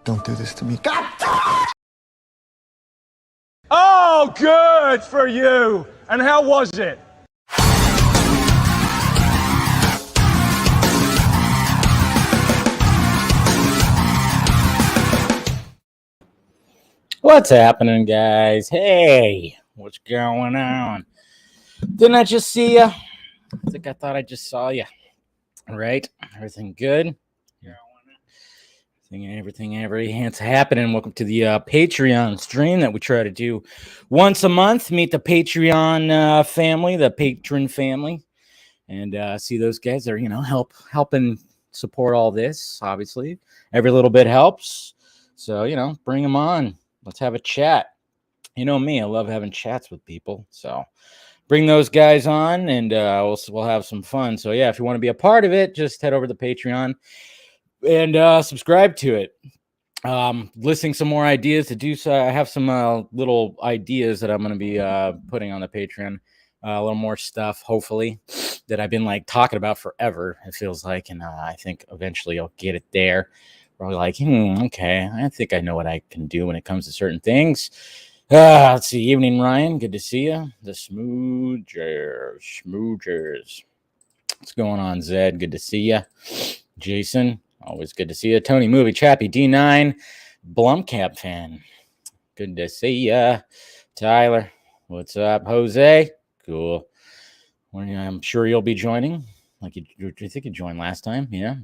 Don't do this to me. God! Oh, good for you. And how was it? What's happening, guys? Hey, what's going on? Didn't I just see you? I think I thought I just saw you. Right? Everything good? Everything's happening. Welcome to the Patreon stream that we try to do once a month. Meet the Patreon family, the patron family, and see those guys are, helping support all this. Obviously, every little bit helps. So, bring them on. Let's have a chat. You know me, I love having chats with people. So bring those guys on, and we'll have some fun. So yeah, if you want to be a part of it, just head over to Patreon and subscribe to it. Listing some more ideas to do so. I have some little ideas that I'm going to be putting on the Patreon. A little more stuff, hopefully, that I've been like talking about forever. It feels like, and I think eventually I'll get it there. Probably like, okay, I think I know what I can do when it comes to certain things. Let's see. Evening, Ryan. Good to see you. The Schmoogers. What's going on, Zed? Good to see you. Jason, always good to see you. Tony Movie, Chappie, D9, Blumkamp fan. Good to see you. Tyler, what's up? Jose, cool. Well, I'm sure you'll be joining. Like you think you joined last time, yeah.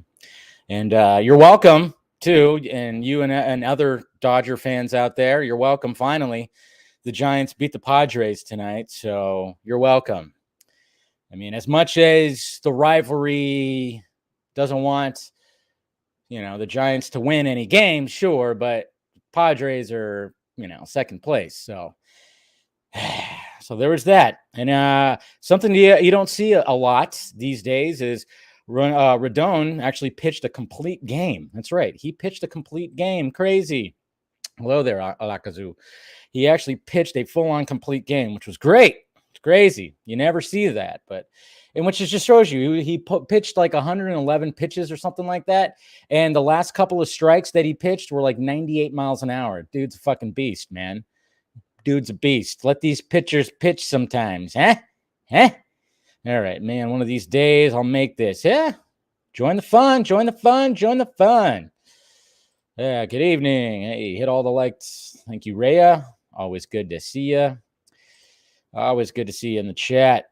And you're welcome too, and you and other Dodger fans out there, you're welcome. Finally, the Giants beat the Padres tonight, so you're welcome. I mean, as much as the rivalry doesn't want, the Giants to win any game, sure, but Padres are, second place. So there was that. And something you don't see a lot these days is Rodon actually pitched a complete game. That's right. He pitched a complete game. Crazy. Hello there, Alakazu. He actually pitched a full-on complete game, which was great. It's crazy. You never see that, which just shows you he pitched like 111 pitches or something like that. And the last couple of strikes that he pitched were like 98 miles an hour. Dude's a fucking beast, man. Dude's a beast. Let these pitchers pitch sometimes, huh? All right, man. One of these days I'll make this. Yeah. Join the fun. Yeah. Good evening. Hey, hit all the likes. Thank you, Rhea. Always good to see you. Always good to see you in the chat.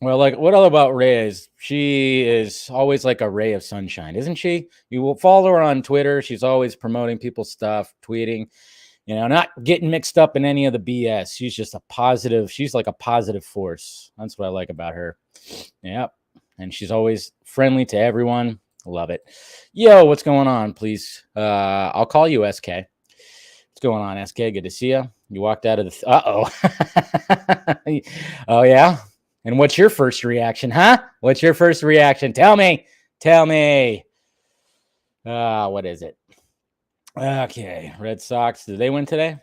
Well, like, what all about Rhea is she is always like a ray of sunshine, isn't she? You will follow her on Twitter. She's always promoting people's stuff, tweeting, not getting mixed up in any of the BS. She's just a positive. She's like a positive force. That's what I like about her. Yep. And she's always friendly to everyone. Love it. Yo, what's going on? Please. I'll call you SK. What's going on, SK? Good to see you. You walked out of the... Oh, yeah? And what's your first reaction, huh? What's your first reaction? Tell me. What is it? Okay, Red Sox. Did they win today?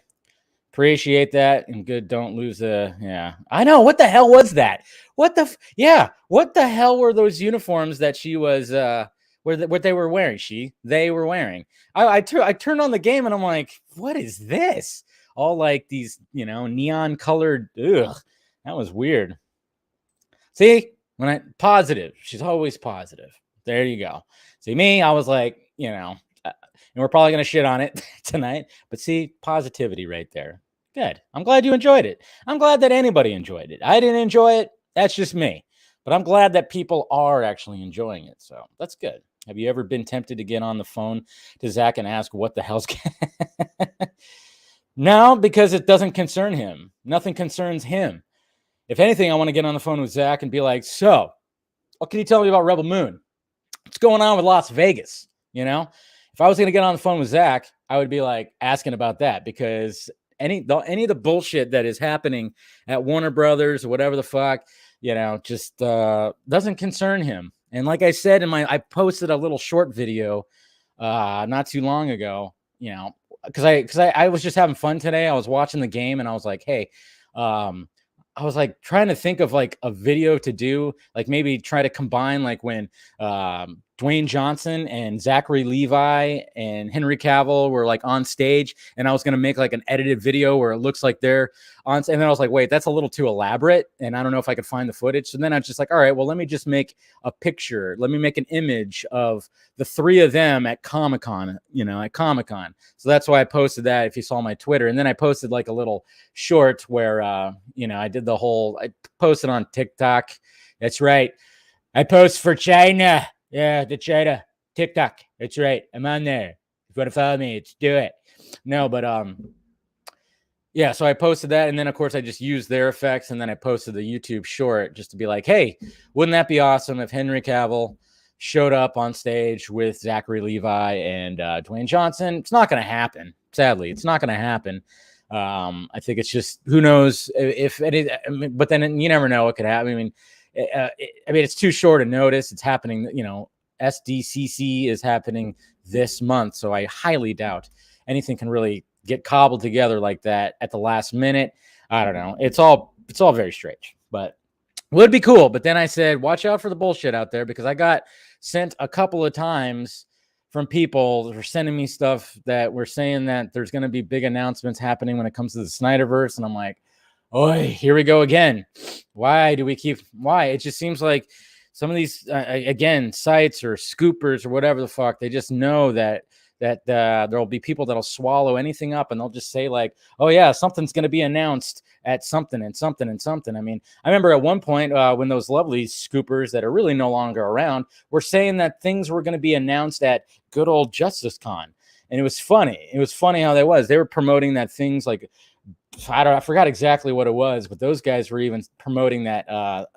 Appreciate that. And good. Don't lose yeah. I know. What the hell was that? What the hell were those uniforms that she was what they were wearing? They were wearing. I turned on the game and I'm like, what is this? All like these, neon colored. Ugh, that was weird. See, positive. She's always positive. There you go. See, me, I was like, and we're probably going to shit on it tonight. But see, positivity right there. Good. I'm glad you enjoyed it. I'm glad that anybody enjoyed it. I didn't enjoy it. That's just me. But I'm glad that people are actually enjoying it. So that's good. Have you ever been tempted to get on the phone to Zach and ask what the hell's... No, because it doesn't concern him. Nothing concerns him. If anything, I want to get on the phone with Zach and be like, so, what can you tell me about Rebel Moon? What's going on with Las Vegas? If I was going to get on the phone with Zach, I would be like asking about that, because any of the bullshit that is happening at Warner Brothers or whatever the fuck, just doesn't concern him. And like I said I posted a little short video not too long ago, because I was just having fun today. I was watching the game and I was like, hey, I was like trying to think of like a video to do, like maybe try to combine like when Dwayne Johnson and Zachary Levi and Henry Cavill were like on stage, and I was going to make like an edited video where it looks like they're on, and then I was like, wait, that's a little too elaborate, and I don't know if I could find the footage. So then I was just like, all right, well, let me just make a picture. Let me make an image of the three of them at Comic-Con, at Comic-Con. So that's why I posted that if you saw my Twitter. And then I posted like a little short where, I did I posted on TikTok. That's right. I post for China. Yeah, the China TikTok. That's right. I'm on there. If you want to follow me, let's do it. No, but yeah, so I posted that, and then of course I just used their effects, and then I posted the YouTube short just to be like, hey, wouldn't that be awesome if Henry Cavill showed up on stage with Zachary Levi and Dwayne Johnson? It's not going to happen. Sadly, it's not going to happen. I think it's just, who knows if it, but then you never know what could happen. I mean, it's too short a notice. It's happening, SDCC is happening this month, so I highly doubt anything can really get cobbled together like that at the last minute. I don't know. It's all very strange, but would be cool. But then I said, watch out for the bullshit out there, because I got sent a couple of times from people that were sending me stuff that were saying that there's going to be big announcements happening when it comes to the Snyder-verse, and I'm like, oh, here we go again. Why? It just seems like some of these, again, sites or scoopers or whatever the fuck, they just know that there'll be people that'll swallow anything up, and they'll just say like, oh yeah, something's going to be announced at something and something and something. I mean, I remember at one point when those lovely scoopers that are really no longer around were saying that things were going to be announced at good old Justice Con. And it was funny. It was funny how that was. They were promoting that things like, I forgot exactly what it was, but those guys were even promoting that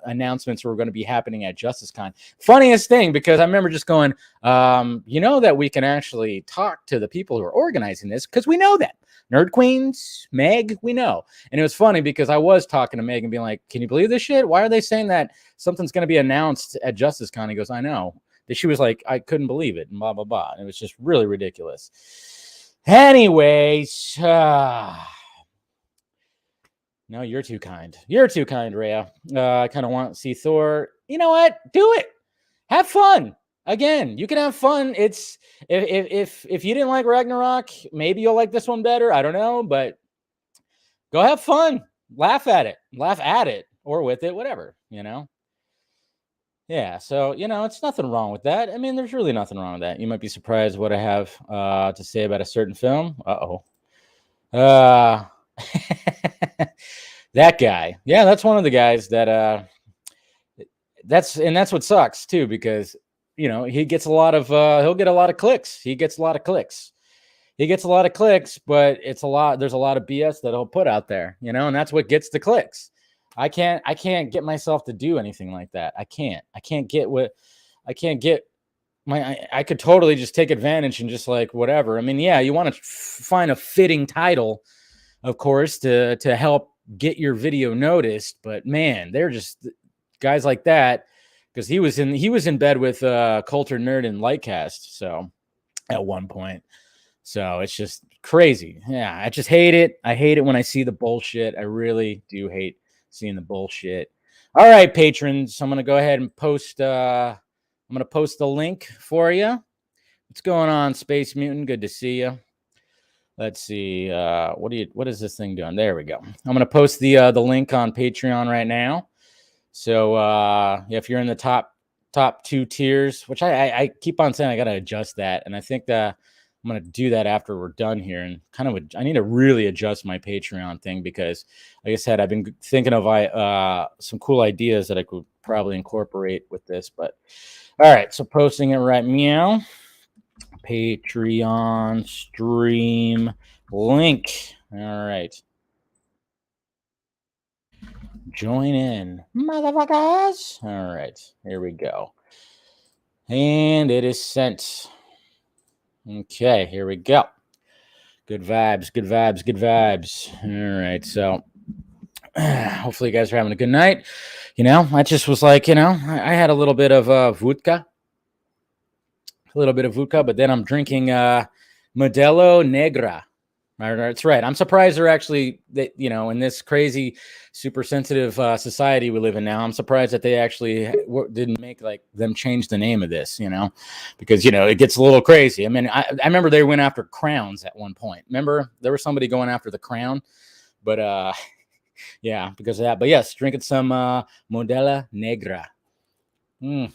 announcements were going to be happening at JusticeCon. Funniest thing, because I remember just going, that we can actually talk to the people who are organizing this, because we know that. Nerd Queens, Meg, we know. And it was funny because I was talking to Meg and being like, can you believe this shit? Why are they saying that something's going to be announced at JusticeCon? He goes, I know. She was like, I couldn't believe it, and blah, blah, blah. And it was just really ridiculous. Anyways, no, you're too kind. You're too kind, Rhea. I kind of want to see Thor. You know what? Do it. Have fun. Again, you can have fun. It's if you didn't like Ragnarok, maybe you'll like this one better. I don't know, but go have fun. Laugh at it, or with it, whatever, Yeah, so, it's nothing wrong with that. I mean, there's really nothing wrong with that. You might be surprised what I have to say about a certain film. That guy. Yeah, that's one of the guys that that's what sucks too, because he gets a lot of he'll get a lot of clicks. He gets a lot of clicks, but there's a lot of BS that he'll put out there, and that's what gets the clicks. I can't get myself to do anything like that. I could totally just take advantage and just like whatever. I mean, yeah, you want to find a fitting title, of course, to help get your video noticed, but man, they're just guys like that, because he was in bed with Coulter Nerd and Lightcast, so at one point. So it's just crazy. Yeah, I just hate it. I hate it when I see the bullshit. I really do hate seeing the bullshit. All right, patrons, I'm gonna go ahead and post the link for you. What's going on, Space Mutant? Good to see you. Let's see. What is this thing doing? There we go. I'm going to post the link on Patreon right now. So if you're in the top 2 tiers, which I keep on saying I got to adjust that, and I think that I'm going to do that after we're done here, and I need to really adjust my Patreon thing, because, like I said, I've been thinking of some cool ideas that I could probably incorporate with this. But all right, so posting it right meow. Patreon stream link. All right. Join in, motherfuckers. All right. Here we go. And it is sent. Okay. Here we go. Good vibes. All right. So hopefully you guys are having a good night. I just was like, I had a little bit of vodka. But then I'm drinking Modelo Negra. That's right. I'm surprised they're actually that in this crazy, super sensitive society we live in now. I'm surprised that they actually didn't make like them change the name of this. Because it gets a little crazy. I mean, I remember they went after crowns at one point. Remember there was somebody going after the crown, but yeah, because of that. But yes, drinking some Modelo Negra. Jeez,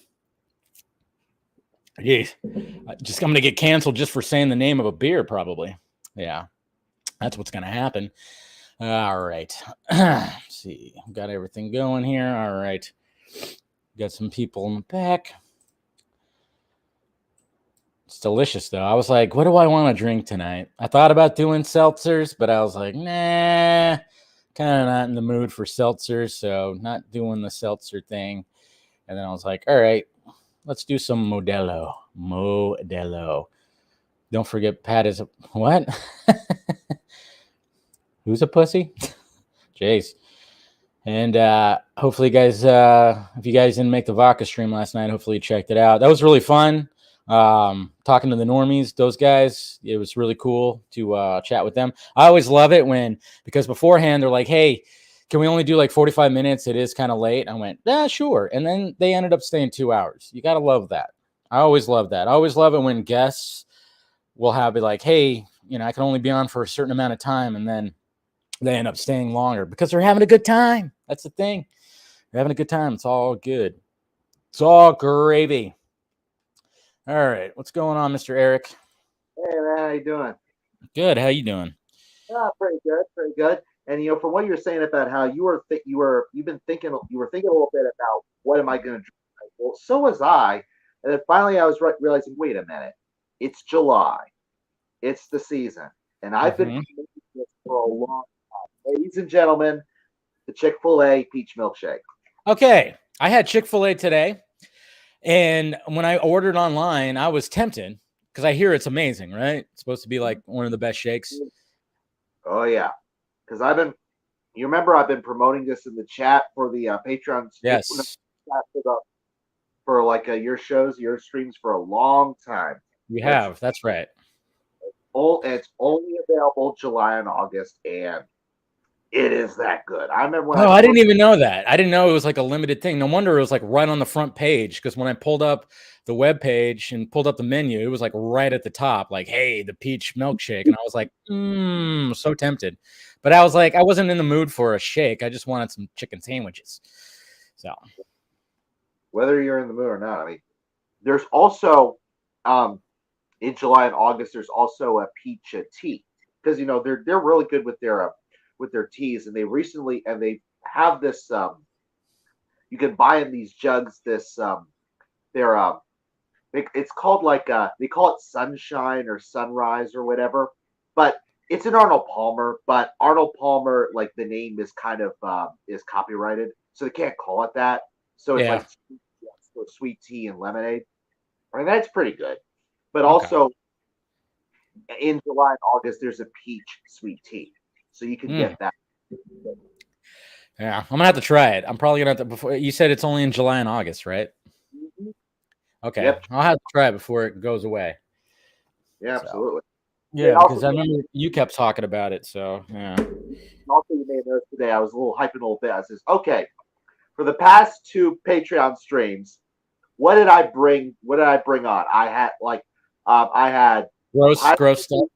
I'm gonna get canceled just for saying the name of a beer, probably. Yeah. That's what's going to happen. All right. Let's see. Got everything going here. All right. Got some people in the back. It's delicious, though. I was like, what do I want to drink tonight? I thought about doing seltzers, but I was like, nah, kind of not in the mood for seltzers, so not doing the seltzer thing. And then I was like, all right, let's do some Modelo. Don't forget, Pat is a what? Who's a pussy? Jeez. And hopefully, guys, if you guys didn't make the vodka stream last night, hopefully you checked it out. That was really fun. Talking to the normies, those guys, it was really cool to chat with them. I always love it because beforehand they're like, hey, can we only do like 45 minutes? It is kind of late. I went, yeah, sure. And then they ended up staying 2 hours. You got to love that. I always love that. I always love it when guests will have be like, hey, I can only be on for a certain amount of time. And then they end up staying longer because they're having a good time. That's the thing. They're having a good time. It's all good. It's all gravy. All right. What's going on, Mr. Eric? Hey, man. How you doing? Good. How you doing? Pretty good. Pretty good. And, from what you were saying about how you've been thinking a little bit about what am I going to do? Well, so was I. And then finally I was realizing, wait a minute. It's July. It's the season. And I've been making this for a long time. Ladies and gentlemen, the Chick-fil-A peach milkshake. Okay. I had Chick-fil-A today. And when I ordered online, I was tempted because I hear it's amazing, right? It's supposed to be like one of the best shakes. Oh, yeah. Because you remember I've been promoting this in the chat for the Patreon. Yes. For like your streams for a long time. You have. That's right. It's only available July and August, and it is that good. I remember when I didn't even know that. I didn't know it was like a limited thing. No wonder it was like right on the front page, because when I pulled up the web page and pulled up the menu, it was like right at the top, like, hey, the peach milkshake. And I was like, so tempted. But I was like, I wasn't in the mood for a shake. I just wanted some chicken sandwiches. So whether you're in the mood or not, I mean, there's also in July and August, there's also a peach tea, because they're really good with their teas, and they have this you can buy in these jugs this it's called they call it Sunshine or Sunrise or whatever, but it's an Arnold Palmer, but Arnold Palmer, like, the name is kind of is copyrighted, so they can't call it that. So it's like sweet tea and lemonade. I mean, that's pretty good. But also in July and August, there's a peach sweet tea, so you can get that. Yeah, I'm gonna have to try it. I'm probably gonna have to. Before you said it's only in July and August, right? Mm-hmm. Okay, yep. I'll have to try it before it goes away. Yeah, absolutely. Yeah, because I remember you kept talking about it. So yeah. Also, you may have noticed today I was hyping a little bit. I says, okay, for the past 2 Patreon streams, what did I bring on? I had I had gross stuff,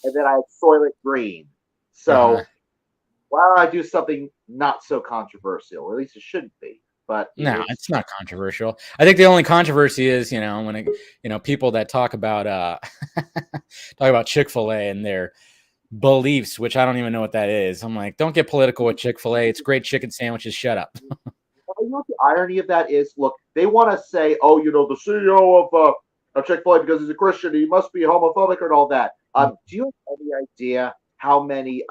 and then I had Soylent Green. So why don't I do something not so controversial? Or at least it shouldn't be. But no, it's not controversial. I think the only controversy is, when people that talk about Chick-fil-A and their beliefs, which I don't even know what that is. I'm like, don't get political with Chick-fil-A. It's great chicken sandwiches. Shut up. You know what the irony of that is? Look, they want to say, oh, the CEO of Chick-fil-A, because he's a Christian, he must be homophobic and all that. Do you have any idea how many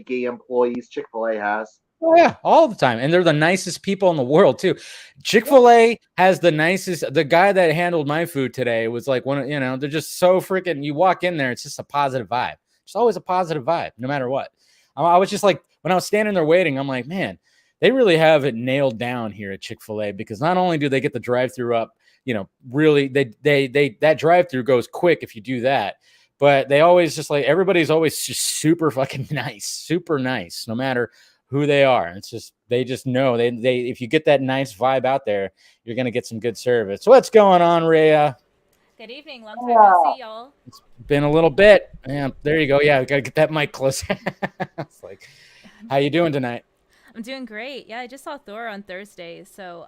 gay employees Chick-fil-A has? Oh yeah, all the time, and they're the nicest people in the world too. Chick-fil-A has the nicest. The guy that handled my food today was like they're just so freaking. You walk in there, it's just a positive vibe. It's always a positive vibe, no matter what. I was just like, when I was standing there waiting, I'm like, man, they really have it nailed down here at Chick-fil-A, because not only do they get the drive-through up, really they that drive-through goes quick if you do that, but they always just like everybody's always just super fucking nice, super nice, no matter who they are. It's just they just know they if you get that nice vibe out there, you're gonna get some good service. So what's going on, Rhea? Good evening. Long time no see, y'all. It's been a little bit. Yeah, there you go. Yeah, we gotta get that mic closer. It's like, how you doing tonight? I'm doing great. Yeah, I just saw Thor on Thursday, so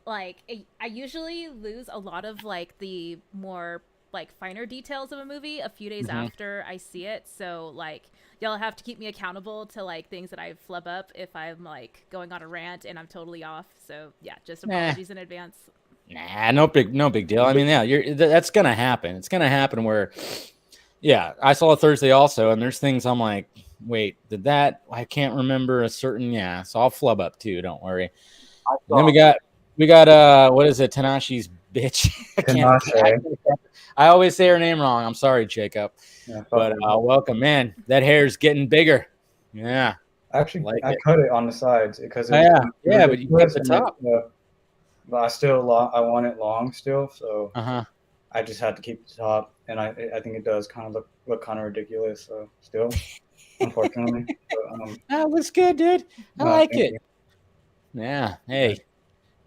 like I usually lose a lot of like the more like finer details of a movie a few days after I see it. So like y'all have to keep me accountable to like things that I flub up if I'm like going on a rant and I'm totally off. So yeah, just apologies in advance. Nah, no big deal. I mean, yeah, that's gonna happen. It's gonna happen where, yeah, I saw it Thursday also, and there's things I'm like, wait, did that? I can't remember a certain, yeah. So I'll flub up too. Don't worry. And then we got what is it? Tanashi's bitch. I always say her name wrong. I'm sorry, Jacob. Yeah, but welcome, man. That hair's getting bigger. Yeah. Actually, like I cut it on the sides because but you kept the top. But I want it long still, so I just had to keep the top, and I think it does kind of look kind of ridiculous. So still, unfortunately, that looks good, dude. I like it. Yeah. Hey,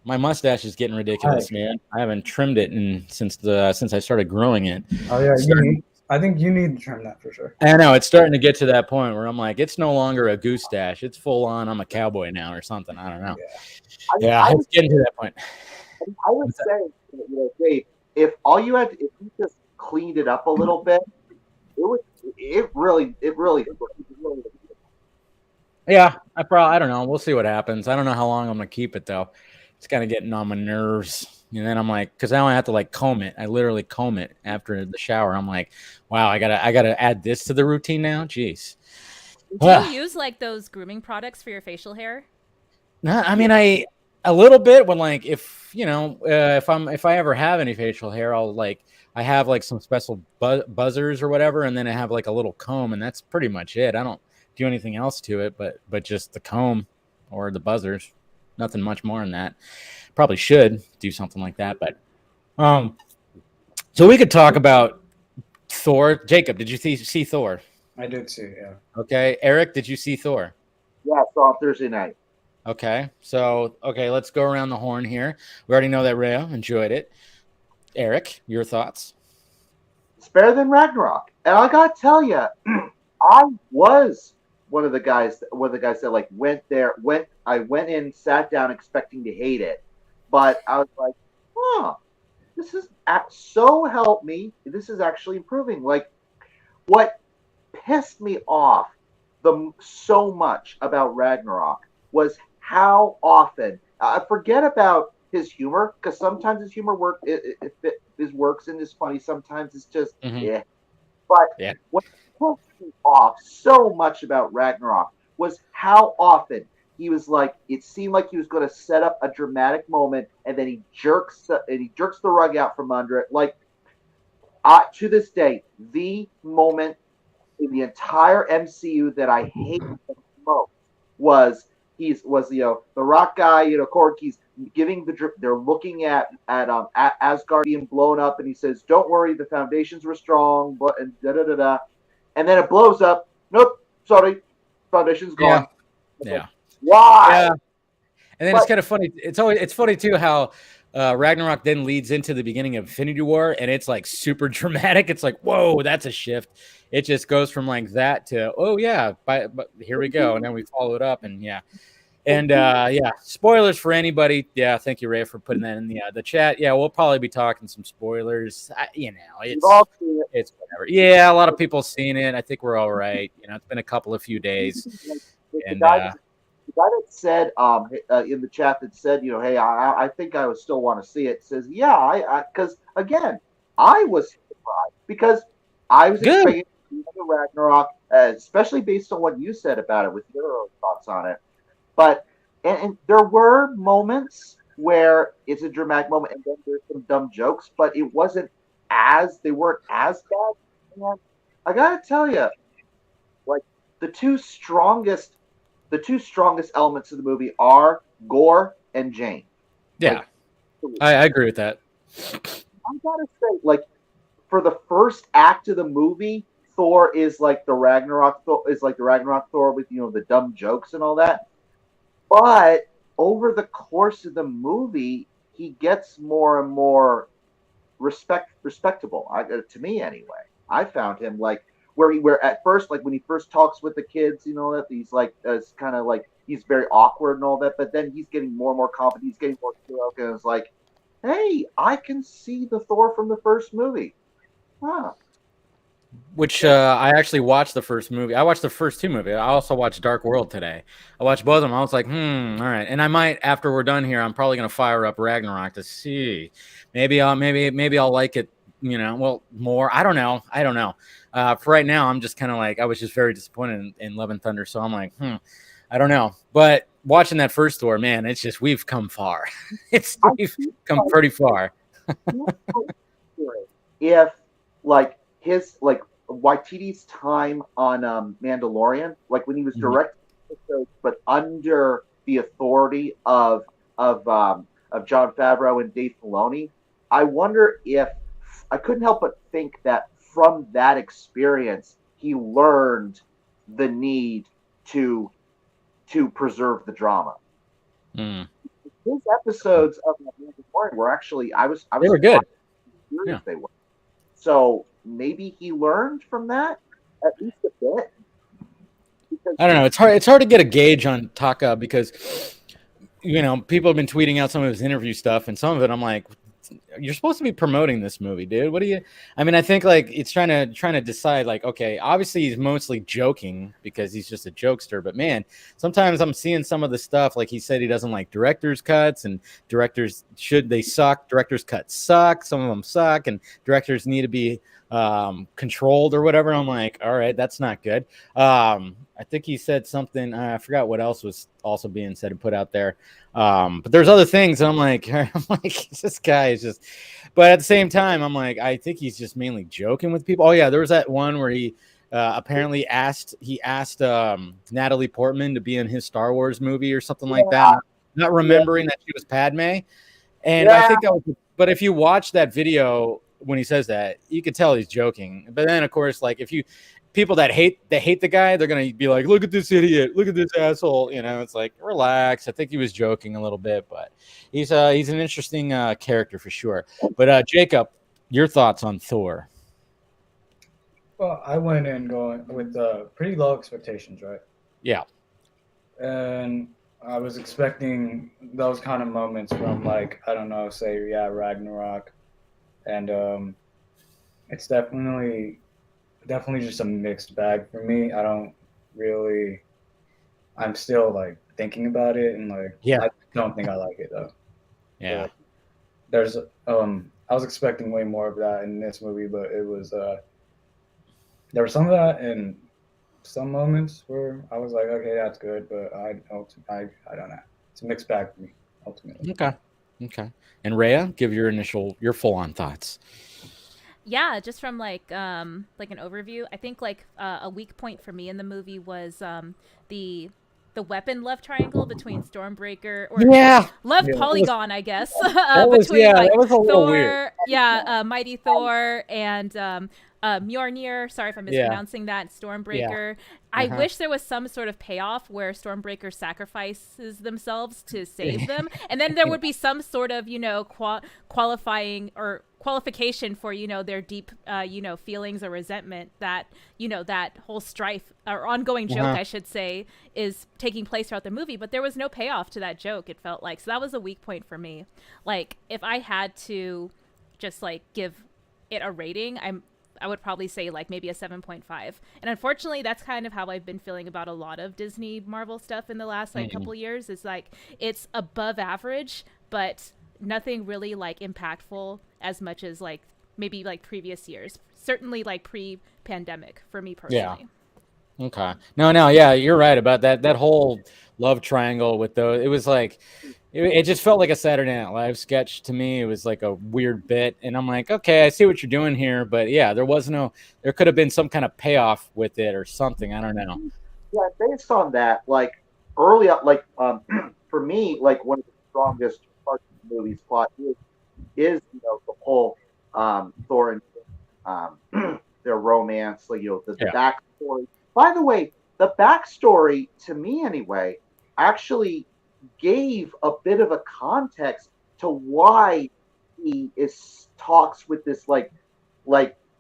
my mustache is getting ridiculous, man. I haven't trimmed it since I started growing it. Oh yeah, I think you need to trim that for sure. I know it's starting to get to that point where I'm like, it's no longer a goose stash. It's full on. I'm a cowboy now or something. I don't know. Yeah, it's getting to that point. I would say, Dave, if you just cleaned it up a little bit, it really. Yeah, I don't know. We'll see what happens. I don't know how long I'm gonna keep it though. It's kind of getting on my nerves. And then I'm like, because now I have to like comb it. I literally comb it after the shower. I'm like, wow, I gotta add this to the routine now. Jeez. Do you use like those grooming products for your facial hair? No, I mean a little bit when like if I ever have any facial hair, I have like some special buzzers or whatever, and then I have like a little comb, and that's pretty much it. I don't do anything else to it, but just the comb or the buzzers. Nothing much more than that. Probably should do something like that, but so we could talk about Thor. Jacob, did you see Thor? I did see, yeah. Okay, Eric, did you see Thor? Yeah, I saw it Thursday night. Okay, so let's go around the horn here. We already know that Rhea enjoyed it. Eric, your thoughts? It's better than Ragnarok, and I gotta tell you, I was one of the guys that like I went in, sat down expecting to hate it, but I was like, this is so help me. This is actually improving. Like, what pissed me off so much about Ragnarok was how often forget about his humor, because sometimes his humor works and is funny. Sometimes it's just But what pissed me off so much about Ragnarok was how often he was like, it seemed like he was going to set up a dramatic moment, and then he jerks the rug out from under it. Like, to this day, the moment in the entire MCU that I hate the most was the Rock guy, Korg. They're looking at Asgard being blown up, and he says, "Don't worry, the foundations were strong," but and and then it blows up. Nope, sorry, foundation's gone. Yeah. Why? Yeah. And then it's kind of funny. It's funny too how Ragnarok then leads into the beginning of Infinity War, and it's like super dramatic. It's like, whoa, that's a shift. It just goes from like that to, oh yeah, but here we go, and then we follow it up, and yeah. And spoilers for anybody. Yeah, thank you, Ray, for putting that in the chat. Yeah, we'll probably be talking some spoilers. It's whatever. Yeah, a lot of people seen it. I think we're all right. It's been a few days. And the guy that said in the chat that said, hey, I think I would still want to see it, says, yeah, because again, I was surprised because I was expecting the Ragnarok, especially based on what you said about it with your thoughts on it. But and there were moments where it's a dramatic moment, and then there's some dumb jokes, but they weren't as bad. And I gotta tell you, like the two strongest elements of the movie are Gore and Jane. Yeah, I agree with that. I gotta say, like for the first act of the movie, Thor is like the Ragnarok Thor with the dumb jokes and all that. But over the course of the movie, he gets more and more respectable. To me anyway. I found him like where at first, like when he first talks with the kids, that he's like it's kind of like he's very awkward and all that, but then he's getting more and more confident, he's getting more joke, and it's like, hey, I can see the Thor from the first movie. Huh. Which I actually watched the first movie. I watched the first two movies. I also watched Dark World today. I watched both of them. I was like, all right. And I might, after we're done here, I'm probably gonna fire up Ragnarok to see. Maybe I'll like it, well, more. I don't know. For right now, I'm just kind of like, I was just very disappointed in Love and Thunder. So I'm like, I don't know. But watching that first Thor, man, it's just, we've come far. We've come pretty far. If like his like Waititi's time on Mandalorian, like when he was directing episodes, but under the authority of Jon Favreau and Dave Filoni, I wonder if I couldn't help but think that from that experience he learned the need to preserve the drama. His episodes of Mandalorian were actually they were good. Yeah. They were. So maybe he learned from that at least a bit. Because I don't know. It's hard to get a gauge on Taika because people have been tweeting out some of his interview stuff, and some of it I'm like, you're supposed to be promoting this movie, dude. What do you? I mean, I think like it's trying to decide like, okay, obviously he's mostly joking because he's just a jokester, but man, sometimes I'm seeing some of the stuff like he said he doesn't like director's cuts and directors suck. Director's cuts suck. Some of them suck, and directors need to be controlled or whatever. I'm like, all right, that's not good. I think he said something. I forgot what else was also being said and put out there. But there's other things. And I'm like, this guy is just. But at the same time, I'm like, I think he's just mainly joking with people. Oh yeah, there was that one where he apparently asked Natalie Portman to be in his Star Wars movie or something like that. Not remembering that she was Padme. And I think that was. But if you watch that video when he says that, you could tell he's joking. But then, of course, like if you. People that hate the guy, they're gonna be like, look at this idiot, look at this asshole. It's like, relax. I think he was joking a little bit, but he's an interesting character for sure. But Jacob, your thoughts on Thor? Well, I went in going with pretty low expectations, right? Yeah. And I was expecting those kind of moments from like, I don't know, say Ragnarok, and it's definitely just a mixed bag for me. I'm still like thinking about it, and like, I don't think I like it though. Yeah. But I was expecting way more of that in this movie, but it was there was some of that in some moments where I was like, okay, that's good, but I don't know. It's a mixed bag for me ultimately. Okay. And Rhea, give your full on thoughts. Yeah, just from like an overview, I think like a weak point for me in the movie was the weapon love triangle between Stormbreaker or polygon, I guess. Between Thor, Mighty Thor and Mjolnir. Sorry if I'm mispronouncing that. Stormbreaker. Yeah. I wish there was some sort of payoff where Stormbreaker sacrifices themselves to save them, and then there would be some sort of qualifying or qualification for their deep feelings or resentment that that whole strife or ongoing joke I should say is taking place throughout the movie, but there was no payoff to that joke, it felt like. So that was a weak point for me. Like if I had to just like give it a rating, I would probably say like maybe a 7.5. And unfortunately, that's kind of how I've been feeling about a lot of Disney Marvel stuff in the last couple years. It's like it's above average, but nothing really like impactful as much as like maybe like previous years. Certainly like pre-pandemic for me personally. Yeah. Okay. No, yeah, you're right about that. That whole love triangle with those, it was like, it just felt like a Saturday Night Live sketch to me. It was like a weird bit. And I'm like, okay, I see what you're doing here. But yeah, there could have been some kind of payoff with it or something. I don't know. Yeah, based on that, like early up, like for me, like one of the strongest parts of the movie's plot is the whole Thor and their romance, like the backstory. By the way, the backstory to me anyway actually gave a bit of a context to why he talks with this like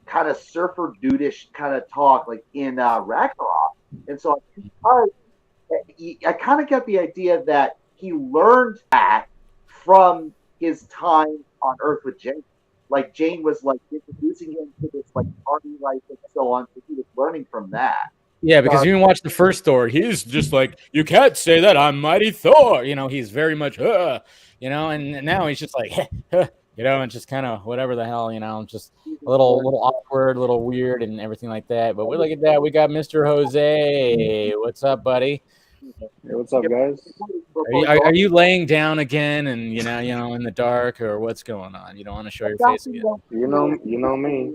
kind of surfer dudeish kind of talk like in Ragnarok, and so I kind of get the idea that he learned that from his time on Earth with Jane. Like Jane was like introducing him to this like party life and so on. So he was learning from that. Yeah, because you can watch the first Thor. He's just like, you can't say that, I'm mighty Thor. He's very much, and now he's just like, and just kind of whatever the hell, just a little awkward, a little weird, and everything like that. But look at that, we got Mr. Jose. What's up, buddy? Hey, what's up, guys? Are you laying down again, and in the dark, or what's going on? You don't want to show your face again. You know me.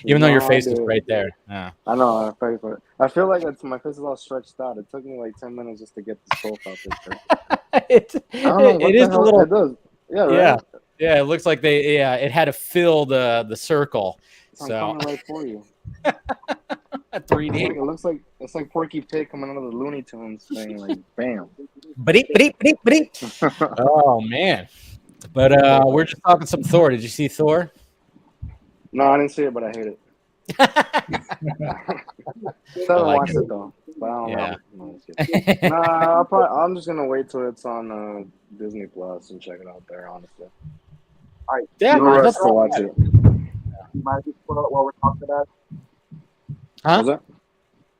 Even though your face is right there. I know. I feel like my face is all stretched out. It took me like 10 minutes just to get this profile picture. it is a little. It does. Yeah. Right? Yeah. It looks like it had to fill the circle. I'm so coming right for you. 3D. It looks like it's like Porky Pig coming out of the Looney Tunes thing, like bam. Oh man. But we're just talking some Thor. Did you see Thor? No, I didn't see it, but I hate it. Still watch it though. But I don't know. I'm just gonna wait till it's on Disney Plus and check it out there. Honestly. All right. Yeah, let's go watch it. You mind if we spoil it while we're talking about it? Huh? What's that?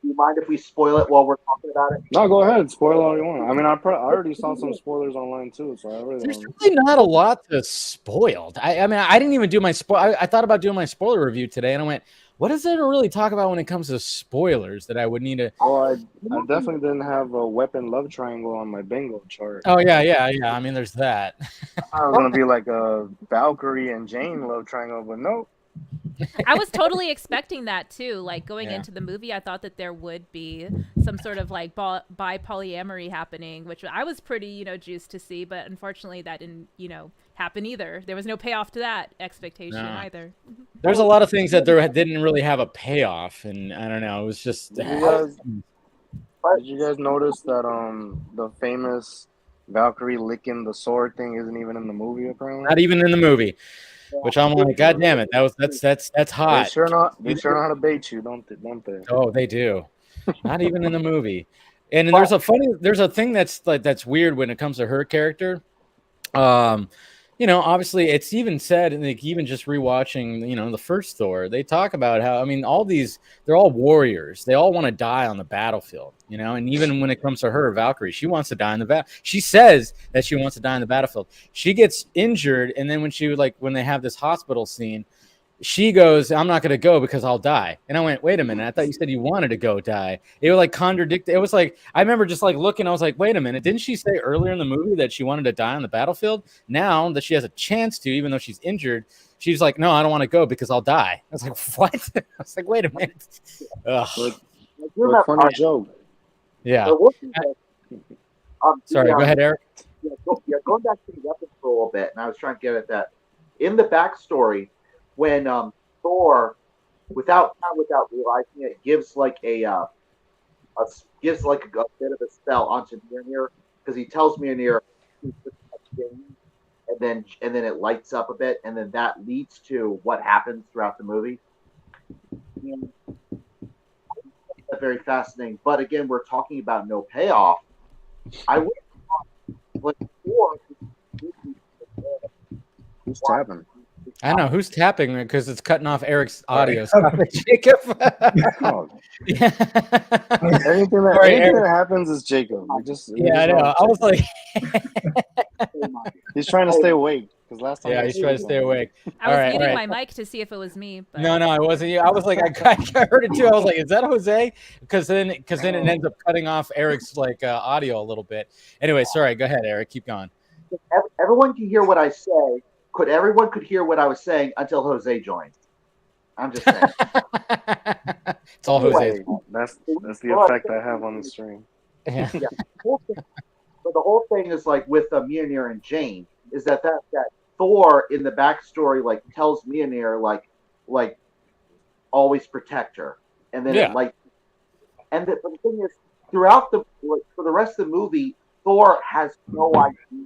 Do you mind if we spoil it while we're talking about it? No, go ahead. Spoil all you want. I mean, I already saw some spoilers online too, so I really There's really not a lot to spoiled. I mean, I didn't even do my spoil. I thought about doing my spoiler review today, and I went, "What is there to really talk about when it comes to spoilers that I would need to?" Well, I definitely didn't have a weapon love triangle on my bingo chart. Oh yeah. I mean, there's that. I was gonna be like a Valkyrie and Jane love triangle, but no. I was totally expecting that too. Like going into the movie, I thought that there would be some sort of like bi polyamory happening, which I was pretty, juiced to see. But unfortunately, that didn't, happen either. There was no payoff to that expectation either. There's a lot of things that didn't really have a payoff, and I don't know. It was just. Did you guys notice that the famous Valkyrie licking the sword thing isn't even in the movie apparently? Not even in the movie. Which I'm like, God damn it, that's hot. They sure know how to bait you, don't they? Oh, they do. Not even in the movie. And then there's a thing that's weird when it comes to her character. Obviously it's even said, and like even just rewatching, the first Thor, they talk about how, I mean, they're all warriors. They all want to die on the battlefield, and even when it comes to her, Valkyrie, she wants to die in the battle. She says that she wants to die in the battlefield. She gets injured, and then when they have this hospital scene, she goes, I'm not going to go because I'll die. And I went, wait a minute. I thought you said you wanted to go die. It was like contradicted. It was like, I remember just like looking, I was like, wait a minute. Didn't she say earlier in the movie that she wanted to die on the battlefield? Now that she has a chance to, even though she's injured, she's like, no, I don't want to go because I'll die. I was like, what? I was like, wait a minute. What funny joke. Yeah. Sorry, go ahead, Eric. Going back to the weapons for a little bit, and I was trying to get at that. In the backstory, when Thor, without realizing it, gives like a bit of a spell onto Mjolnir, because he tells Mjolnir, and then it lights up a bit, and then that leads to what happens throughout the movie. And that's very fascinating. But again, we're talking about no payoff. I would like Thor. Who's tapping? I know who's tapping because it's cutting off Eric's audio. Jacob. Yeah. Anything that happens is Jacob. I know. I was like, he's trying to stay awake because last time. Yeah, he's trying to stay awake. I was muting my mic to see if it was me. But... No, it wasn't you. I was like, I heard it too. I was like, is that Jose? Because then it ends up cutting off Eric's audio a little bit. Anyway, sorry. Go ahead, Eric. Keep going. Everyone can hear what I say. Everyone could hear what I was saying until Jose joined. I'm just saying. It's all Jose's. That's the effect I have on the stream. Yeah. So the whole thing is like with Mjolnir and Jane is that Thor in the backstory tells Mjolnir like always protect her, and then Yeah. but the thing is, throughout for the rest of the movie, Thor has no idea.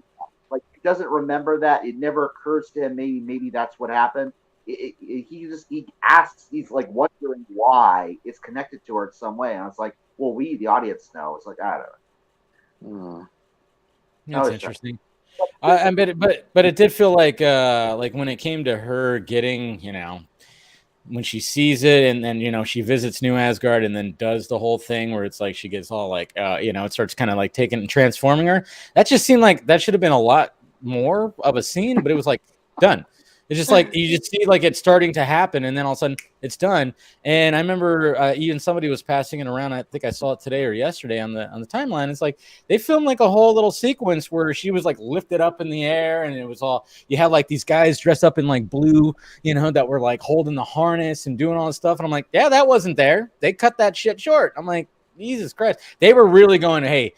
Like he doesn't remember that. It never occurs to him. Maybe that's what happened. He asks. He's like wondering why it's connected to her in some way, and it's like, well, we the audience know. It's like I don't know. That's interesting. But it did feel like when it came to her getting, when she sees it and then she visits New Asgard and then does the whole thing where it's like she gets all like it starts kind of like taking and transforming her. That just seemed like that should have been a lot more of a scene, but it was like done. It's just like you just see like it's starting to happen and then all of a sudden it's done. And I remember even somebody was passing it around. I think I saw it today or yesterday on the timeline. It's like they filmed like a whole little sequence where she was like lifted up in the air and it was all, you had like these guys dressed up in like blue, that were like holding the harness and doing all this stuff. And I'm like, yeah, that wasn't there. They cut that shit short. I'm like, Jesus Christ. They were really going, hey,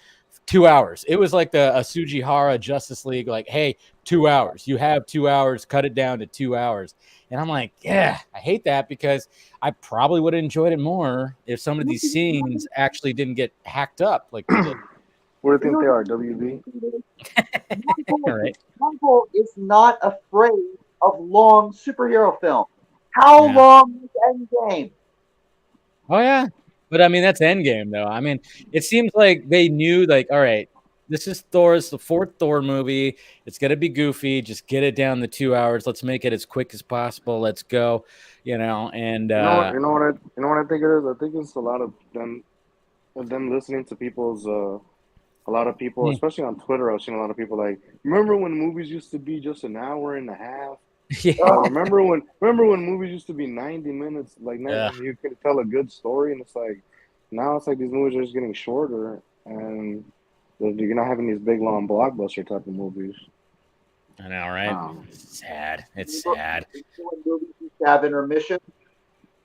2 hours. It was like the Sujihara Justice League, like, hey, 2 hours. You have 2 hours, cut it down to 2 hours. And I'm like, yeah, I hate that because I probably would have enjoyed it more if some of these scenes actually didn't get hacked up like they did. Where do you think they are, WB? Right. Marvel is not afraid of long superhero films. How long is Endgame? Oh, yeah. But I mean, that's Endgame, though. I mean, it seems like they knew, like, all right, this is Thor's the fourth Thor movie. It's gonna be goofy. Just get it down to 2 hours. Let's make it as quick as possible. Let's go. And you know what I think it is. I think it's a lot of them listening to people's. A lot of people, especially on Twitter, I've seen a lot of people like, remember when movies used to be just an hour and a half? Yeah. Remember when movies used to be 90 minutes? Like you could tell a good story, and it's like now it's like these movies are just getting shorter, and you're not having these big long blockbuster type of movies. I know, right? Sad. It's sad. Movies used to have intermission.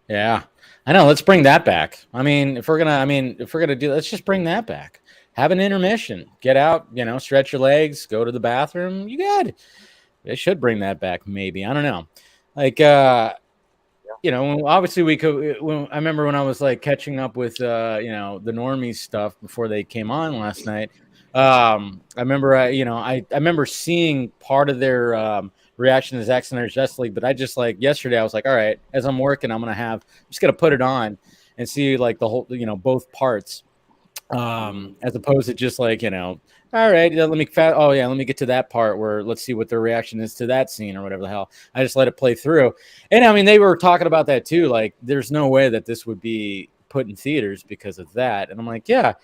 Yeah, I know. Let's bring that back. I mean, if we're gonna do, let's just bring that back. Have an intermission. Get out. Stretch your legs. Go to the bathroom. You got it. They should bring that back. Maybe, I don't know. Like, obviously we could. I remember when I was like catching up with the normies stuff before they came on last night. I remember I remember seeing part of their reaction to Zack Snyder's Justice League, but I just like yesterday I was like, all right, as I'm working, I'm just gonna put it on and see like the whole both parts, as opposed to just like all right, let me get to that part where let's see what their reaction is to that scene or whatever the hell. I just let it play through, and I mean they were talking about that too. Like, there's no way that this would be put in theaters because of that. And I'm like, yeah,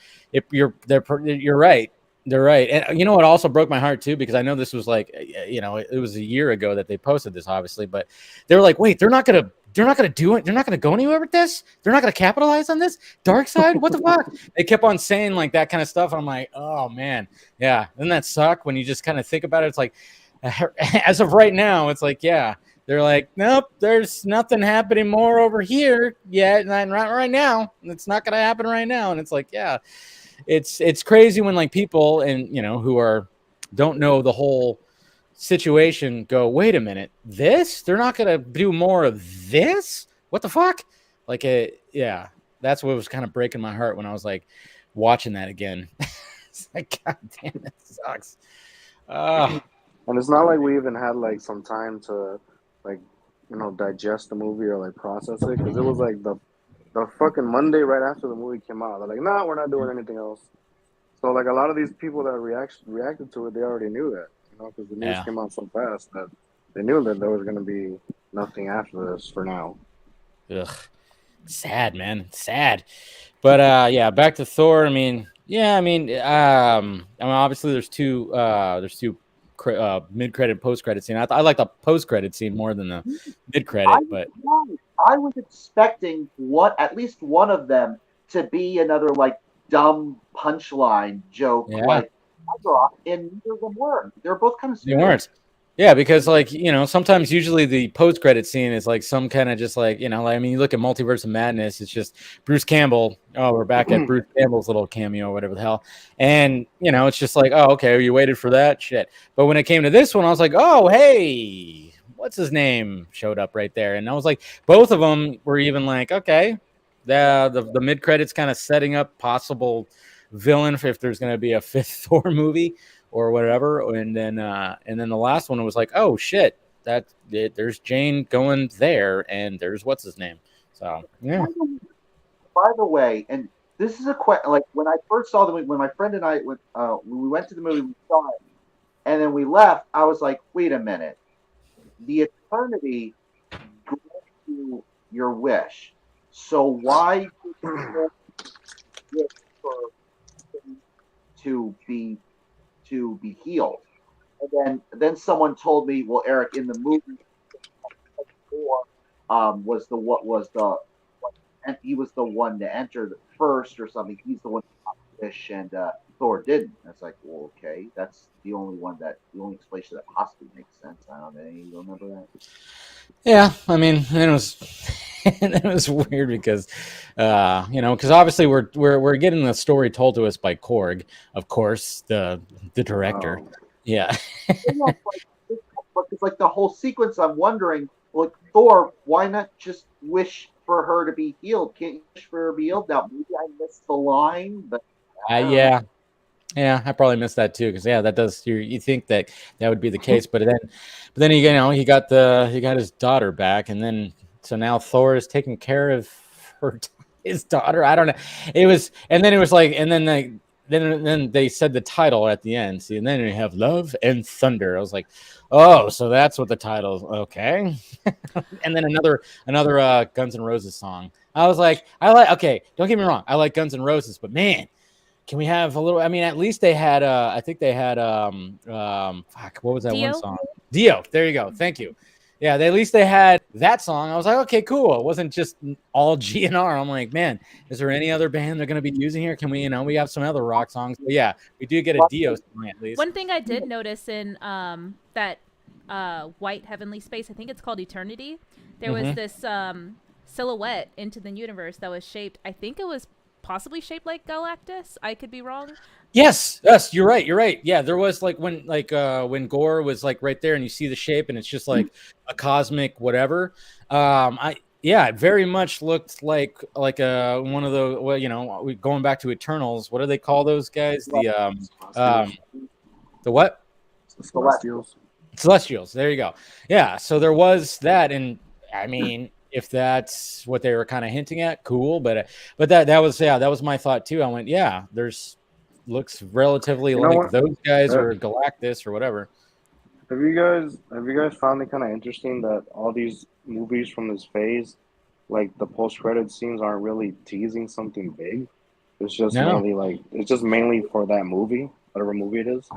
you're right. They're right. And you know what also broke my heart too, because I know this was like, it was a year ago that they posted this, obviously, but they were like, wait, they're not gonna do it. They're not gonna go anywhere with this. They're not gonna capitalize on this. Dark Side, what the fuck? They kept on saying like that kind of stuff. And I'm like, oh man, yeah. Doesn't that suck when you just kind of think about it? It's like, as of right now, it's like, yeah. They're like, nope, there's nothing happening more over here yet. Not right now. It's not gonna happen right now. And it's like, yeah. It's crazy when like people and who don't know the whole situation go, wait a minute, they're not gonna do more of this? What the fuck? Like, yeah, that's what was kind of breaking my heart when I was like watching that again. It's like, god damn, it sucks. And it's not like we even had like some time to like digest the movie or like process it, because it was like the fucking Monday right after the movie came out. They're like, nah, we're not doing anything else. So like a lot of these people that reacted to it, they already knew that, because the news came out so fast that they knew that there was going to be nothing after this for now. Ugh, sad, man, sad. But yeah, back to Thor. I mean, obviously there's two mid-credit, post-credit scene. I like the post-credit scene more than the mid-credit, but I was expecting at least one of them to be another like dumb punchline joke, like and neither of them were. They're both kind of stupid. They weren't. Yeah, because like sometimes usually the post-credit scene is like some kind of just like I mean, you look at Multiverse of Madness, it's just Bruce Campbell. Oh, we're back at Bruce Campbell's little cameo or whatever the hell, and it's just like, oh, okay, you waited for that shit. But when it came to this one, I was like, oh, hey, what's his name showed up right there, and I was like, both of them were even like, okay, the mid credits kind of setting up possible villain if there's going to be a fifth Thor movie or whatever, and then the last one was like, oh shit, there's Jane going there, and there's what's his name. So yeah. By the way, and this is a question. Like when I first saw the movie, when my friend and I went, when we went to the movie, we saw it, and then we left. I was like, wait a minute, the eternity grants you your wish. So why to be healed? And then someone told me, well, Eric, in the movie, was the and he was the one to enter the first or something. He's the one to wish, and Thor didn't. And it's like, well, okay, that's the only explanation that possibly makes sense. I don't know. You remember that? Yeah, I mean, it was weird because, because obviously we're getting the story told to us by Korg, of course, the director. Oh. Yeah. But it's like the whole sequence. I'm wondering, like Thor, why not just wish for her to be healed? Can't you wish for her to be healed? Now maybe I missed the line, but yeah, I probably missed that too because that does you think that would be the case, but then he got his daughter back, and then so now Thor is taking care of his daughter. I don't know. It was like, and then they said the title at the end. See, and then you have Love and Thunder. I was like, oh, so that's what the title is. Okay. And then another Guns N' Roses song. I was like, okay, don't get me wrong, I like Guns N' Roses, but man, can we have a little? I mean, at least they had I think they had what was that Dio? one song? Dio. There you go. Thank you. Yeah, at least they had that song. I was like, okay, cool. It wasn't just all GNR. I'm like, man, is there any other band they're going to be using here? Can we, we have some other rock songs. But yeah, we do get a Dio song at least. One thing I did notice in that white heavenly space, I think it's called Eternity, there was this silhouette into the universe that was shaped, I think it was possibly shaped like Galactus. I could be wrong. Yes, you're right. Yeah, there was when Gore was like right there, and you see the shape, and it's just like a cosmic whatever. It very much looked like one of the going back to Eternals. What do they call those guys? The what? Celestials. Celestials. There you go. Yeah. So there was that, and I mean, if that's what they were kind of hinting at, cool. But that was my thought too. I went, yeah, looks relatively like those guys or Galactus or whatever. Have you guys found it kind of interesting that all these movies from this phase, like the post-credit scenes, aren't really teasing something big? It's just mainly for that movie, whatever movie it is.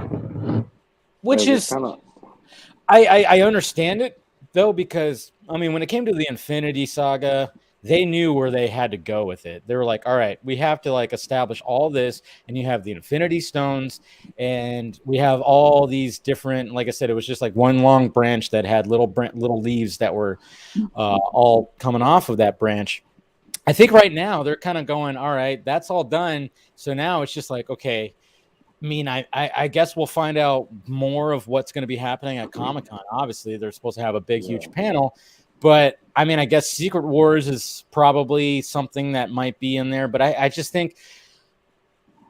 Which is kind of. I understand it though, because I mean, when it came to the Infinity Saga, they knew where they had to go with it. They were like, all right, we have to establish all this, and you have the Infinity Stones, and we have all these different, like I said, it was just like one long branch that had little leaves that were all coming off of that branch. I think right now they're kind of going, all right, that's all done. So now it's just like, okay, I mean, I guess we'll find out more of what's going to be happening at Comic-Con. Obviously, they're supposed to have a big, huge panel. But, I mean, I guess Secret Wars is probably something that might be in there. But I just think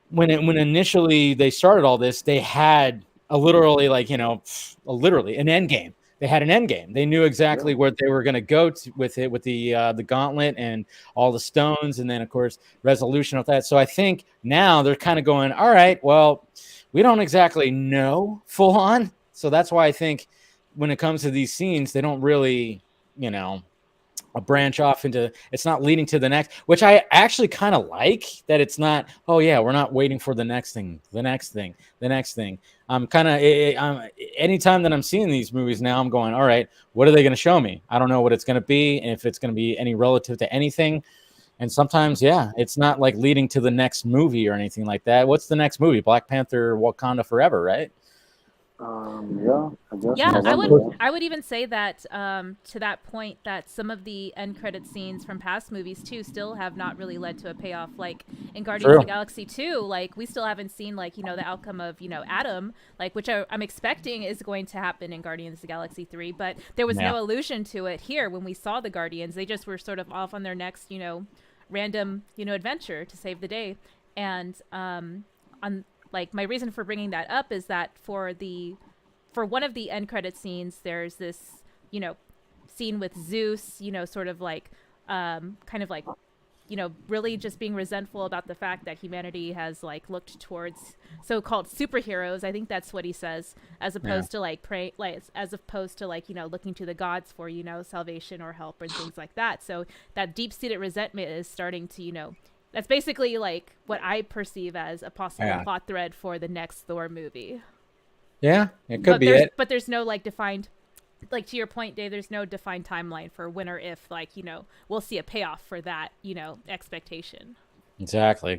when initially they started all this, they had literally an end game. They had an end game. They knew exactly where they were going to go with it, with the gauntlet and all the stones, and then of course resolution of that. So I think now they're kind of going, all right, well, we don't exactly know full on. So that's why I think when it comes to these scenes, they don't really, a branch off into, it's not leading to the next, which I actually kind of like that. It's not, oh yeah, we're not waiting for the next thing. I'm kind of, anytime that I'm seeing these movies now, I'm going, all right, what are they going to show me? I don't know what it's going to be, and if it's going to be any relative to anything. And sometimes, yeah, it's not like leading to the next movie or anything like that. What's the next movie? Black Panther, Wakanda Forever, right? Yeah, I guess. Yeah, November. I would even say that to that point that some of the end credit scenes from past movies too still have not really led to a payoff. Like in Guardians of True. the Galaxy 2, like we still haven't seen like the outcome of Adam, like which I'm expecting is going to happen in Guardians of the Galaxy 3. But there was Yeah. no allusion to it here when we saw the Guardians. They just were sort of off on their next random adventure to save the day. And on like my reason for bringing that up is that for one of the end credit scenes, there's this, scene with Zeus, sort of like, kind of like, really just being resentful about the fact that humanity has like looked towards so-called superheroes. I think that's what he says, as opposed to like as opposed to like, looking to the gods for, salvation or help and things like that. So that deep-seated resentment is starting to, that's basically like what I perceive as a possible plot thread for the next Thor movie. Yeah, it could be it. But there's no like defined, like to your point, Dave. There's no defined timeline for when or if like we'll see a payoff for that expectation. Exactly.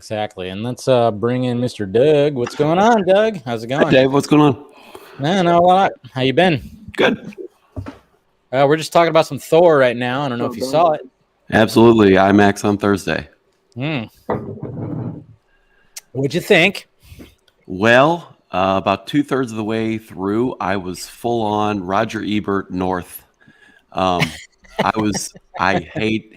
And let's bring in Mr. Doug. What's going on, Doug? How's it going? Hi, Dave. What's going on? No, a lot. How you been? Good. We're just talking about some Thor right now. I don't know if you saw it. Absolutely. IMAX on Thursday. What'd you think? Well, about 2/3 of the way through, I was full on Roger Ebert North. I hate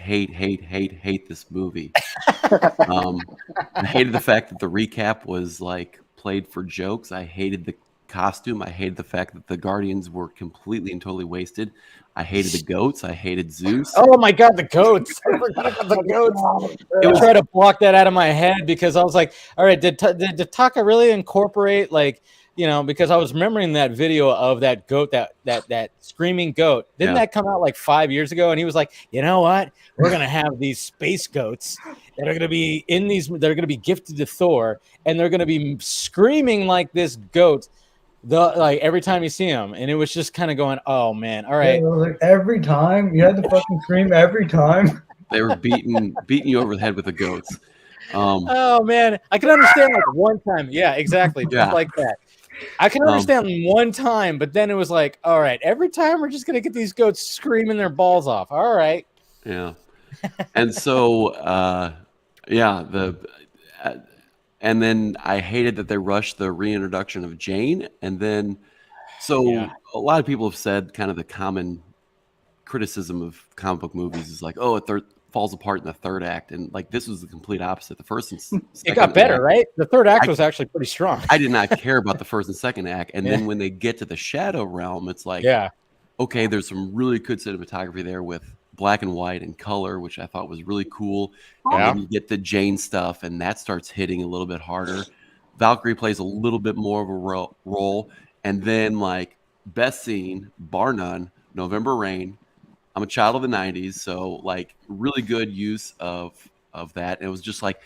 this movie. I hated the fact that the recap was like played for jokes. I hated the costume. I hated the fact that the Guardians were completely and totally wasted. I hated the goats. I hated Zeus. Oh my God, the goats! I forgot about the goats. I tried to block that out of my head because I was like, all right, did Taika really incorporate like, because I was remembering that video of that goat, that screaming goat. Didn't that come out like 5 years ago? And he was like, you know what? We're gonna have these space goats that are gonna be they're gonna be gifted to Thor, and they're gonna be screaming like this goat. Like every time you see them, and it was just kind of going, oh man, all right. Yeah, like every time you had to fucking scream every time. They were beating you over the head with the goats. Oh man, I can understand like one time. Yeah, exactly, just like that. I can understand one time, but then it was like, all right, every time we're just gonna get these goats screaming their balls off. All right. Yeah, and so and then I hated that they rushed the reintroduction of Jane. And then, a lot of people have said kind of the common criticism of comic book movies is like, oh, it falls apart in the third act. And like, this was the complete opposite. The first and second it got better, right? The third act was actually pretty strong. I did not care about the first and second act. And then when they get to the Shadow Realm, it's like, okay, there's some really good cinematography there with black and white and color, which I thought was really cool. And then you get the Jane stuff, and that starts hitting a little bit harder. Valkyrie plays a little bit more of a role. And then, like, best scene, bar none, November Rain. I'm a child of the 90s, so, like, really good use of that. And it was just like,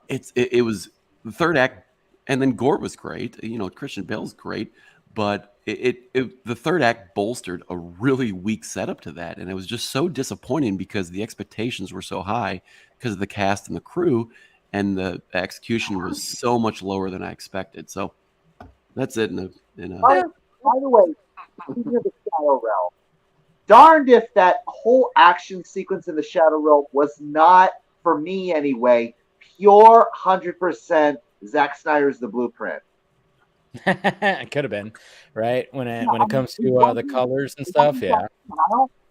it was the third act, and then Gort was great. Christian Bale's great. But the third act bolstered a really weak setup to that. And it was just so disappointing because the expectations were so high because of the cast and the crew, and the execution was so much lower than I expected. So that's it. By the way, speaking of the Shadow Realm, darned if that whole action sequence in the Shadow Realm was not, for me anyway, pure 100% Zack Snyder's The Blueprint. It could have been, right? When it comes to the colors and stuff,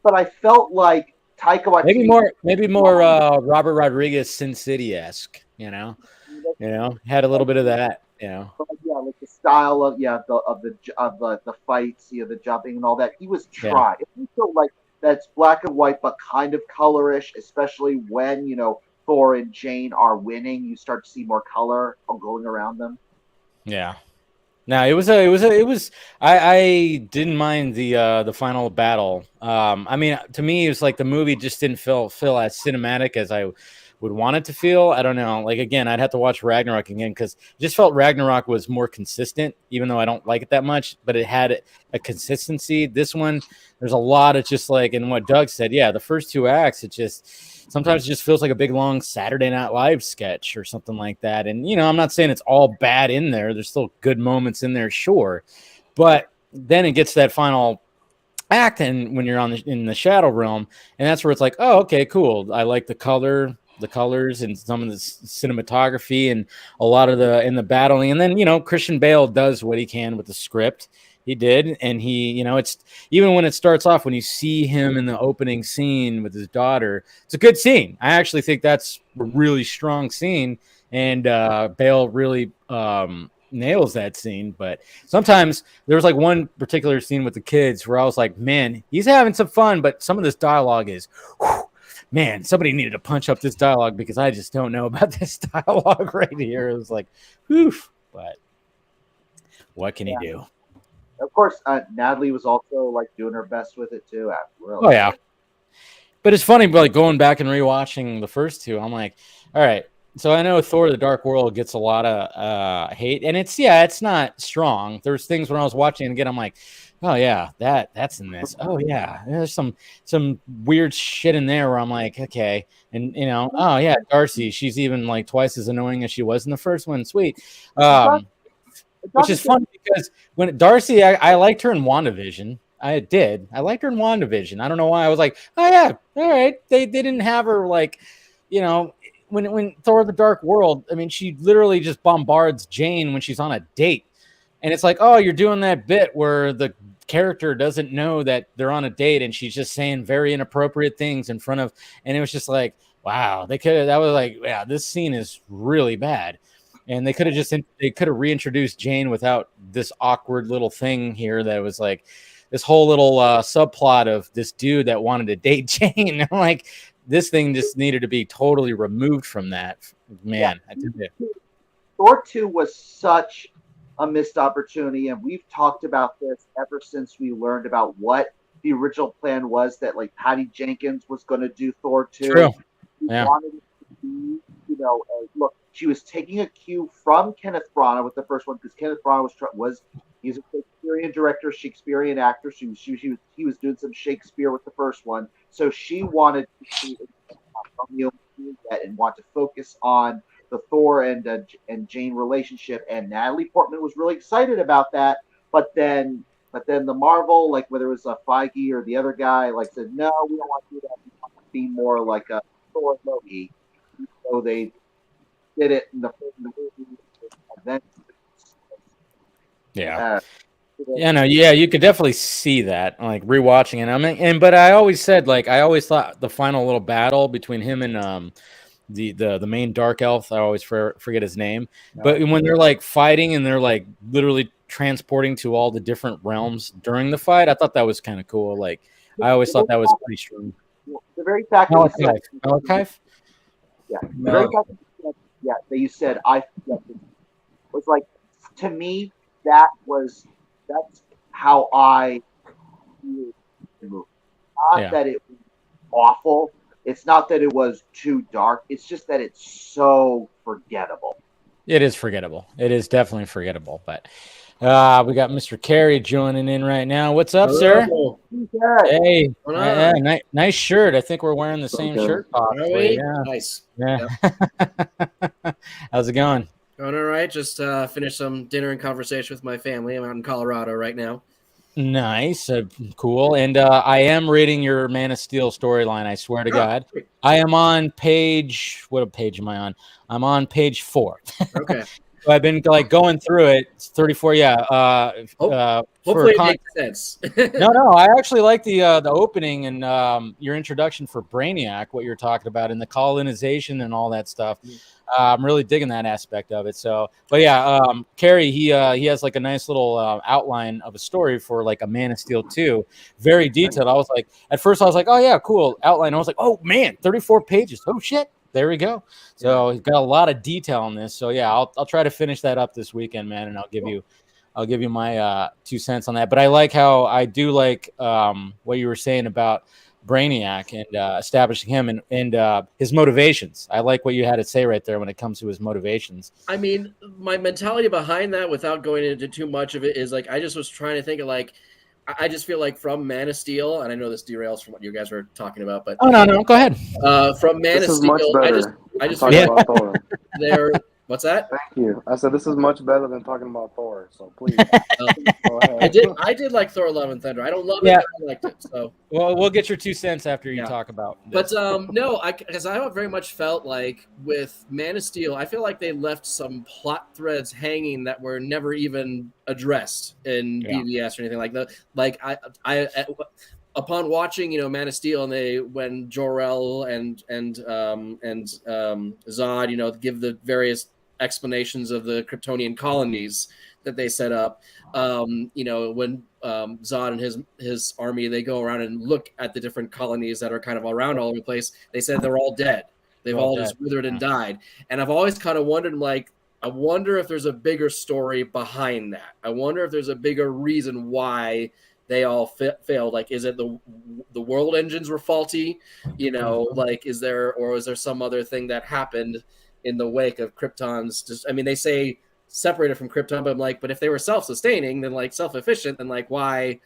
But I felt like Taika Waititi maybe more Robert Rodriguez Sin City-esque, had a little bit of that, like the style of the fights, the jumping and all that. He was trying. It felt like that's black and white, but kind of colorish, especially when Thor and Jane are winning. You start to see more color going around them. Yeah. No, it was. I didn't mind the final battle. I mean, to me, it was like the movie just didn't feel as cinematic as I would want it to feel. I don't know. Like, again, I'd have to watch Ragnarok again because I just felt Ragnarok was more consistent, even though I don't like it that much, but it had a consistency. This one, there's a lot of just like, and what Doug said, the first two acts, sometimes it just feels like a big, long Saturday Night Live sketch or something like that. And, I'm not saying it's all bad in there. There's still good moments in there, sure. But then it gets that final act, and when you're in the shadow realm, and that's where it's like, oh, okay, cool. I like the colors and some of the cinematography and a lot of the battling. And then, Christian Bale does what he can with the script. He did. And he, it's even when it starts off, when you see him in the opening scene with his daughter, it's a good scene. I actually think that's a really strong scene. And Bale really nails that scene. But sometimes there was like one particular scene with the kids where I was like, man, he's having some fun, but some of this dialogue is, man, somebody needed to punch up this dialogue because I just don't know about this dialogue right here. It was like, oof. But what can he do? Of course, Natalie was also like doing her best with it too. Oh yeah. But it's funny, like going back and rewatching the first two, I'm like, all right. So I know Thor: The Dark World gets a lot of hate, and it's not strong. There's things when I was watching it again, I'm like, oh yeah, that's in this. Oh yeah, there's some weird shit in there where I'm like, okay, and oh yeah, Darcy, she's even like twice as annoying as she was in the first one. Sweet, which is funny because when Darcy, I liked her in WandaVision. I did. I liked her in WandaVision. I don't know why. I was like, oh yeah, all right. They didn't have her like, when Thor: The Dark World, I mean, she literally just bombards Jane when she's on a date. And it's like, oh, you're doing that bit where the character doesn't know that they're on a date and she's just saying very inappropriate things in front of, and it was just like, wow, that was like, yeah, this scene is really bad. And they could have reintroduced Jane without this awkward little thing here that was like this whole little subplot of this dude that wanted to date Jane. I'm like, this thing just needed to be totally removed from that. Man, I did it. Thor 2 was such a missed opportunity, and we've talked about this ever since we learned about what the original plan was, that like Patty Jenkins was going to do Thor 2. True. She Yeah. wanted it to be, look, she was taking a cue from Kenneth Branagh with the first one, because Kenneth Branagh he's a Shakespearean director, Shakespearean actor. He was doing some Shakespeare with the first one, so she wanted to see that and want to focus on the Thor and Jane relationship. And Natalie Portman was really excited about that, but then the Marvel, like whether it was Feige or the other guy, like said, no, we don't want to do that. We want to be more like a Thor Loki. So they did it in the movie, and then you could definitely see that, like rewatching it. But I always said, like, I always thought the final little battle between him and the main dark elf, I always forget his name. But when they're like fighting and they're like literally transporting to all the different realms during the fight, I thought that was kind of cool. Like, I always thought that was pretty strong. The very fact that that you said I was like, to me, that's how I viewed the movie. Not that it was awful. It's not that it was too dark. It's just that it's so forgettable. It is forgettable. It is definitely forgettable. But we got Mr. Carey joining in right now. What's up, sir? Hey, nice shirt. I think we're wearing the same shirt. Possibly. Yeah. Nice. Yeah. Yep. How's it going? Going all right. Just finished some dinner and conversation with my family. I'm out in Colorado right now. Nice. Cool. And I am reading your Man of Steel storyline, I swear to God. I am on page... What page am I on? I'm on page 4. Okay. So I've been like going through it. It's 34, yeah. Hopefully it makes sense. No. I actually like the opening and your introduction for Brainiac, what you're talking about, and the colonization and all that stuff. I'm really digging that aspect of it. So, but yeah, Carey, he has like a nice little outline of a story for like a Man of Steel 2, very detailed. I was like, at first I was like, oh yeah, cool outline. I was like, oh man, 34 pages. Oh shit. There we go. So he's got a lot of detail on this. So yeah, I'll try to finish that up this weekend, man, and I'll give you my 2 cents on that. But I like how I do like what you were saying about Brainiac and establishing him and his motivations. I like what you had to say right there when it comes to his motivations. I mean, my mentality behind that, without going into too much of it, is like I just was trying to think of like, I just feel like from Man of Steel, and I know this derails from what you guys were talking about, but no, go ahead. From Man of Steel, I just What's that? Thank you. I said this is much better than talking about Thor. So please, go ahead. I did like Thor: Love and Thunder. I don't love it, but I liked it. So well, we'll get your 2 cents after you talk about this. But no, because I very much felt like with Man of Steel, I feel like they left some plot threads hanging that were never even addressed in BVS or anything like that. Like I upon watching, Man of Steel, and when Jor-El and Zod, give the various explanations of the Kryptonian colonies that they set up. When Zod and his army, they go around and look at the different colonies that are kind of around all over the place. They said they're all dead. They've all just withered and died. And I've always kind of wondered, I wonder if there's a bigger story behind that. I wonder if there's a bigger reason why they all failed. Like, is it the world engines were faulty? Is there some other thing that happened in the wake of Krypton's? They say separated from Krypton, but I'm like, but if they were self-sustaining, then self-efficient, then why,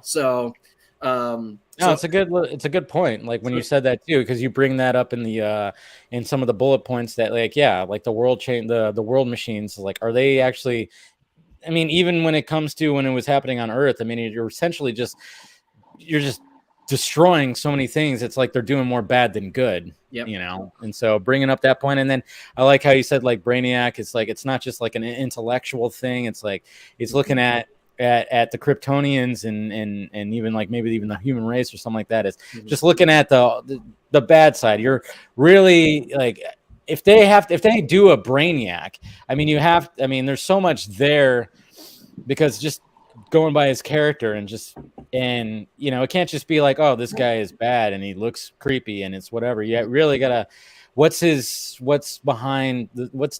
so. It's a good point. Like when you said that too, because you bring that up in the in some of the bullet points that the world chain, the world machines, are they actually? Even when it comes to when it was happening on Earth, you're essentially just destroying so many things. It's like they're doing more bad than good. Yep. And so bringing up that point, and then I like how you said Brainiac. It's not just an intellectual thing. It's it's looking at the Kryptonians and even maybe even the human race or something like that. Is just looking at the bad side. You're really if they do a Brainiac, there's so much there, because just going by his character and it can't just be oh, this guy is bad and he looks creepy and it's whatever. You really gotta, what's the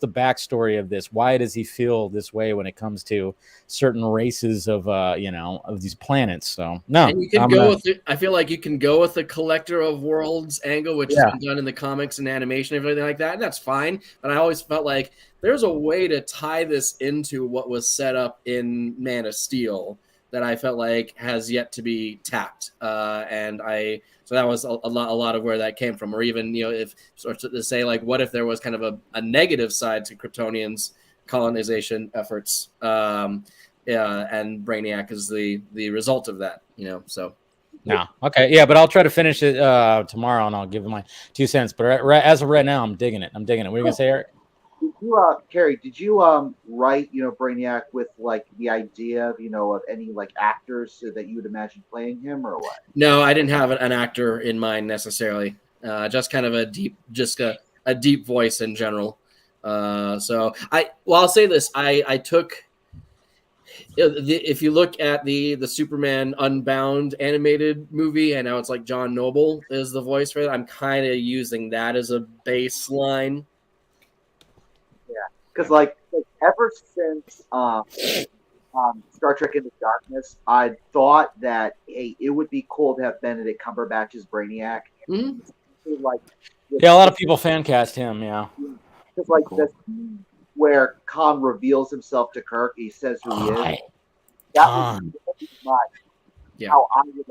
backstory of this? Why does he feel this way when it comes to certain races of of these planets? So no, and you can go with it. I feel like you can go with the Collector of Worlds angle, which has been done in the comics and animation and everything like that, and that's fine. But I always felt like there's a way to tie this into what was set up in Man of Steel that I felt like has yet to be tapped. So that was a lot of where that came from. Or even, if sort of to say what if there was kind of a negative side to Kryptonians' colonization efforts, and Brainiac is the result of that, so. No. Okay. Yeah, but I'll try to finish it tomorrow, and I'll give my 2 cents. But as of right now, I'm digging it. What are you gonna say, Eric? Carrie, did you write Brainiac with the idea of of any actors that you would imagine playing him, or what? No, I didn't have an actor in mind necessarily. Just kind of a deep voice in general. I'll say this: I took. If you look at the Superman Unbound animated movie, and now it's John Noble is the voice for it, I'm kind of using that as a baseline. Because ever since Star Trek Into Darkness, I thought that it would be cool to have Benedict Cumberbatch as Brainiac. Mm-hmm. A lot of people fan cast him. Yeah, because the scene where Khan reveals himself to Kirk, he says who he is. That was much how I would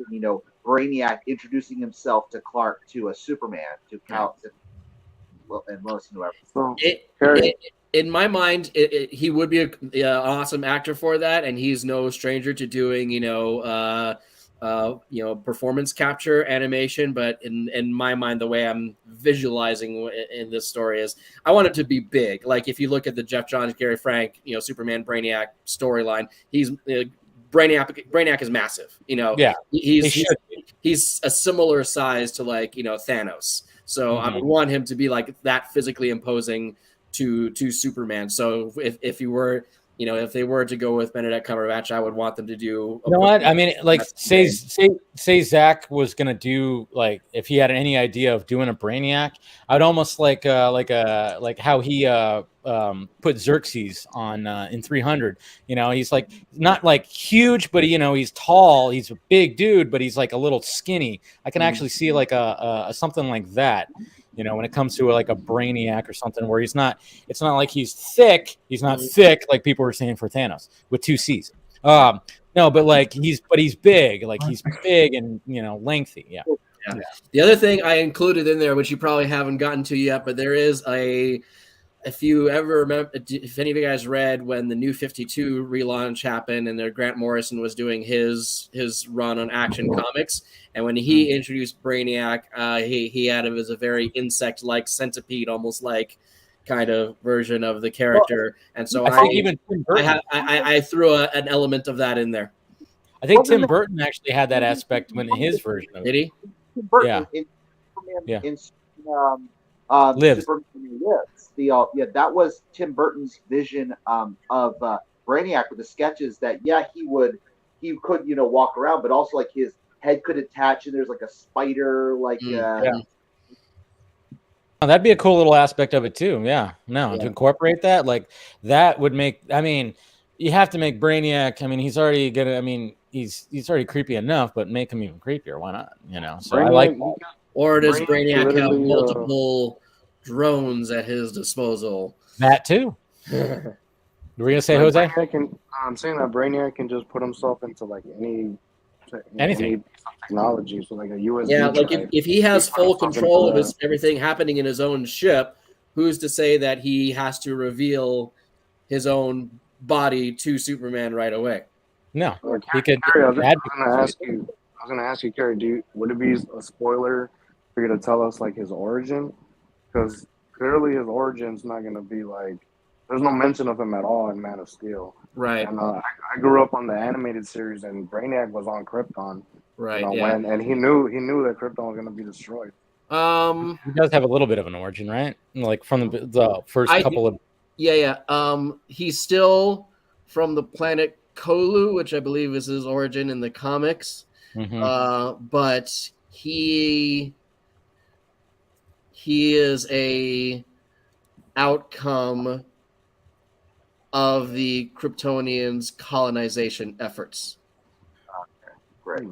imagine Brainiac introducing himself to Clark, to a Superman, to Cal. And Lois and whoever. In my mind, he would be an awesome actor for that, and he's no stranger to doing performance capture animation. But in my mind, the way I'm visualizing in this story is I want it to be big. If you look at the Jeff Johns, Gary Frank, Superman Brainiac storyline, he's Brainiac is massive. He's a similar size to Thanos. So I would want him to be that physically imposing to Superman. So if you were, if they were to go with Benedict Cumberbatch, I would want them to do. You know what? Say Zach was gonna do if he had any idea of doing a Brainiac, I'd almost like how he put Xerxes on in 300. He's not huge, but he's tall. He's a big dude, but he's a little skinny. I can actually see a something like that. When it comes to a Brainiac or something where it's not like he's thick. He's not thick like people were saying for Thanos with 2 C's. No, but he's big. He's big and lengthy. Yeah. The other thing I included in there, which you probably haven't gotten to yet, but there is a if you ever remember, if any of you guys read when the New 52 relaunch happened and Grant Morrison was doing his run on Action Comics, and when he introduced Brainiac, he had him as a very insect-like centipede, almost like kind of version of the character. And so I think even Tim Burton, I threw an element of that in there. I think Tim Burton actually had that aspect when his version of it. Did he? Tim Burton Yeah. in Lives. Superman Lives. That was Tim Burton's vision of Brainiac with the sketches. That he could walk around, but also like his head could attach, and there's like a spider, like Oh, that'd be a cool little aspect of it too. Yeah. No, to incorporate that, like that would make. I mean, you have to make Brainiac. I mean, he's already gonna. I mean, he's already creepy enough, but make him even creepier. Why not? So Brainiac, I like that. Or does Brainiac have multiple drones at his disposal? That too. Were we gonna say, Jose? I'm saying that Brainiac can just put himself into like anything technology, so like a USB. Yeah, like if he has full control of everything happening in his own ship, who's to say that he has to reveal his own body to Superman right away? No, he could. I was gonna ask you, Carrie. Would it be a spoiler for you to tell us like his origin? Because clearly his origin's not gonna be like. There's no mention of him at all in Man of Steel. Right. And I grew up on the animated series, and Brainiac was on Krypton. Right. And he knew that Krypton was gonna be destroyed. He does have a little bit of an origin, right? Like from the first couple of. Yeah. He's still from the planet Kolu, which I believe is his origin in the comics. Mm-hmm. But he is a outcome of the Kryptonians' colonization efforts. Great.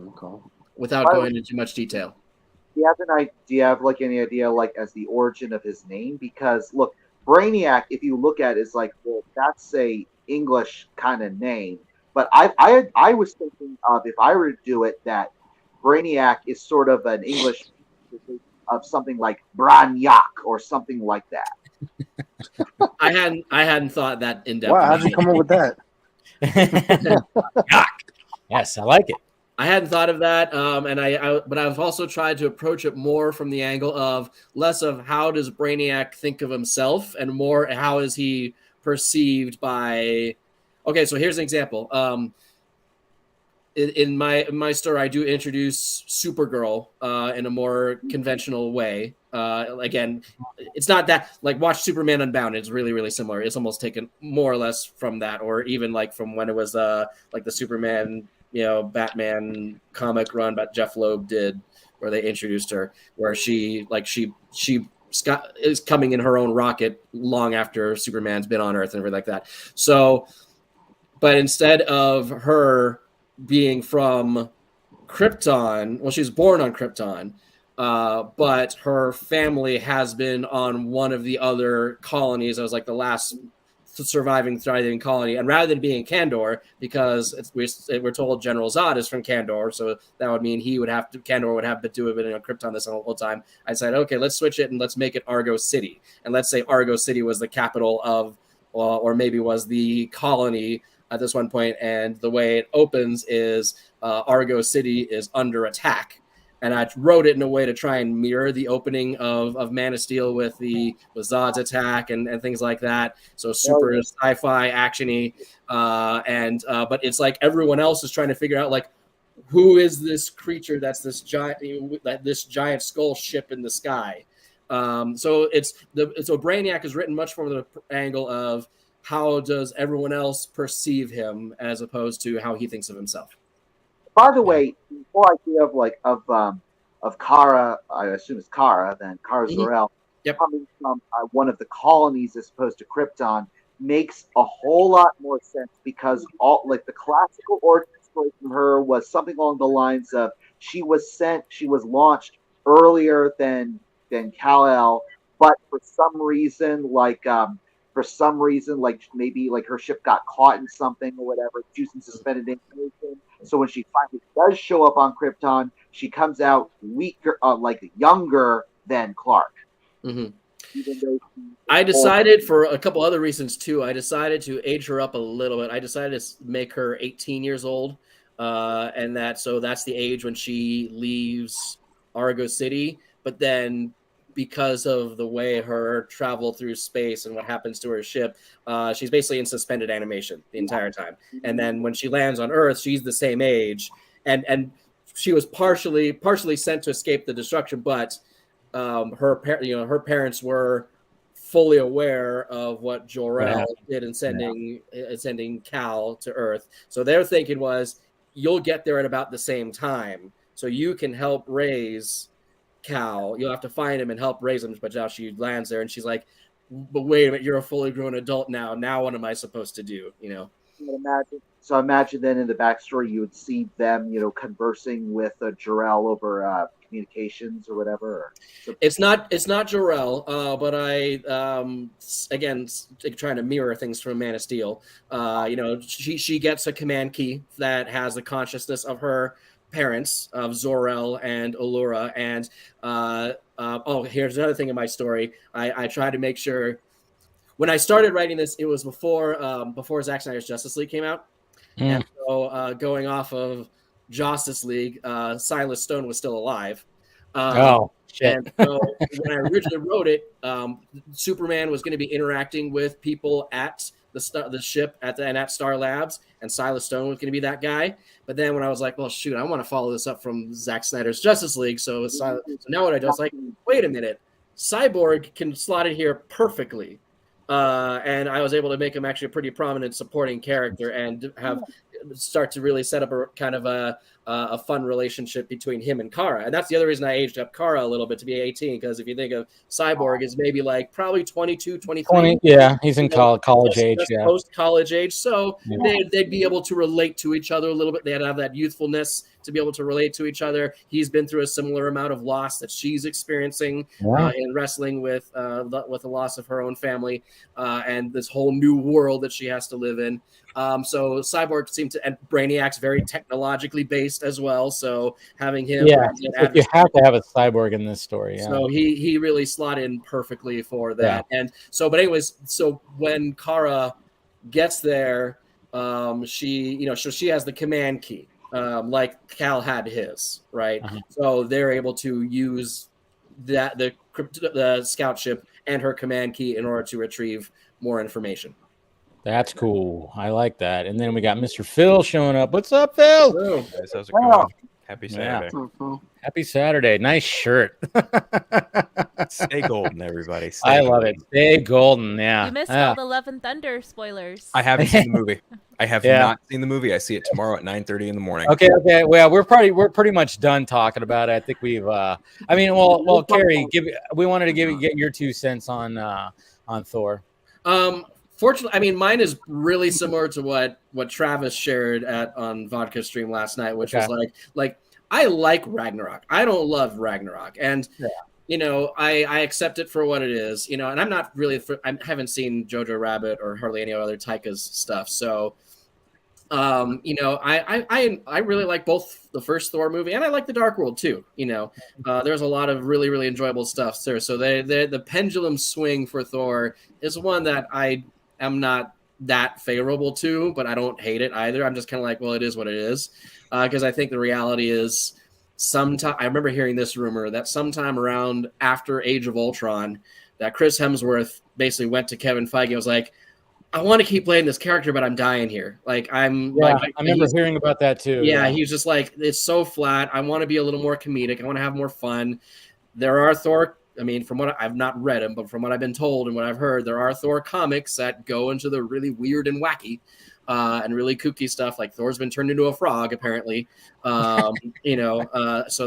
Without going into too much detail. Do you have any idea like as the origin of his name? Because look, Brainiac, if you look at it, is like, well, that's a English kind of name. But I was thinking of, if I were to do it, that Brainiac is sort of an English of something like Brainiac or something like that. I hadn't thought that in depth. Wow, how'd you come up with that? Yes, I like it. I hadn't thought of that, but I've also tried to approach it more from the angle of less of how does Brainiac think of himself, and more how is he perceived by. Okay, so here's an example. In my story, I do introduce Supergirl in a more conventional way. Again, it's not that like watch Superman Unbound. It's really, really similar. It's almost taken more or less from that, or even like from when it was like the Superman, Batman comic run that Jeff Loeb did, where they introduced her, where she is coming in her own rocket long after Superman's been on Earth and everything like that. So, but instead of her being from Krypton, well, she was born on Krypton. But her family has been on one of the other colonies. It was like the last surviving, thriving colony. And rather than being Kandor, because we're told General Zod is from Kandor, so that would mean Kandor would have been on Krypton this whole time. I said, okay, let's switch it and let's make it Argo City. And let's say Argo City was the capital of, or maybe was the colony at this one point. And the way it opens is Argo City is under attack. And I wrote it in a way to try and mirror the opening of Man of Steel with Zod's attack and things like that. So super sci-fi, action-y. But it's like everyone else is trying to figure out, like, who is this creature that's this giant skull ship in the sky? So Brainiac is written much from the angle of how does everyone else perceive him as opposed to how he thinks of himself. By the way, the whole idea of Kara, I assume it's Kara, then Kara Zor-El, coming from one of the colonies as opposed to Krypton, makes a whole lot more sense, because the classical origin story from her was something along the lines of she was launched earlier than Kal-El, but for some reason, maybe like her ship got caught in something or whatever, using suspended animation. So when she finally does show up on Krypton, she comes out weaker, younger than Clark. Mm-hmm. I decided for a couple other reasons too. I decided to age her up a little bit. I decided to make her 18 years old, and that's the age when she leaves Argo City. But then, because of the way her travel through space and what happens to her ship, she's basically in suspended animation the entire time. And then when she lands on Earth, she's the same age, and she was partially sent to escape the destruction, but her parents were fully aware of what Jor-El did in sending Cal to Earth. So their thinking was, you'll get there at about the same time, so you can help raise Cal. You'll have to find him and help raise him. But now she lands there and she's like, but wait a minute, you're a fully grown adult now. Now what am I supposed to do? So imagine then in the backstory you would see them, conversing with Jor-El over communications or whatever. It's not Jor-El, but I again trying to mirror things from Man of Steel. She gets a command key that has the consciousness of her parents, of Zor-El and Allura. And here's another thing in my story. I tried to make sure when I started writing this, it was before Zack Snyder's Justice League came out. And so going off of Justice League, Silas Stone was still alive. Shit. And so when I originally wrote it, Superman was going to be interacting with people at the ship at Star Labs, and Silas Stone was going to be that guy. But then when I was like, well, shoot, I want to follow this up from Zack Snyder's Justice League. So now what I do is like, wait a minute, Cyborg can slot in here perfectly. And I was able to make him actually a pretty prominent supporting character and start to really set up a kind of a fun relationship between him and Kara. And that's the other reason I aged up Kara a little bit to be 18, because if you think of Cyborg is maybe like probably 22, 23. 20, yeah, he's in college age, post-college age. So they'd be able to relate to each other a little bit. They'd have that youthfulness to be able to relate to each other. He's been through a similar amount of loss that she's experiencing in wrestling with the loss of her own family and this whole new world that she has to live in. So Cyborg and Brainiac's very technologically based as well. So having him, you have to have a cyborg in this story. Yeah. So he really slot in perfectly for that. Yeah. And so, but anyways, so when Kara gets there, she has the command key, like Cal had his, right? So they're able to use the scout ship and her command key in order to retrieve more information. That's cool. I like that. And then we got Mr. Phil showing up. What's up, Phil? Hello. Guys, how's it going? Happy Saturday. Yeah. Happy Saturday. Nice shirt. Stay golden, everybody. I love it. Stay golden. Yeah. You missed all the Love and Thunder spoilers. I haven't seen the movie. I have not seen the movie. I see it tomorrow at 9:30 in the morning. Okay. Well, we're pretty much done talking about it. I think we've Carrie, we wanted to get your 2 cents on Thor. Fortunately, I mean, mine is really similar to what Travis shared on Vodka Stream last night, which was like I like Ragnarok. I don't love Ragnarok, and I accept it for what it is. And I'm not really. I haven't seen Jojo Rabbit or hardly any other Taika's stuff, so I really like both the first Thor movie, and I like the Dark World too. There's a lot of really, really enjoyable stuff there. So the pendulum swing for Thor is one that I am not that favorable to, but I don't hate it either. I'm just kind of like, well, it is what it is, because I think the reality is I remember hearing this rumor that sometime around after Age of Ultron, that Chris Hemsworth basically went to Kevin Feige and was like, I want to keep playing this character, but I'm dying here. I remember hearing about that too. Yeah, he's just like, it's so flat. I want to be a little more comedic. I want to have more fun. There are Thor. I mean, from what I've not read them, but from what I've been told and what I've heard, there are Thor comics that go into the really weird and wacky and really kooky stuff. Like Thor's been turned into a frog, apparently. So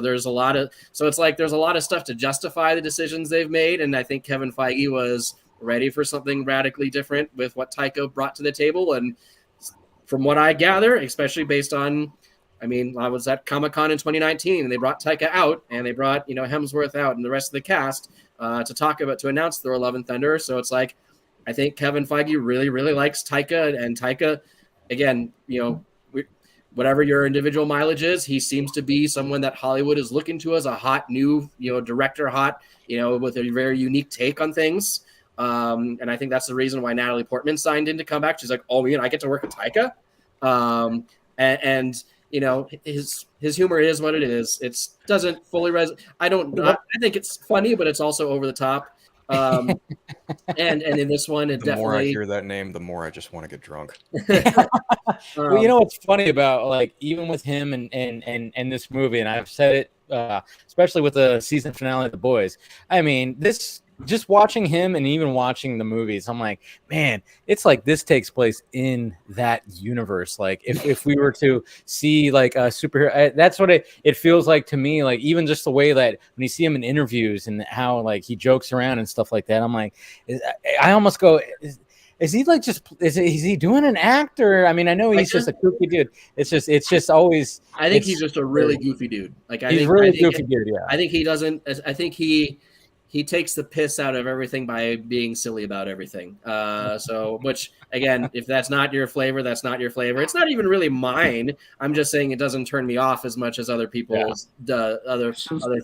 there's a lot of stuff to justify the decisions they've made. And I think Kevin Feige was ready for something radically different with what Taika brought to the table. And from what I gather, especially based on, I was at Comic-Con in 2019 and they brought Taika out and they brought, Hemsworth out and the rest of the cast to announce Thor Love and Thunder. So it's like, I think Kevin Feige really, really likes Taika, and Taika, again, whatever your individual mileage is, he seems to be someone that Hollywood is looking to as a hot new, director, with a very unique take on things. And I think that's the reason why Natalie Portman signed in to come back. She's like, oh, I get to work with Taika. And his humor is what it is. It doesn't fully I think it's funny, but it's also over the top. And in this one, it the definitely. more I hear that name, the more I just want to get drunk. Well, what's funny about like even with him and this movie, and I've said it, especially with the season finale of The Boys. I mean, this. Just watching him and even watching the movies, I'm like, man, it's like this takes place in that universe. Like if we were to see like a superhero, that's what it feels like to me. Like even just the way that when you see him in interviews and how like he jokes around and stuff like that, I'm like, I almost go, is he like is he doing an act? Or I mean, I know he's just a goofy dude. It's just always. I think he's just a really goofy dude. Like he's really goofy dude. Yeah. I think he doesn't. I think he takes the piss out of everything by being silly about everything. Which again, if that's not your flavor, that's not your flavor. It's not even really mine. I'm just saying it doesn't turn me off as much as other people's other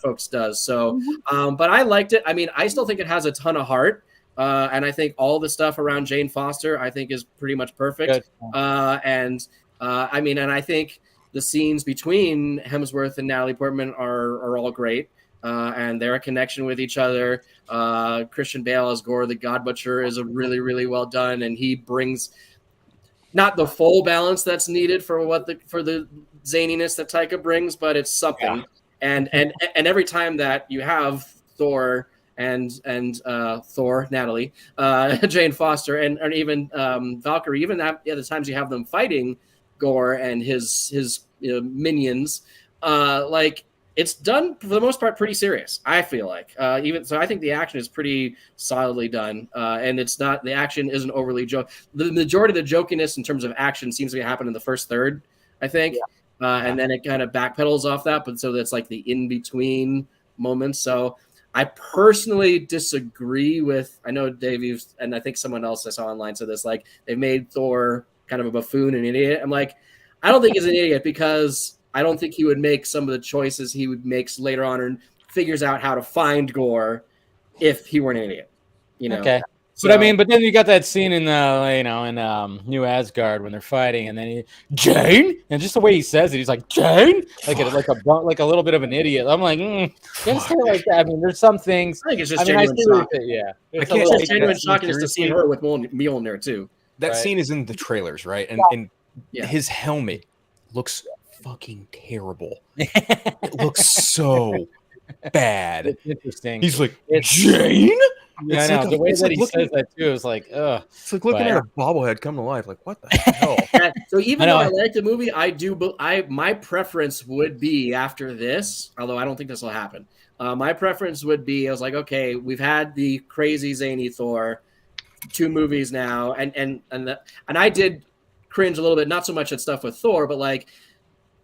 folks does. So, but I liked it. I mean, I still think it has a ton of heart. And I think all the stuff around Jane Foster, I think is pretty much perfect. And I think the scenes between Hemsworth and Natalie Portman are all great. And they're a connection with each other. Christian Bale as Gore the God Butcher is a really, really well done, and he brings not the full balance that's needed for the zaniness that Taika brings, but it's something. Yeah. And every time that you have Thor and Thor, Natalie, Jane Foster, and even Valkyrie, even the times you have them fighting Gore and his minions, it's done for the most part pretty serious, I feel like. I think the action is pretty solidly done, and the action isn't overly joke. The majority of the jokiness in terms of action seems to happen in the first third, I think, and then it kind of backpedals off that. But so that's like the in between moments. So I personally disagree with. I know Dave, and I think someone else I saw online said this. Like they made Thor kind of a buffoon, an idiot. I'm like, I don't think he's an idiot because I don't think he would make some of the choices he would make later on and figures out how to find Gore if he weren't an idiot. Okay. So, but then you got that scene in in New Asgard when they're fighting, and then Jane, and just the way he says it, he's like Jane, like a little bit of an idiot. I'm like, don't say it like that. I mean, there's some things. I think it's just genuine shock. It's just genuine shocking to see her with Mjolnir too. That scene is in the trailers, right? And his helmet looks fucking terrible. It looks so bad. It's interesting. He's like, Jane? Yeah, I know. The way that he says that too is like, ugh. It's like looking at a bobblehead come to life. Like, what the hell? So even though I like the movie, my preference would be after this, although I don't think this will happen. My preference would be, I was like, okay, we've had the crazy zany Thor 2 movies now, and I did cringe a little bit, not so much at stuff with Thor, but like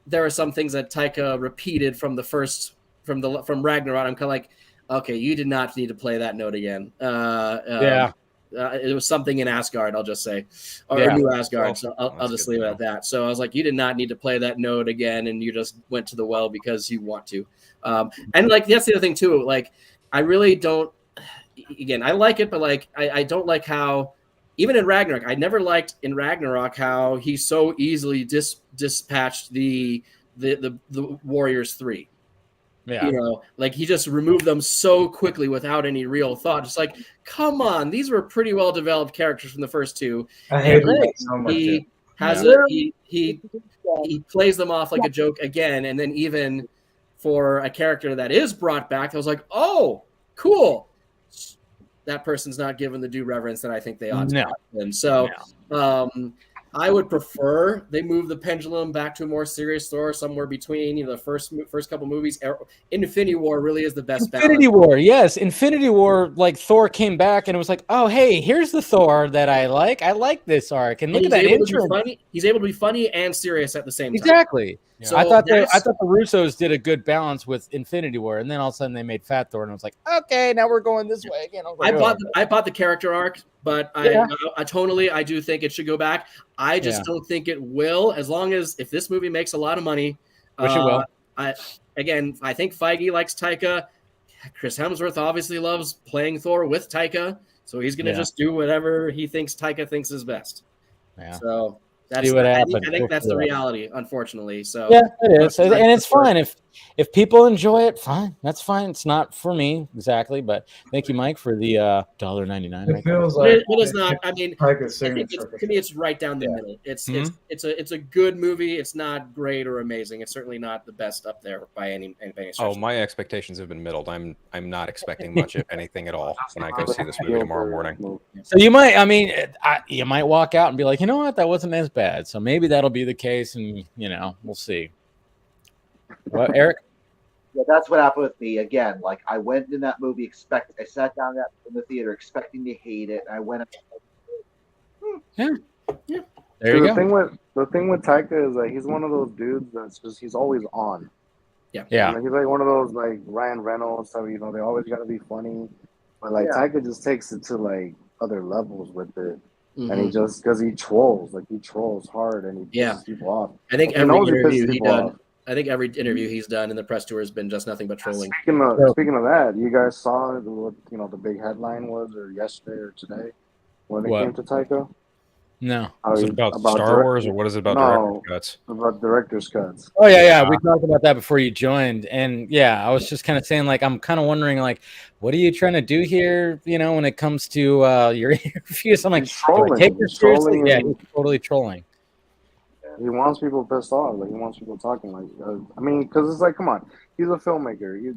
there are some things that Taika repeated from the first from Ragnarok. I'm kind of like, okay, you did not need to play that note again. It was something in Asgard, I'll just say, or New Asgard. So I'll just leave it at that. So I was like, you did not need to play that note again, and you just went to the well because you want to. And like that's the other thing too. Like I really don't. Again, I like it, but like I don't like how even in Ragnarok, I never liked in Ragnarok how he so easily dispatched the Warriors 3. Yeah. Like he just removed them so quickly without any real thought. Just like, come on, these were pretty well developed characters from the first 2. I hate that so much. He plays them off like a joke again, and then even for a character that is brought back, I was like, oh, cool. That person's not given the due reverence that I think they ought to. And so I would prefer they move the pendulum back to a more serious Thor, somewhere between the first couple movies. Infinity War really is the best balance. Infinity War, yes. Infinity War, like Thor came back and it was like, oh, hey, here's the Thor that I like. I like this arc. And look at that intro. He's able to be funny and serious at the same time. Exactly. So I thought the Russos did a good balance with Infinity War, and then all of a sudden they made Fat Thor, and I was like, okay, now we're going this way again. I bought the character arc, but I totally I do think it should go back. I just don't think it will, as long as if this movie makes a lot of money. Which it will. I think Feige likes Taika. Chris Hemsworth obviously loves playing Thor with Taika, so he's going to just do whatever he thinks Taika thinks is best. Yeah. So that's I think that's the reality, unfortunately. So yeah, it is, and it's fine if people enjoy it. Fine, that's fine. It's not for me exactly, but thank you, Mike, for the $1.99. It feels like it is not. I mean, to me, it's right down the middle. It's a good movie. It's not great or amazing. It's certainly not the best up there by any stretch. Oh, my expectations have been middled. I'm not expecting much, if anything at all, when I go see this movie tomorrow morning. So you might, you might walk out and be like, you know what, that wasn't as bad. So maybe that'll be the case, and we'll see. What, Eric? Yeah, that's what happened with me again. Like I went in that movie I sat down in the theater expecting to hate it, and I went. Yeah. There you go. The thing with Taika is that he's one of those dudes he's always on. Yeah. He's like one of those like Ryan Reynolds, so they always got to be funny, but Taika just takes it to like other levels with it. Mm-hmm. And he just because he trolls hard and he pisses people off. I think every interview he's done in the press tour has been just nothing but trolling. Speaking of that, you guys saw what the big headline was, or yesterday or today, when it came to Taika? No. Is it about Star Wars, or what is it about director's cuts? About director's cuts. Oh yeah. We talked about that before you joined, and I was just kind of saying, like, I'm kind of wondering, like, what are you trying to do here? When it comes to your interviews, I'm like, do I take this seriously? Yeah, he's totally trolling. He wants people pissed off. Like he wants people talking. Like because it's like, come on, he's a filmmaker. He's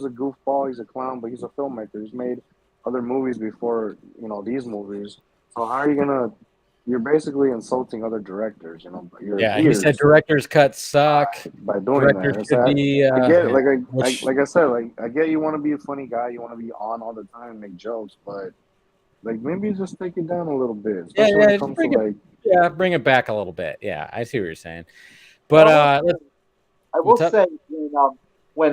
a goofball. He's a clown, but he's a filmmaker. He's made other movies before these movies. So how are you gonna? You're basically insulting other directors, He said director's cuts suck. By doing directors that, I get it. Like I said, I get you want to be a funny guy, you want to be on all the time and make jokes, but like maybe just take it down a little bit. Bring it back a little bit. Yeah, I see what you're saying. But I will say when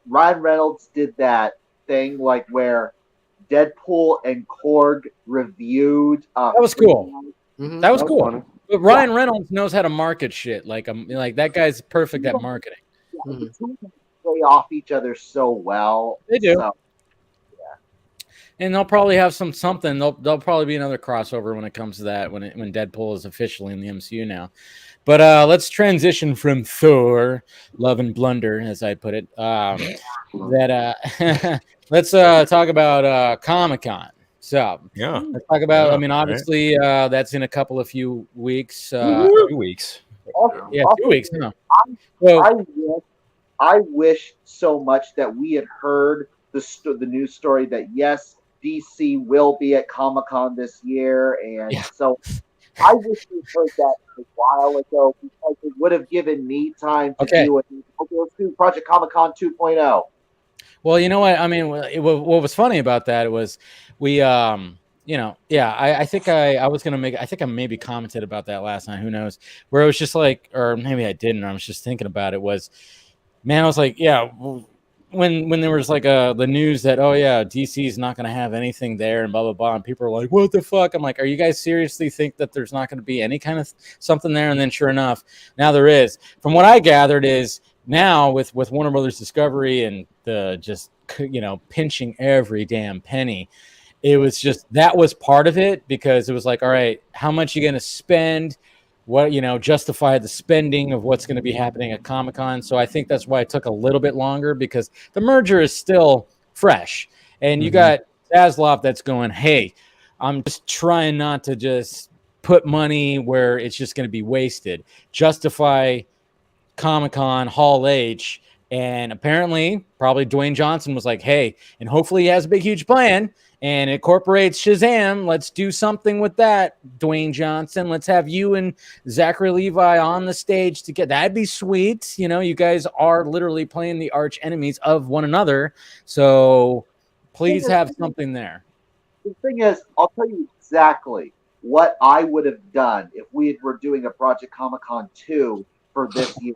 Ryan Reynolds did that thing like where Deadpool and Korg reviewed, that was cool. Mm-hmm. That was cool. Funny. But Ryan Reynolds knows how to market shit. Like that guy's perfect at marketing. Yeah, the two play off each other so well. They do. So, and they'll probably have something. There'll probably be another crossover when it comes to that when Deadpool is officially in the MCU now. But let's transition from Thor, Love and Blunder, as I put it. Let's talk about Comic-Con. So let's talk about. Obviously, that's in a few weeks. 2 weeks. 2 weeks. No. I wish so much that we had heard the news story that yes, DC will be at Comic-Con this year, and so I wish we heard that a while ago because it would have given me time to do it. Okay, let's do Project Comic-Con 2.0. Well, you know what? What was funny about that was we, I think I was going to I think I maybe commented about that last night. Who knows? Where it was just like, or maybe I didn't. I was just thinking about it was, man, I was like, when there was like the news that, DC is not going to have anything there and blah, blah, blah. And people are like, what the fuck? I'm like, are you guys seriously think that there's not going to be any kind of something there? And then sure enough, now there is. From what I gathered is, now with Warner Brothers Discovery and the just pinching every damn penny, it was just that was part of it because it was like, all right, how much are you going to spend? What justify the spending of what's going to be happening at Comic-Con. So I think that's why it took a little bit longer because the merger is still fresh, and you got Zaslav that's going, hey, I'm just trying not to just put money where it's just going to be wasted. Justify Comic-Con, Hall H, and apparently probably Dwayne Johnson was like, hey, and hopefully he has a big, huge plan and it incorporates Shazam. Let's do something with that, Dwayne Johnson. Let's have you and Zachary Levi on the stage together. That'd be sweet. You guys are literally playing the arch enemies of one another. So please have something there. The thing is, I'll tell you exactly what I would have done if we were doing a Project Comic-Con 2 for this year.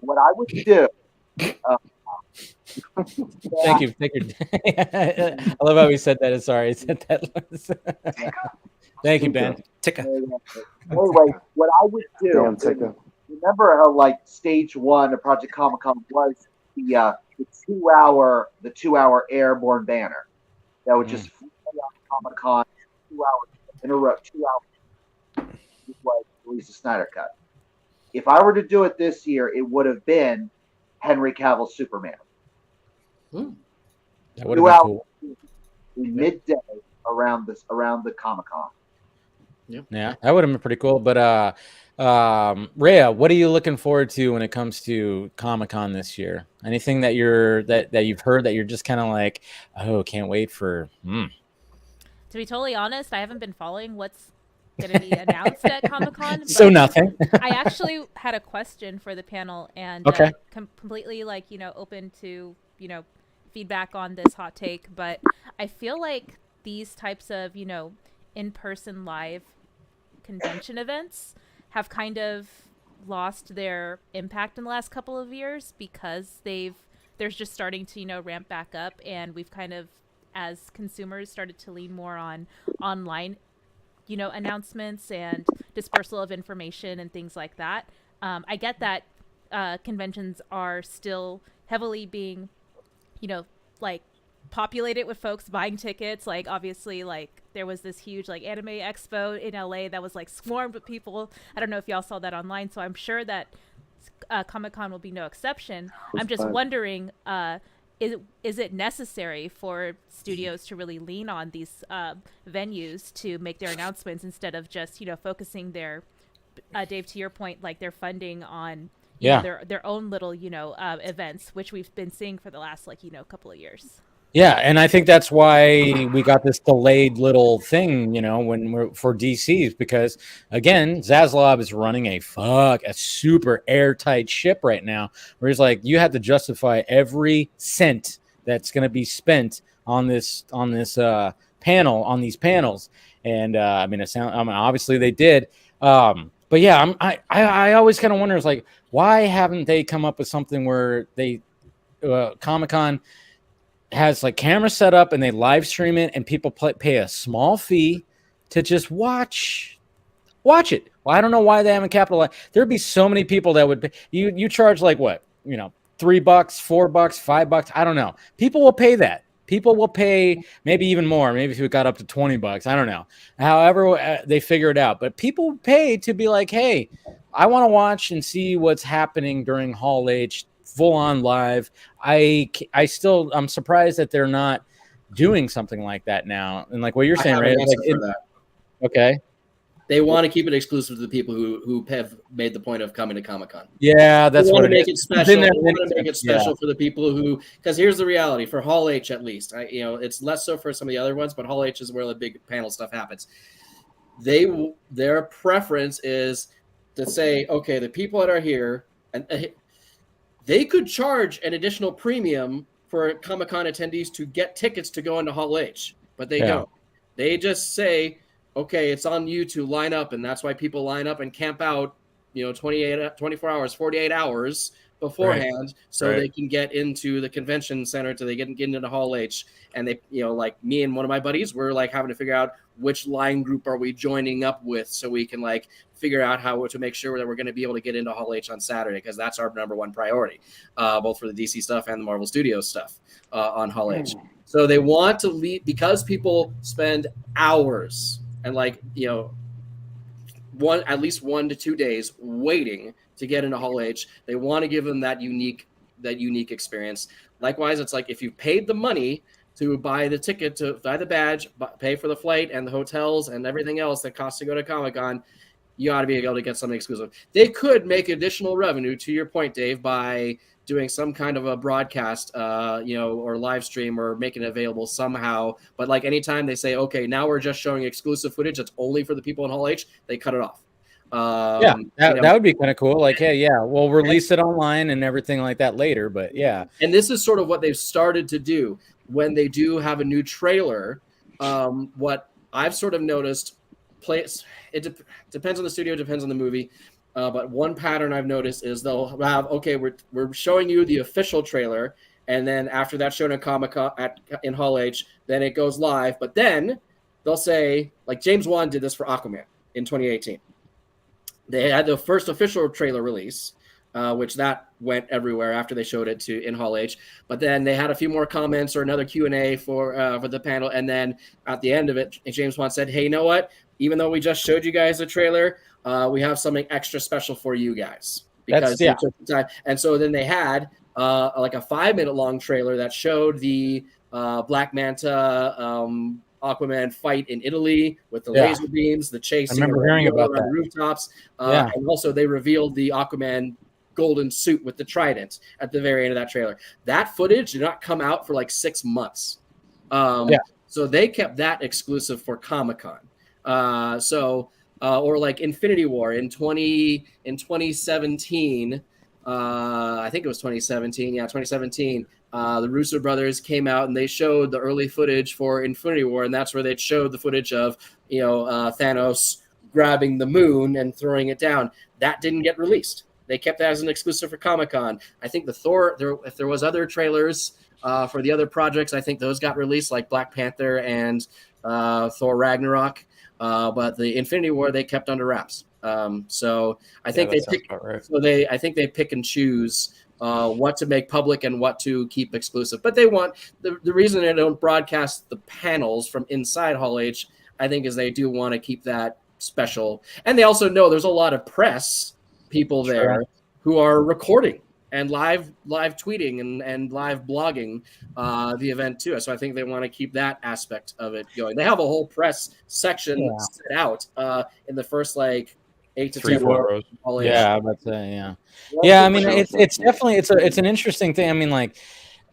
what I would do. Thank you. I love how he said that. Sorry, he said that. Thank you, Ben. Anyway, what I would do. Remember how like stage one of Project Comic-Con was the 2-hour airborne banner that would just fly on Comic-Con 2 hours in a row, 2 hours. Was release a Snyder cut. If I were to do it this year, it would have been Henry Cavill's Superman. That would have been cool. Midday around the Comic-Con. Yeah, that would have been pretty cool. But Rhea, what are you looking forward to when it comes to Comic-Con this year? Anything that you've heard that you're just kind of like, oh, can't wait for? To be totally honest, I haven't been following what's going to be announced at Comic-Con. So nothing. I actually had a question for the panel, and completely open to feedback on this hot take. But I feel like these types of in-person live convention events have kind of lost their impact in the last couple of years because they're just starting to ramp back up, and we've kind of, as consumers, started to lean more on online announcements and dispersal of information and things like that. I get that conventions are still heavily being populated with folks buying tickets. Like, obviously, there was this huge anime expo in LA that was swarmed with people. I don't know if y'all saw that online, so I'm sure that Comic-Con will be no exception. I'm just wondering, is it necessary for studios to really lean on these venues to make their announcements instead of just focusing their Dave, to your point, their funding on their own little events, which we've been seeing for the last couple of years? Yeah, and I think that's why we got this delayed little thing, when we're for DC's, because again, Zaslav is running a super airtight ship right now, where he's like, you have to justify every cent that's going to be spent on this panel, on these panels, and obviously they did, but yeah, I always kind of wonder, is why haven't they come up with something where they Comic-Con has cameras set up and they live stream it, and people pay a small fee to just watch it. Well, I don't know why they haven't capitalized. There'd be so many people that would pay. You charge what, $3, $4, $5. I don't know. People will pay that. People will pay maybe even more. Maybe if it got up to $20, I don't know. However, they figure it out. But people pay to be like, hey, I want to watch and see what's happening during Hall H, full on live. I'm surprised that they're not doing something like that now. And what you're saying, right? Okay. They want to keep it exclusive to the people who have made the point of coming to Comic-Con. Yeah, that's what it is. They want to make it special for the people who, because here's the reality for Hall H, at least. It's less so for some of the other ones, but Hall H is where the big panel stuff happens. Their preference is to say, okay, the people that are here, and they could charge an additional premium for Comic-Con attendees to get tickets to go into Hall H, but they don't. They just say, okay, it's on you to line up, and that's why people line up and camp out, 24 hours, 48 hours beforehand, they can get into the convention center, so they get into Hall H. And they, me and one of my buddies, we're having to figure out which line group are we joining up with, so we can figure out how to make sure that we're going to be able to get into Hall H on Saturday, because that's our number one priority, both for the DC stuff and the Marvel Studios stuff on Hall H. So they want to lead, because people spend hours and at least 1 to 2 days waiting to get into Hall H. They want to give them that unique experience. Likewise, it's if you paid the money to buy the ticket, to buy the badge, pay for the flight and the hotels and everything else that costs to go to Comic-Con, you ought to be able to get something exclusive. They could make additional revenue, to your point, Dave, by doing some kind of a broadcast, or live stream, or making it available somehow. But anytime they say, okay, now we're just showing exclusive footage that's only for the people in Hall H, they cut it off. That would be kind of cool. Hey, we'll release it online and everything like that later. But yeah. And this is sort of what they've started to do when they do have a new trailer. What I've sort of noticed, it depends on the studio, depends on the movie. But one pattern I've noticed is they'll have, okay, we're showing you the official trailer, and then after that's shown at Comic-Con in Hall H, then it goes live. But then they'll say, like James Wan did this for Aquaman in 2018. They had the first official trailer release, which that went everywhere after they showed it in Hall H. But then they had a few more comments or another Q&A for the panel, and then at the end of it, James Wan said, "Hey, you know what? Even though we just showed you guys a trailer, we have something extra special for you guys." Because they took the time. And so then they had like a 5-minute long trailer that showed the Black Manta Aquaman fight in Italy with the laser beams, the chasing. I remember hearing about that. The rooftops. And also they revealed the Aquaman golden suit with the trident at the very end of that trailer. That footage did not come out for like 6 months. So they kept that exclusive for Comic-Con. Or like Infinity War in 2017, I think it was 2017. Yeah, 2017. The Russo brothers came out and they showed the early footage for Infinity War, and that's where they showed the footage of Thanos grabbing the moon and throwing it down. That didn't get released. They kept that as an exclusive for Comic-Con. I think the Thor, if there was other trailers for the other projects, I think those got released, like Black Panther and Thor Ragnarok. But the Infinity War they kept under wraps. So I think they pick. Right. So I think they pick and choose what to make public and what to keep exclusive. But they want the reason they don't broadcast the panels from inside Hall H, I think, is they do want to keep that special. And they also know there's a lot of press people there who are recording and live tweeting and live blogging the event too. So I think they want to keep that aspect of it going. They have a whole press section set out in the first like 8 to 10 rows. Yeah, but I mean, it's definitely it's an interesting thing. I mean, like,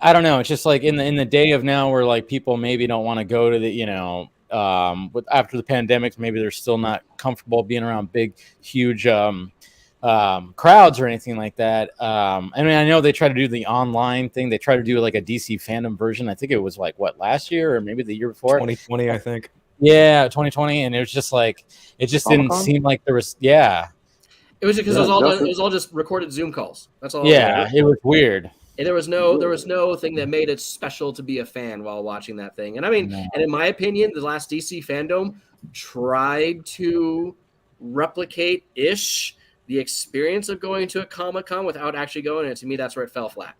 I don't know. It's just like in the day of now, where like people maybe don't want to go to the after the pandemic, maybe they're still not comfortable being around big, huge crowds or anything like that. I mean, I know they try to do the online thing. They try to do like a DC fandom version. I think it was like last year or maybe the year before, 2020, I think. Yeah, 2020, and it was just like it just didn't seem like there was. Yeah, it was because it was all just recorded Zoom calls. That's all. Yeah, it was weird. And there was no thing that made it special to be a fan while watching that thing. And I mean, and in my opinion, the last DC fandom tried to replicate the experience of going to a Comic-Con without actually going, and to me, that's where it fell flat.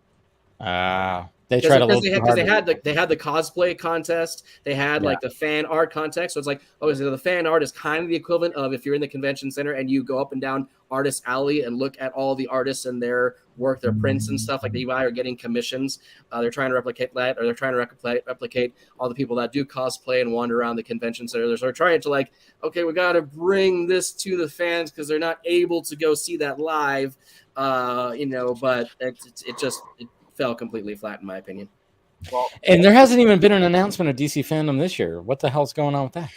They tried to look because they had the cosplay contest, they had like the fan art contest. So it's like, so the fan art is kind of the equivalent of if you're in the convention center and you go up and down Artist Alley and look at all the artists and their work, their prints and stuff like that. You are getting commissions. They're trying to replicate that, or they're trying to replicate all the people that do cosplay and wander around the convention center. They're trying to like, okay, we got to bring this to the fans because they're not able to go see that live, but it fell completely flat in my opinion. And there hasn't even been an announcement of DC fandom this year. What the hell's going on with that?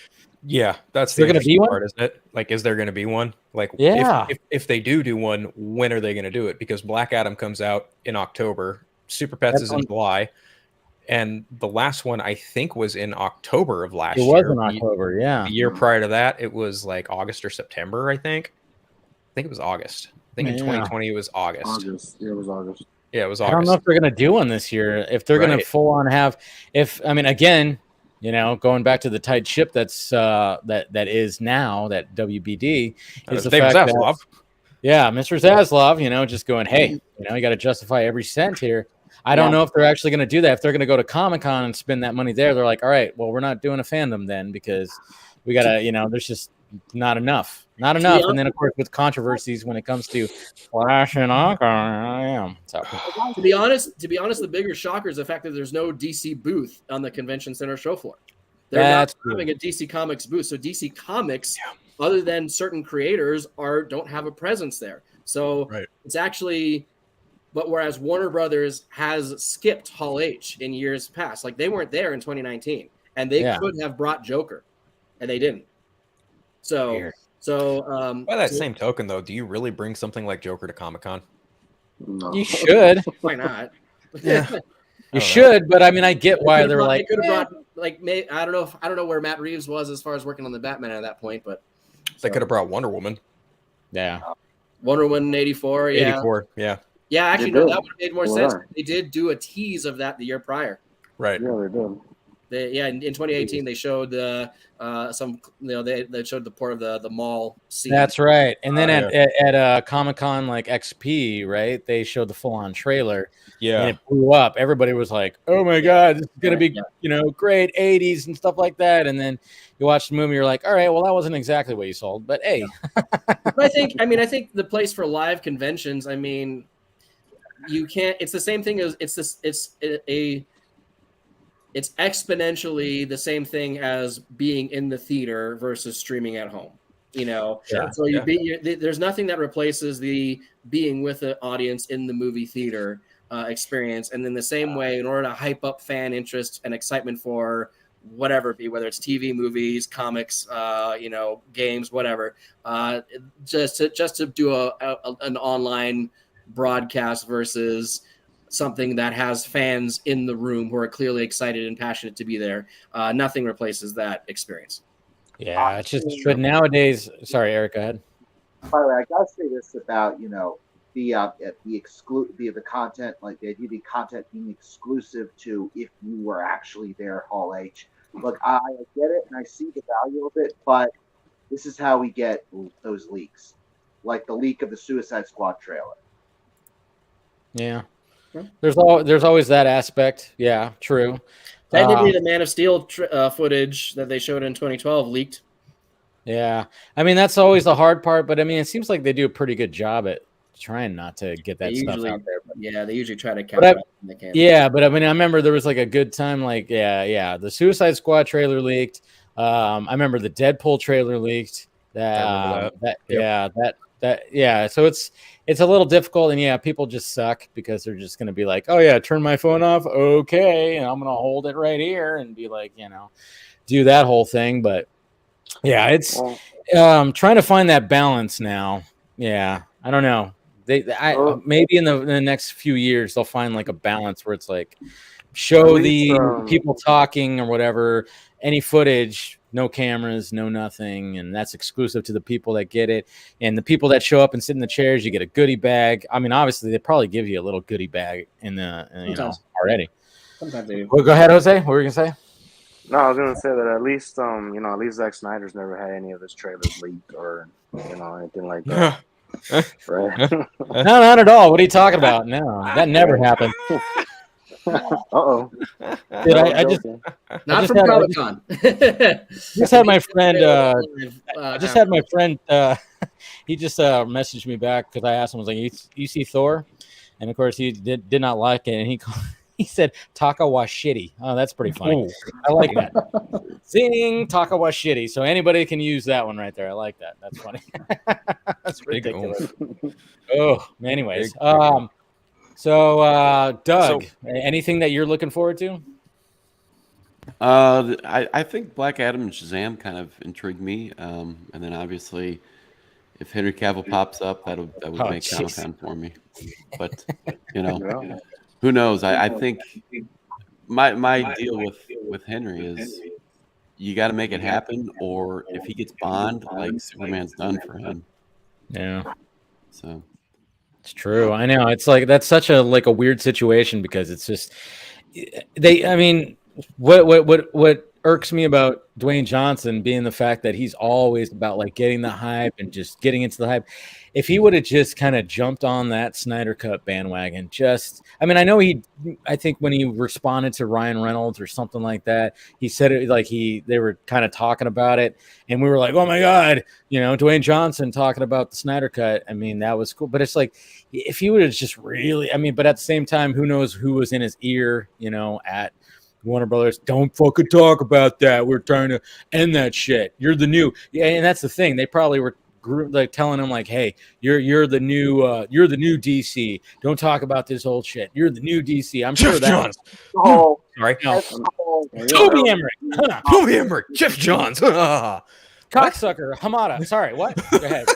Yeah, that's the interesting part, isn't it? Like, is there going to be one? Like, if they do one, when are they going to do it? Because Black Adam comes out in October, Super Pets is in July, and the last one I think was in October of last year. It was in October, yeah. The year prior to that, it was like August or September, I think. I think it was August. I think in 2020 it was August. Yeah, it was August. Yeah, it was I August. don't know if they're going to do one this year. If they're going to full on have, again, going back to the tight ship that's that is now that WBD is the fact that, Mr. Zaslav, just going, hey, you got to justify every cent here. I don't know if they're actually going to do that. If they're going to go to Comic-Con and spend that money there, they're like, all right, well, we're not doing a fandom then because we got to, there's just not enough. Not enough. And then, of course, with controversies when it comes to Flash and Aquaman, To be honest, the bigger shocker is the fact that there's no DC booth on the convention center show floor. They're not having a DC Comics booth. So DC Comics, other than certain creators, don't have a presence there. So it's actually, but whereas Warner Brothers has skipped Hall H in years past, like they weren't there in 2019, and they could have brought Joker, and they didn't. So by that same token, though, do you really bring something like Joker to Comic-Con? No. You should. Why not? You should, but I mean, I get why they're like. They could have brought I don't know where Matt Reeves was as far as working on the Batman at that point, but they could have brought Wonder Woman. Yeah. Wonder Woman 84. Yeah. 84. Yeah. Yeah, actually, They no, did. that would have made more Well, sense. yeah. They did do a tease of that the year prior. Right. Yeah, they did. In 2018 they showed some, they showed the port of the mall scene. That's right. And then at Comic-Con like XP, right? They showed the full-on trailer. Yeah. And it blew up. Everybody was like, "Oh my god, this is going to be, great 80s and stuff like that." And then you watch the movie, you're like, "All right, well that wasn't exactly what you sold." But hey. But I think the place for live conventions, you can't, it's the same thing as it's exponentially the same thing as being in the theater versus streaming at home. So there's nothing that replaces the being with the audience in the movie theater experience. And in the same way, in order to hype up fan interest and excitement for whatever it be, whether it's TV, movies, comics, games, whatever, just to do an online broadcast versus something that has fans in the room who are clearly excited and passionate to be there. Nothing replaces that experience. Yeah, it's just, but nowadays, sorry, Eric, go ahead. By the way, I gotta say this about the content, like the idea of the content being exclusive to if you were actually there, Hall H. Look, I get it and I see the value of it, but this is how we get those leaks, like the leak of the Suicide Squad trailer. Yeah, there's always that aspect. Yeah, true. Technically, the Man of Steel footage that they showed in 2012 leaked. Yeah, that's always the hard part, but it seems like they do a pretty good job at trying not to get that stuff out there. Yeah, they usually try to capture it when they can. Yeah, but I remember there was like a good time, like the Suicide Squad trailer leaked. I remember the Deadpool trailer leaked. So it's a little difficult, and people just suck because they're just going to be like, oh yeah, turn my phone off, okay, and I'm going to hold it right here and be like, do that whole thing. But yeah, it's trying to find that balance now. Yeah, I don't know. Maybe in the next few years they'll find like a balance where it's like show the people talking or whatever, any footage, no cameras, no nothing, and that's exclusive to the people that get it. And the people that show up and sit in the chairs, you get a goodie bag. Obviously they probably give you a little goodie bag in the already. Sometimes they do. Well, go ahead, Jose. What were you gonna say? No, I was gonna say that at least Zack Snyder's never had any of his trailers leaked or anything like that. Right? No, not at all. What are you talking about? No, that never happened. Uh-oh. Dude, I just not from Comic-Con. Just had my friend. I just had my friend. He just messaged me back because I asked him, I was like, "You see Thor?" And of course, he did not like it, and he said Taika was shitty. Oh, that's pretty funny. I like that. Sing Taika was shitty. So anybody can use that one right there. I like that. That's funny. That's ridiculous. Anyways. So Doug, anything that you're looking forward to? I think Black Adam and Shazam kind of intrigued me. And then obviously if Henry Cavill pops up, that would make Comic-Con for me. But who knows? I think my deal with Henry is you got to make it happen, or if he gets Bond, like Superman's done for him. Yeah. So it's true. I know. It's like that's such a weird situation because it's just what irks me about Dwayne Johnson being the fact that he's always about like getting the hype and just getting into the hype. If he would have just kind of jumped on that Snyder Cut bandwagon, I know I think when he responded to Ryan Reynolds or something like that, he said it like they were kind of talking about it and we were like, oh my God, Dwayne Johnson talking about the Snyder Cut. That was cool. But it's like, if he would have just really, but at the same time, who knows who was in his ear, at Warner Brothers, don't fucking talk about that. We're trying to end that shit. You're the new, and that's the thing. They probably were like telling him like, hey, you're the new DC. Don't talk about this old shit. You're the new DC. I'm sure that. Oh, sorry. No. Toby Emmerich. Toby Emmerich. Jeff Johns. Cocksucker. Hamada. Sorry. What? Go ahead.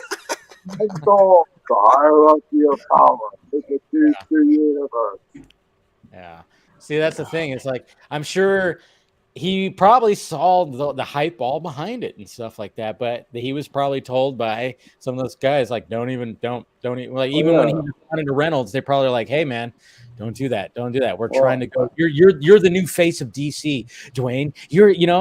The hierarchy of power. It's a DC universe. Yeah. See, that's the thing. It's like I'm sure he probably saw the hype all behind it and stuff like that, but he was probably told by some of those guys, like, don't even like, even when he was running to Reynolds, they probably like, hey man, don't do that. We're trying to go. You're the new face of DC, Dwayne.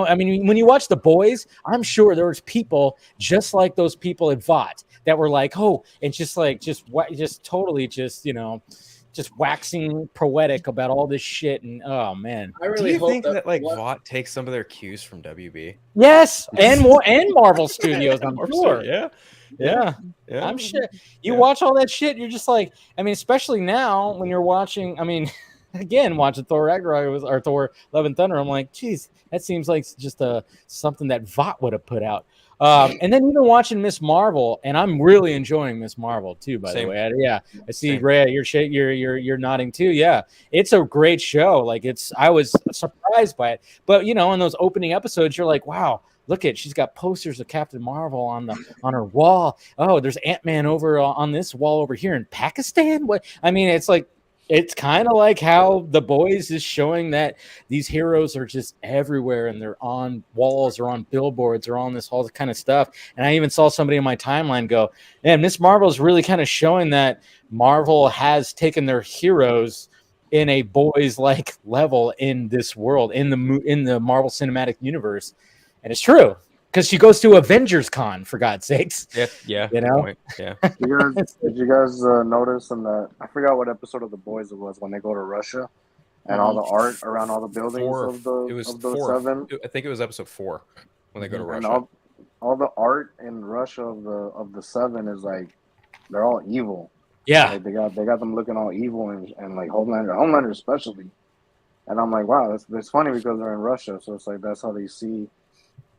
I mean, when you watch The Boys, I'm sure there was people just like those people at Vought that were like, oh, and just totally just waxing poetic about all this shit. And oh man, I really do you hope think that like Vought takes some of their cues from WB? Yes, and more, and Marvel Studios. I'm sure. Yeah. I'm sure you watch all that shit. You're just like, I mean, especially now when you're watching. I mean, again, watching Thor Ragnarok or Thor Love and Thunder. I'm like, geez, that seems like just something that Vought would have put out. And then even watching Miss Marvel, and I'm really enjoying Miss Marvel too. By the way, I see Ray, you're nodding too. Yeah, it's a great show. Like I was surprised by it, but in those opening episodes, you're like, wow, look she's got posters of Captain Marvel on her wall. Oh, there's Ant-Man over on this wall over here in Pakistan. What I mean, it's like. It's kind of like how The Boys is showing that these heroes are just everywhere and they're on walls or on billboards or on all kind of stuff. And I even saw somebody in my timeline go, man, Miss Marvel is really kind of showing that Marvel has taken their heroes in a boys-like level in this world, in the Marvel Cinematic Universe. And it's true. Because she goes to Avengers Con, for God's sakes. Yeah. Yeah. Did you guys notice in I forgot what episode of The Boys it was when they go to Russia and all the art around all the buildings of the 7? I think it was episode 4 when they go to Russia. And all the art in Russia of the 7 is like they're all evil. Yeah, like they got them looking all evil and like Homelander especially. And I'm like, wow, that's funny because they're in Russia, so it's like that's how they see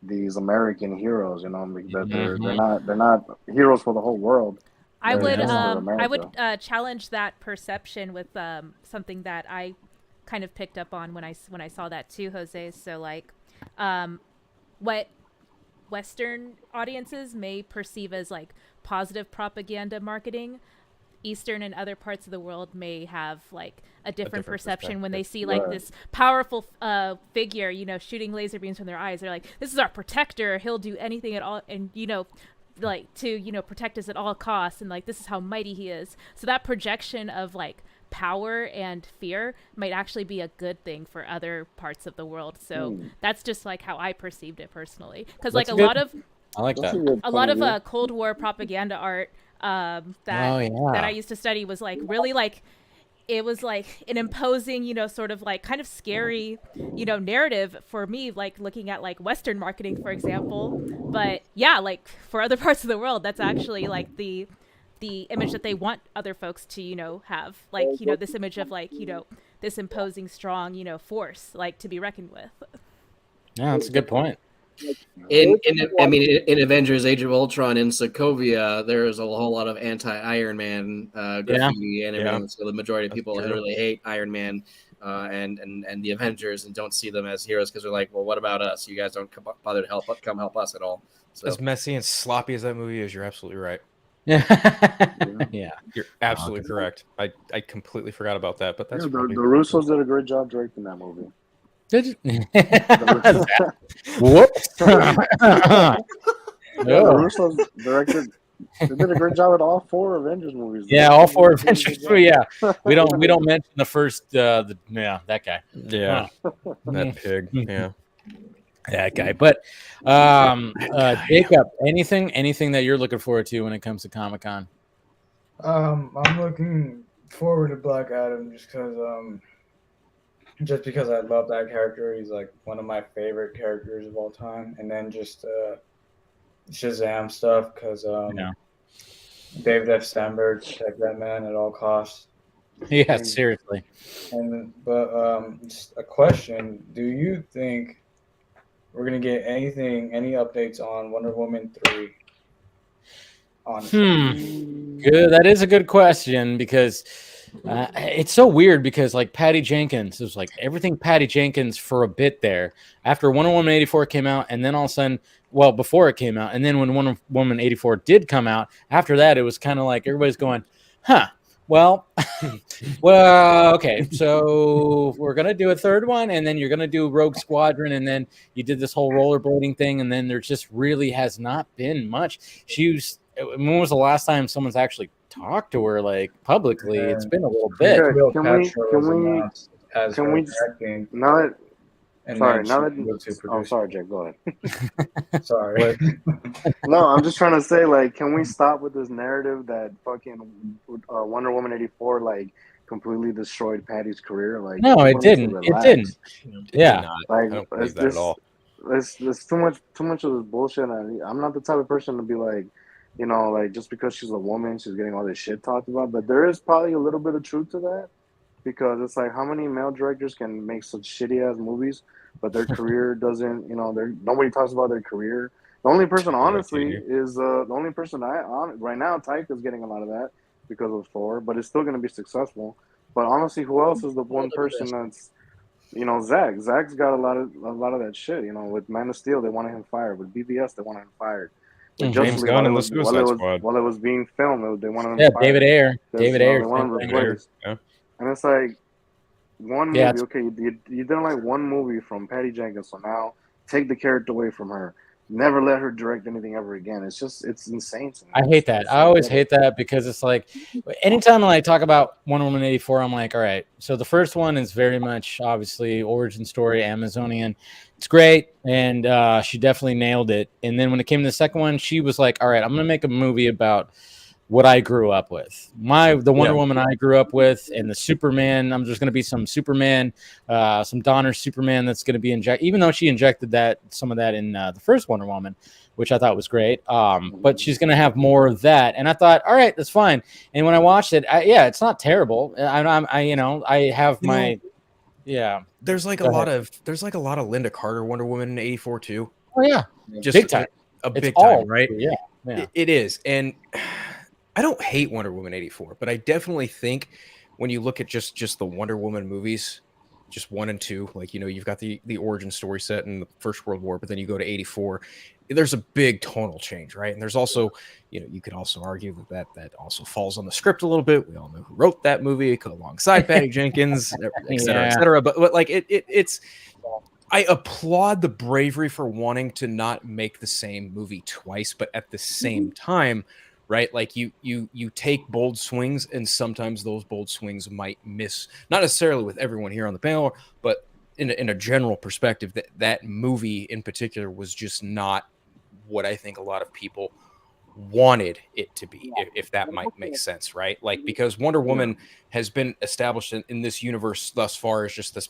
these American heroes, that they're not heroes for the whole world. I would challenge that perception with something that I kind of picked up on when I saw that too, Jose. So like, what Western audiences may perceive as like positive propaganda marketing, Eastern and other parts of the world may have like a different perception when they see like this powerful figure, shooting laser beams from their eyes. They're like, this is our protector. He'll do anything at all. And, like to, protect us at all costs. And like, this is how mighty he is. So that projection of like power and fear might actually be a good thing for other parts of the world. So that's just like how I perceived it personally. Cause like I like that. A lot of Cold War propaganda art that I used to study was like really like it was like an imposing, sort of like kind of scary, narrative for me, like looking at like Western marketing, for example. But yeah, like for other parts of the world, that's actually like the image that they want other folks to, have, like, this image of like, this imposing, strong, force, like to be reckoned with. Yeah, that's a good point. In Avengers: Age of Ultron in Sokovia, there is a whole lot of anti-Iron Man graffiti and everything. So the majority of people really hate Iron Man and the Avengers and don't see them as heroes because they're like, well, what about us? You guys don't bother to come help us at all. So as messy and sloppy as that movie is, you're absolutely right. Yeah, you're absolutely correct. I completely forgot about that, but that's the Russos did a great job directing that movie. Did you? Whoops. The Russos directed. They did a great job at all 4 Avengers movies. Yeah, all 4 Avengers. Yeah, we don't mention the first. That guy. Yeah, that pig. Yeah, that guy. But Jacob, anything that you're looking forward to when it comes to Comic-Con? I'm looking forward to Black Adam just because I love that character. He's like one of my favorite characters of all time. And then just Shazam stuff because David F. Steinberg, protect that man at all costs. Yeah, seriously. But just a question: do you think we're gonna get any updates on Wonder Woman 3? Good. That is a good question because. It's so weird because like Patty Jenkins, it was like everything Patty Jenkins for a bit there after Wonder Woman 84 came out, and then all of a sudden, well, before it came out, and then when Wonder Woman 84 did come out, after that it was kind of like everybody's going, Well, well, okay. So we're gonna do a third one, and then you're gonna do Rogue Squadron, and then you did this whole rollerblading thing, and then there just really has not been much. When was the last time someone's actually talked to her like publicly? It's been a little bit. Okay, can we not? Sorry, sorry, Jack. Go ahead. Sorry. No, I'm just trying to say, like, can we stop with this narrative that fucking Wonder Woman 84 like completely destroyed Patty's career? Like, no, it didn't. It didn't. Yeah, I don't believe that at all. There's too much of this bullshit. I'm not the type of person to be like, you know, like just because she's a woman, she's getting all this shit talked about. But there is probably a little bit of truth to that, because it's like, how many male directors can make such shitty ass movies, but their career doesn't, you know, nobody talks about their career. The only person, honestly, is the only person right now. Taika is getting a lot of that because of Thor, but it's still going to be successful. But honestly, who else is the one person that's, you know, Zach? Zach's got a lot of that shit. You know, with Man of Steel, they wanted him fired. With BBS, they wanted him fired. With James Gunn and the Suicide Squad. While it was being filmed, they wanted him fired. David Ayer. David Ayer. They wanted him replaced. Yeah. And it's like, one movie, okay, you didn't like one movie from Patty Jenkins, so now take the character away from her. Never let her direct anything ever again. It's insane to me. I hate that. I always hate that, because it's like, anytime I talk about Wonder Woman 84, I'm like, all right, so the first one is very much, obviously, origin story, Amazonian. It's great, and she definitely nailed it. And then when it came to the second one, she was like, all right, I'm going to make a movie about what I grew up with. The Wonder Woman I grew up with, and the Superman. I'm just going to be some Superman, some Donner Superman that's going to be injected, even though she injected some of that in the first Wonder Woman, which I thought was great. But she's going to have more of that, and I thought, all right, that's fine. And when I watched it, it's not terrible. I have my There's like a lot of Linda Carter Wonder Woman in 84 too. Oh yeah, just big time. Big time, right? Yeah. It is, and I don't hate Wonder Woman 84, but I definitely think when you look at just the Wonder Woman movies, just 1 and 2, like, you know, you've got the origin story set in the First World War, but then you go to 84, there's a big tonal change, right? And there's also, you know, you could also argue that also falls on the script a little bit. We all know who wrote that movie alongside Patty Jenkins, et cetera, et cetera. But like it's I applaud the bravery for wanting to not make the same movie twice, but at the same time, right? Like you take bold swings, and sometimes those bold swings might miss, not necessarily with everyone here on the panel, but in a general perspective, that movie in particular was just not what I think a lot of people wanted it to be, if that might make sense, right? Like, because Wonder Woman has been established in this universe thus far as just this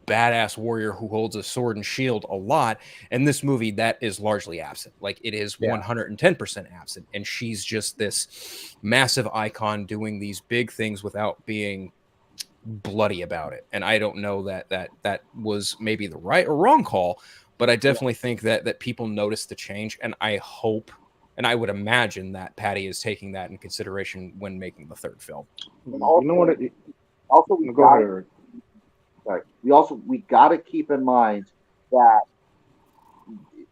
badass warrior who holds a sword and shield a lot, and this movie that is largely absent. Like, it is 110% absent, and she's just this massive icon doing these big things without being bloody about it. And I don't know that was maybe the right or wrong call, but I definitely think that people noticed the change, and I hope, and I would imagine that Patty is taking that in consideration when making the third film. You know what? We got to keep in mind that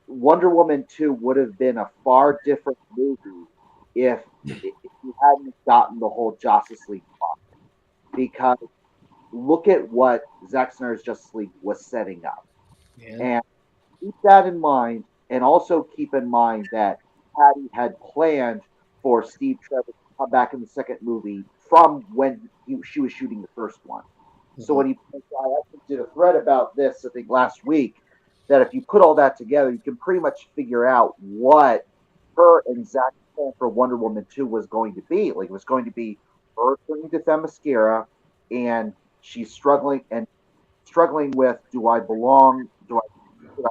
Wonder Woman 2 would have been a far different movie if you hadn't gotten the whole Justice League plot. Because look at what Zack Snyder's Justice League was setting up. And keep that in mind, and also keep in mind that Patty had planned for Steve Trevor to come back in the second movie from when she was shooting the first one. So when I actually did a thread about this, I think last week, that if you put all that together, you can pretty much figure out what her and Zach's plan for Wonder Woman 2 was going to be. Like, it was going to be her turning to Themyscira, and she's struggling with, do I belong? Do I come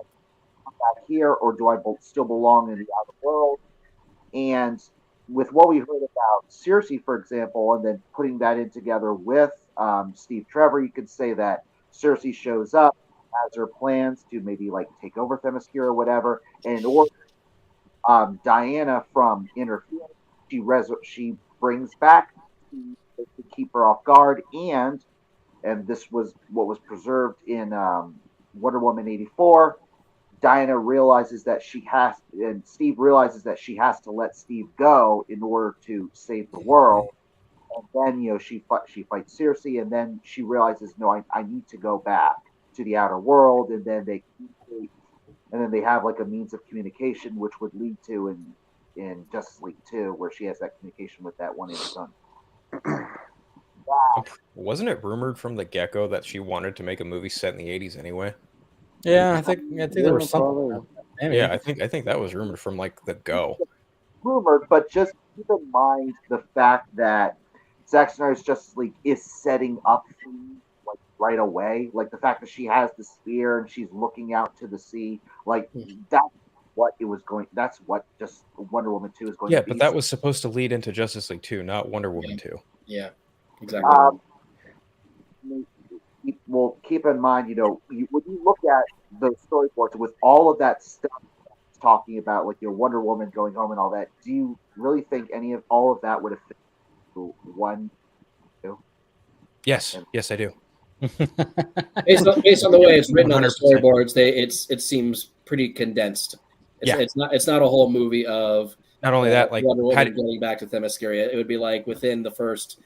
back here, or do I still belong in the outer world? And with what we heard about Cersei, for example, and then putting that in together with Steve Trevor, you could say that Cersei shows up, has her plans to maybe like take over Themyscira or whatever, and in order Diana from interfering, she brings back to keep her off guard, and this was what was preserved in Wonder Woman 84. Diana realizes that Steve realizes that she has to let Steve go in order to save the world. And then she fights Circe, and then she realizes, no, I need to go back to the outer world, and then they have like a means of communication, which would lead to in Justice League 2, where she has that communication with that one son. Wasn't it rumored from the get-go that she wanted to make a movie set in the 80s anyway? Yeah, I think there was something. Yeah, I think that was rumored from like the go. Rumored, but just keep in mind the fact that Zack Snyder's Justice League is setting up like right away. Like the fact that she has the spear and she's looking out to the sea, like that's what it was going. That's what just Wonder Woman 2 is going to be. Yeah, but that was supposed to lead into Justice League 2, not Wonder Woman 2. Yeah, exactly. Well, keep in mind, when you look at the storyboards with all of that stuff talking about, like Wonder Woman going home and all that, do you really think all of that would have fit into one? Yes, I do. based on the way it's written on the storyboards, it seems pretty condensed. It's not a whole movie of not only that, like Wonder Woman going back to Themyscira. It would be like within the first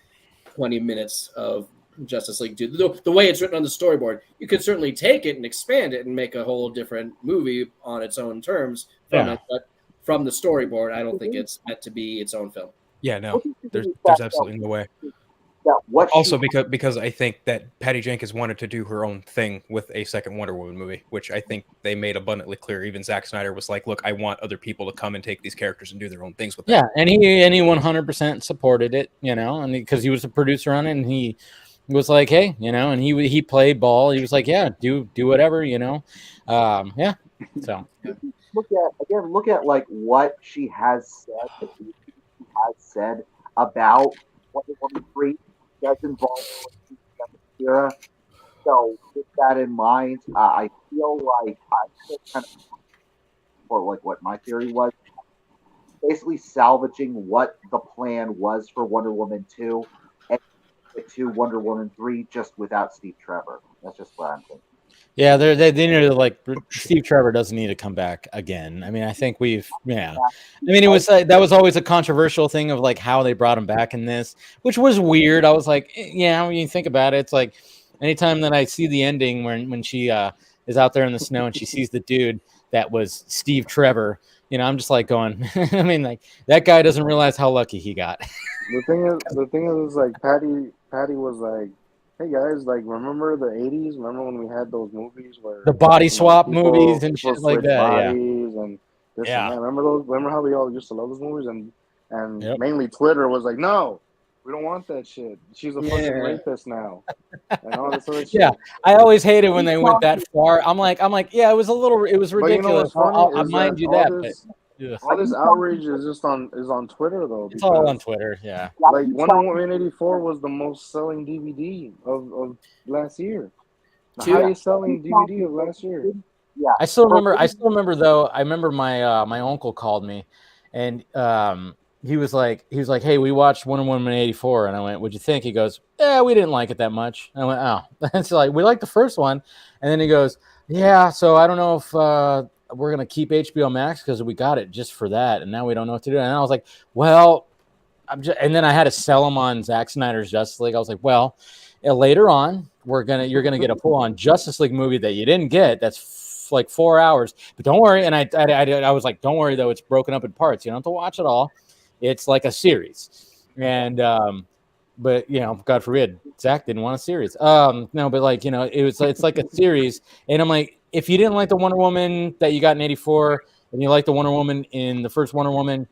20 minutes of Justice League 2. The way it's written on the storyboard, you could certainly take it and expand it and make a whole different movie on its own terms from it, but from the storyboard, I don't think it's meant to be its own film. Yeah, no, there's absolutely no way. Also, because I think that Patty Jenkins wanted to do her own thing with a second Wonder Woman movie, which I think they made abundantly clear. Even Zack Snyder was like, "Look, I want other people to come and take these characters and do their own things with them." Yeah, and he 100% supported it, and because he was a producer on it, and he was like, "Hey, and he played ball. He was like, "Yeah, do whatever, yeah." So look at like what she has said about Wonder Woman 3. That's involved with Themyscira. So with that in mind, I feel like kind of for like what my theory was, basically salvaging what the plan was for Wonder Woman 2 and to Wonder Woman 3 just without Steve Trevor. That's just what I'm thinking. Yeah, they need to like Steve Trevor doesn't need to come back again. I mean, I think it was that was always a controversial thing of like how they brought him back in this, which was weird. I was like, yeah, when you think about it, it's like anytime that I see the ending when she is out there in the snow and she sees the dude that was Steve Trevor, I'm just like going, I mean, like that guy doesn't realize how lucky he got. The thing is like Patty was like, hey guys, like remember the 80s? Remember when we had those movies where the body swap movies and shit like that? Bodies and this and that. Remember those? Remember how we all used to love those movies? And mainly Twitter was like, no, we don't want that shit. She's a fucking rapist now. And all this other shit. Yeah, I always hated when they went that far. I'm like, yeah, it was ridiculous. I'll mind you that. All this outrage is on Twitter though. It's all on Twitter, yeah. Like Wonder Woman 84 was the most selling DVD of last year. The highest selling DVD of last year. Yeah. I still remember though. I remember my uncle called me, and he was like, hey, we watched Wonder Woman 84, and I went, what'd you think? He goes, yeah, we didn't like it that much. And I went, oh, it's like we liked the first one, and then he goes, yeah, so I don't know if we're going to keep HBO Max because we got it just for that. And now we don't know what to do. And I was like, well, and then I had to sell them on Zack Snyder's Justice League. I was like, well, later on, you're going to get a full on Justice League movie that you didn't get. That's like 4 hours, but don't worry. And I was like, don't worry though. It's broken up in parts. You don't have to watch it all. It's like a series. And, but God forbid, Zach didn't want a series. No, but like, it's like a series. And I'm like, if you didn't like the Wonder Woman that you got in 84 and you like the Wonder Woman in the first Wonder Woman,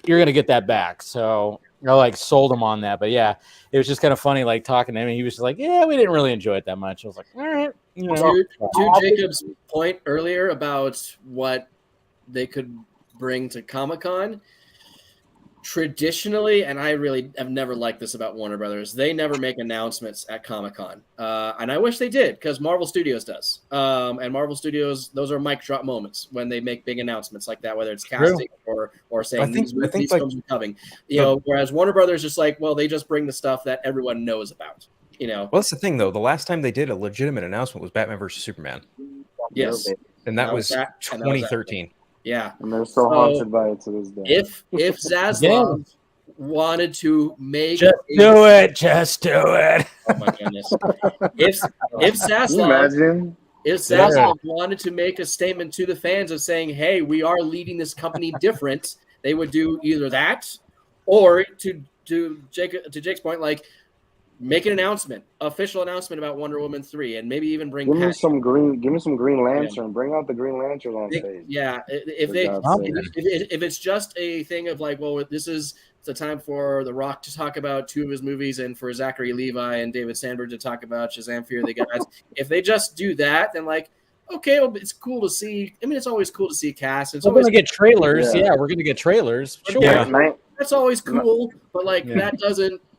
you're going to get that back. So I like sold him on that. But yeah, it was just kind of funny, like talking to him. He was just like, yeah, we didn't really enjoy it that much. I was like, all right. To Jacob's point earlier about what they could bring to Comic-Con, traditionally, and I really have never liked this about Warner Brothers, they never make announcements at Comic-Con. And I wish they did, because Marvel Studios does. And Marvel Studios, those are mic drop moments when they make big announcements like that, whether it's casting or saying these films are coming. Whereas Warner Brothers is like, well, they just bring the stuff that everyone knows about. Well, that's the thing, though. The last time they did a legitimate announcement was Batman vs. Superman. Yes. And that was 2013. Yeah, and they're so haunted by it to this day. If Zaslav wanted to make Just do it. Just do it. Oh my goodness! If Zaslav, imagine? If Zaslav wanted to make a statement to the fans of saying, "Hey, we are leading this company different," they would do either that, or to Jake's point, like make an announcement, official announcement about Wonder Woman 3, and maybe even bring Give me some Green Lantern. Yeah. Bring out the Green Lantern on stage. Yeah, if it's just a thing of like, well, this is the time for The Rock to talk about 2 of his movies and for Zachary Levi and David Sandberg to talk about Shazam: Fear of the Gods. If they just do that, then like, okay, well, it's cool to see. I mean, it's always cool to see cast. We're going to get trailers. Yeah, we're going to get trailers. Sure. Yeah. That's always cool, but like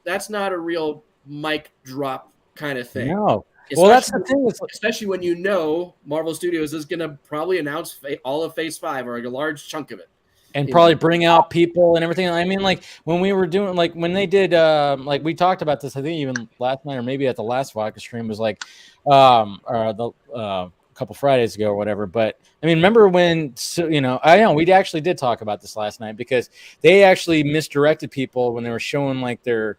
that's not a real mic drop kind of thing. No. Well, that's the thing. Especially when you know Marvel Studios is going to probably announce all of Phase 5 or a large chunk of it. And probably bring out people and everything. I mean, like when we were doing, like when they did, like we talked about this, I think even last night or maybe at the last vodka stream was like, a couple Fridays ago or whatever. But I mean, remember when, I know we actually did talk about this last night because they actually misdirected people when they were showing like their,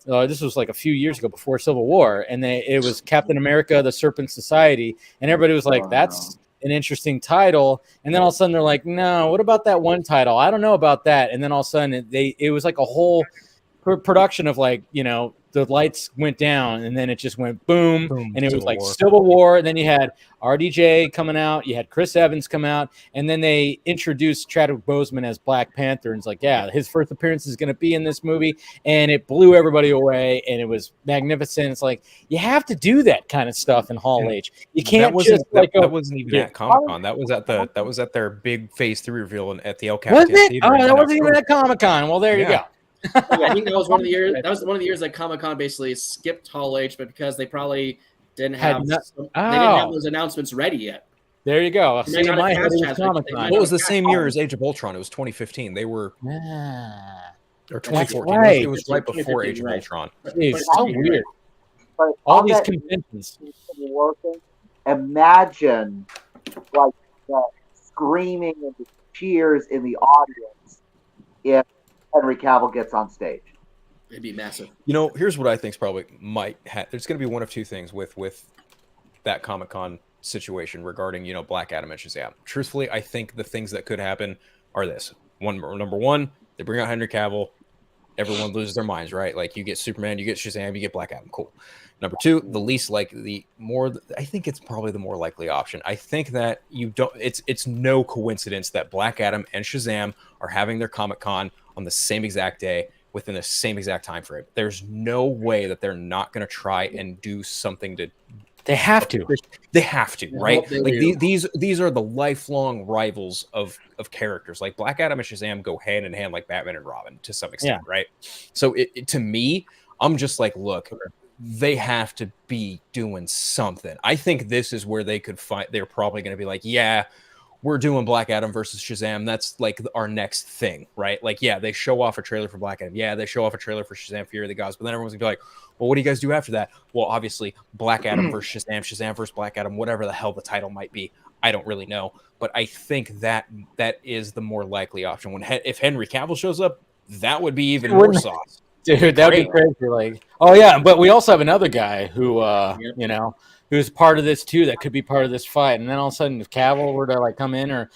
this was like a few years ago before Civil War. And it was Captain America, the Serpent Society. And everybody was like, that's an interesting title. And then all of a sudden they're like, no, what about that one title? I don't know about that. And then all of a sudden it was like a whole production of like, the lights went down and then it just went boom and it was like Civil War. And then you had RDJ coming out, you had Chris Evans come out, and then they introduced Chadwick Boseman as Black Panther. And it's like, yeah, his first appearance is going to be in this movie, and it blew everybody away, and it was magnificent. It's like you have to do that kind of stuff in Hall H. You can't that wasn't even at Comic-Con. That was at their big Phase 3 reveal at the El Capitan Theater. Oh, that wasn't even at Comic-Con. Well, there you go. Yeah, I think that was one of the years. That was one of the years that Comic-Con basically skipped Hall H, but because they probably didn't have they didn't have those announcements ready yet. There you go. See, in my head, it was Comic-Con. What was the same year as Age of Ultron? It was 2015. They were or 2014. Right. It was right before Age of Ultron. It's so weird. But all these conventions working. Imagine like the screaming and the cheers in the audience if Henry Cavill gets on stage. It'd be massive. Here's what I think probably might happen. There's going to be one of two things with that Comic-Con situation regarding, Black Adam and Shazam. Truthfully, I think the things that could happen are this. Number one, they bring out Henry Cavill. Everyone loses their minds, right? Like you get Superman, you get Shazam, you get Black Adam. Cool. Number two, I think it's probably the more likely option. I think that it's no coincidence that Black Adam and Shazam are having their Comic-Con on the same exact day within the same exact time frame. There's no way that they're not going to try and do something to. They have to. They have to, right? Like these are the lifelong rivals of characters. Like Black Adam and Shazam go hand in hand, like Batman and Robin to some extent, right? So to me, I'm just like, look, they have to be doing something. I think this is where they could find. They're probably going to be like, yeah, we're doing Black Adam versus Shazam. That's like our next thing, right? Like, yeah, they show off a trailer for Black Adam. Yeah, they show off a trailer for Shazam: Fear of the Gods. But then everyone's gonna be like, well, what do you guys do after that? Well, obviously, Black Adam versus Shazam, Shazam versus Black Adam, whatever the hell the title might be. I don't really know, but I think that is the more likely option. If Henry Cavill shows up, that would be even more sauce. Dude, that would be crazy. Like, oh yeah, but we also have another guy who, who's part of this too. That could be part of this fight. And then all of a sudden, if Cavill were to like come in or,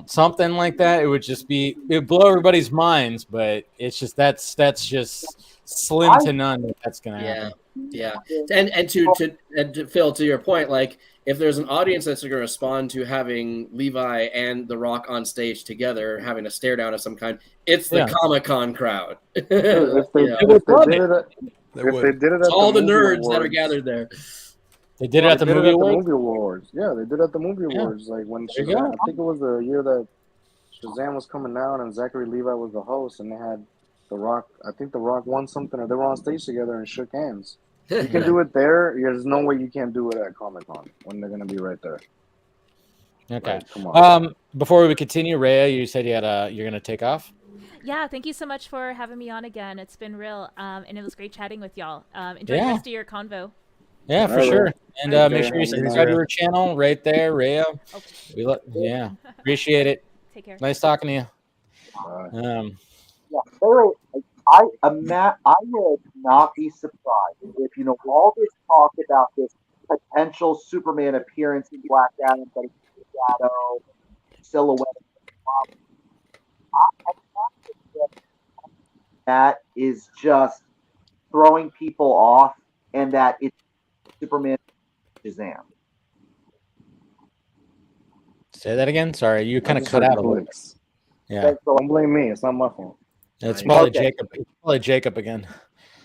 something like that, it would blow everybody's minds. But it's just that's just slim to none that's gonna happen. Yeah. And to Phil, to your point, like if there's an audience that's going to respond to having Levi and The Rock on stage together, having a stare down of some kind, it's the Comic-Con crowd. If they did it at all the nerds awards, that are gathered there. They did it at the movie awards. Yeah, they did it at the movie awards. Like when Shazam, I think it was the year that Shazam was coming out and Zachary Levi was the host, and they had The Rock. I think The Rock won something, or they were on stage together and shook hands. You can do it there. There's no way you can't do it at Comic-Con when they're going to be right there. Okay. Right, come on. Before we continue, Rhea, you said you're going to take off. Yeah, thank you so much for having me on again. It's been real, and it was great chatting with y'all. Enjoy the rest of your convo. Yeah, for sure. And make sure you subscribe to our channel right there, Rhea. Okay. Appreciate it. Take care. Nice talking to you. I would not be surprised if all this talk about this potential Superman appearance in Black Adam, but it's shadow silhouette. That is just throwing people off, and that it's Superman Shazam. Say that again. Sorry, you kind of cut out a little bit. Yeah, don't blame me. It's not my fault. It's probably Jacob. It's probably Jacob again.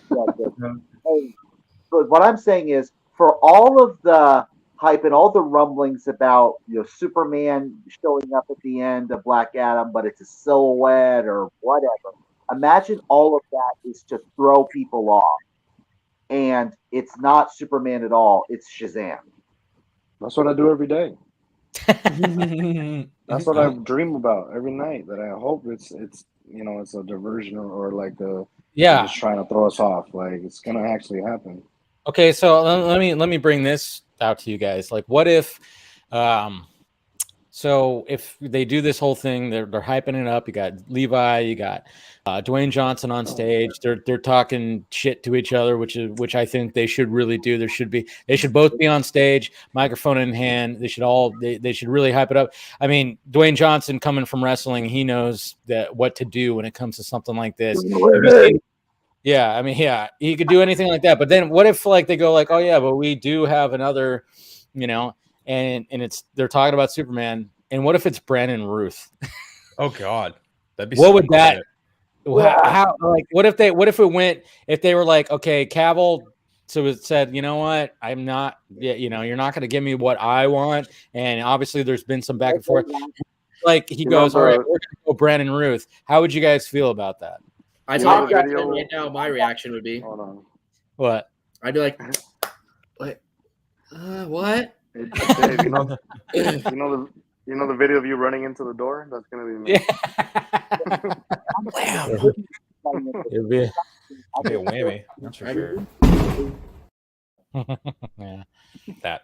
But what I'm saying is, for all of the hype and all the rumblings about Superman showing up at the end of Black Adam, but it's a silhouette or whatever. Imagine all of that is to throw people off, and it's not Superman at all. It's Shazam. That's what I do every day. That's what I dream about every night. That I hope it's a diversion or like they're just trying to throw us off. Like it's gonna actually happen. Okay, so let me bring this out to you guys. Like, what if, so if they do this whole thing, they're hyping it up. You got Levi, you got Dwayne Johnson on stage. They're talking shit to each other, which I think they should really do. They should both be on stage, microphone in hand. They should really hype it up. I mean, Dwayne Johnson coming from wrestling, he knows what to do when it comes to something like this. Yeah, I mean, yeah, he could do anything like that. But then what if they go like, oh yeah, but we do have another, and they're talking about Superman, and what if it's Brandon Ruth? Oh God, that'd be. What would that? How what if they were like, okay, Cavill, so it said, you know what, I'm not, you're not going to give me what I want, and obviously there's been some back and forth. Like he goes, all right, we're going to go Brandon Ruth. How would you guys feel about that? I tell you right now, my reaction would be, hold on. What? I'd be like, what? What? Hey, Dave, you know the video of you running into the door? That's gonna be me. Yeah. It'd be a whammy. That's for sure. Yeah. That.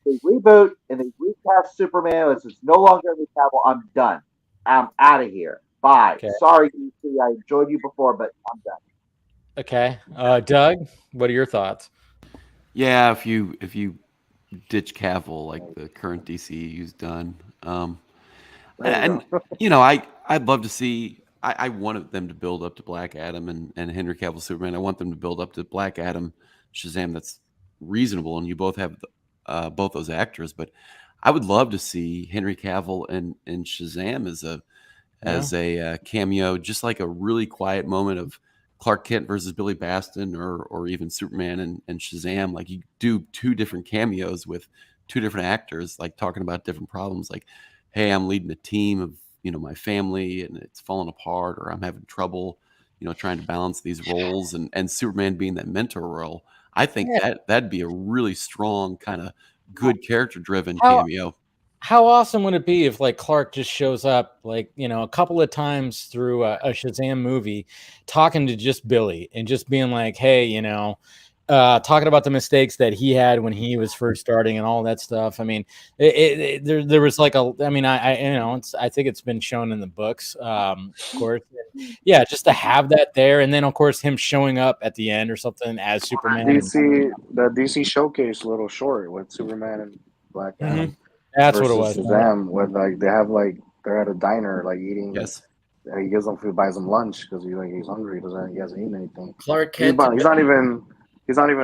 They reboot and they recast Superman. It's no longer Henry Cavill. I'm done. I'm out of here. Bye. Okay. Sorry, DC. I enjoyed you before, but I'm done. Okay. Doug, what are your thoughts? Yeah, if you ditch Cavill like the current DCU's done, and I'd love to see. I wanted them to build up to Black Adam and Henry Cavill Superman. I want them to build up to Black Adam Shazam. That's reasonable, and you both have both those actors. But I would love to see Henry Cavill and Shazam as a cameo, just like a really quiet moment of Clark Kent versus Billy Baston, or even Superman and Shazam. Like you do two different cameos with two different actors, like talking about different problems. Like, hey, I'm leading a team of my family and it's falling apart, or I'm having trouble, trying to balance these roles, and Superman being that mentor role. I think that'd be a really strong kind of good character driven cameo. How awesome would it be if Clark just shows up a couple of times through a Shazam movie, talking to just Billy and just being like, hey, talking about the mistakes that he had when he was first starting and all that stuff. I mean, there was I think it's been shown in the books, of course. Yeah, just to have that there, and then of course him showing up at the end or something as Superman. The DC showcase little short with Superman and Black Adam. Mm-hmm. That's what it was. Shazam, with they're at a diner eating. Yes. He gives them food, buys them lunch because he's hungry. He hasn't eaten anything. Clark Kent. He's not even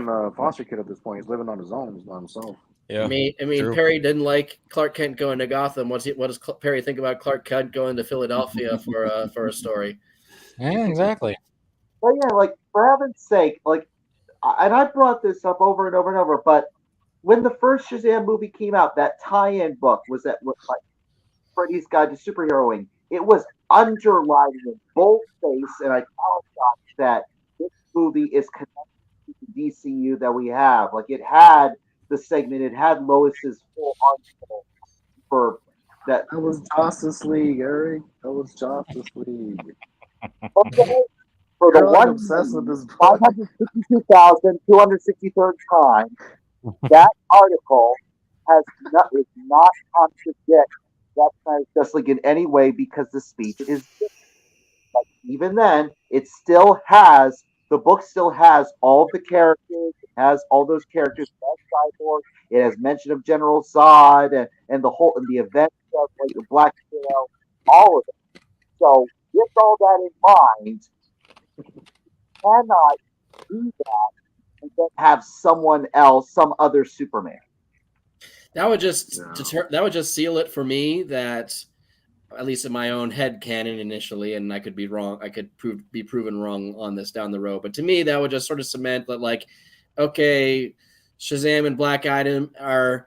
a foster kid at this point. He's living on his own. He's by himself. Yeah. I mean, true. Perry didn't like Clark Kent going to Gotham. What does Perry think about Clark Kent going to Philadelphia for a story? Yeah, exactly. Well, yeah, for heaven's sake, and I brought this up over and over and over, but when the first Shazam movie came out, that tie-in book was Freddy's Guide to Superheroing. It was underlined in boldface, and I apologize that this movie is connected to the DCU that we have. It had the segment, it had Lois's full article for that. That was Justice League, Eric. That was Justice League. Okay. For the one obsessed with this 552,263rd time. That article is not contradict that kind of Justice League in any way, because the speech is even then, the book still has all the characters. It has all those characters. It has Cyborg. It has mention of General Zod and the events of like the Black Widow, all of it. So with all that in mind, cannot do that and then have someone else, some other Superman. That would just seal it for me. That, at least in my own head canon initially, and I could be wrong. I could be proven wrong on this down the road. But to me, that would just sort of cement that, like, okay, Shazam and Black Adam are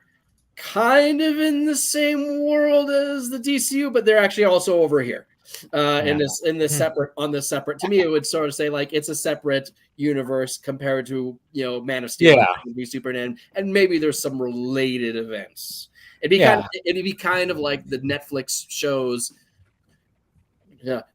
kind of in the same world as the DCU, but they're actually also over here. In this separate, to me, it would sort of say like it's a separate universe compared to Man of Steel, and Superman, and maybe there's some related events. It'd be kind of like the Netflix shows,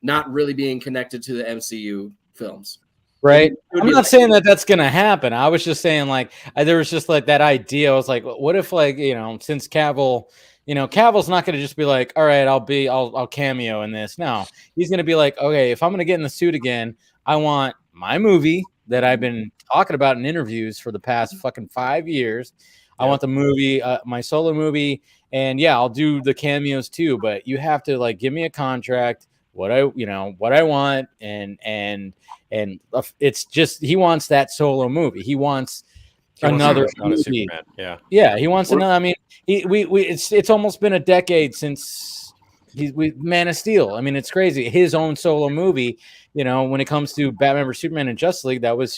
not really being connected to the MCU films. Right. I'm not saying that that's going to happen. I was just saying, like, there was just like that idea. I was like, what if, like, since Cavill, Cavill's not going to just be like, all right, I'll cameo in this. No, he's going to be like, okay, if I'm going to get in the suit again, I want my movie that I've been talking about in interviews for the past fucking 5 years. I want the movie, my solo movie, and I'll do the cameos too. But you have to like give me a contract, what I want, and it's just he wants that solo movie. He wants another movie. He wants another. I mean, it's almost been a decade since Man of Steel. I mean, it's crazy. His own solo movie. When it comes to Batman vs Superman and Justice League, that was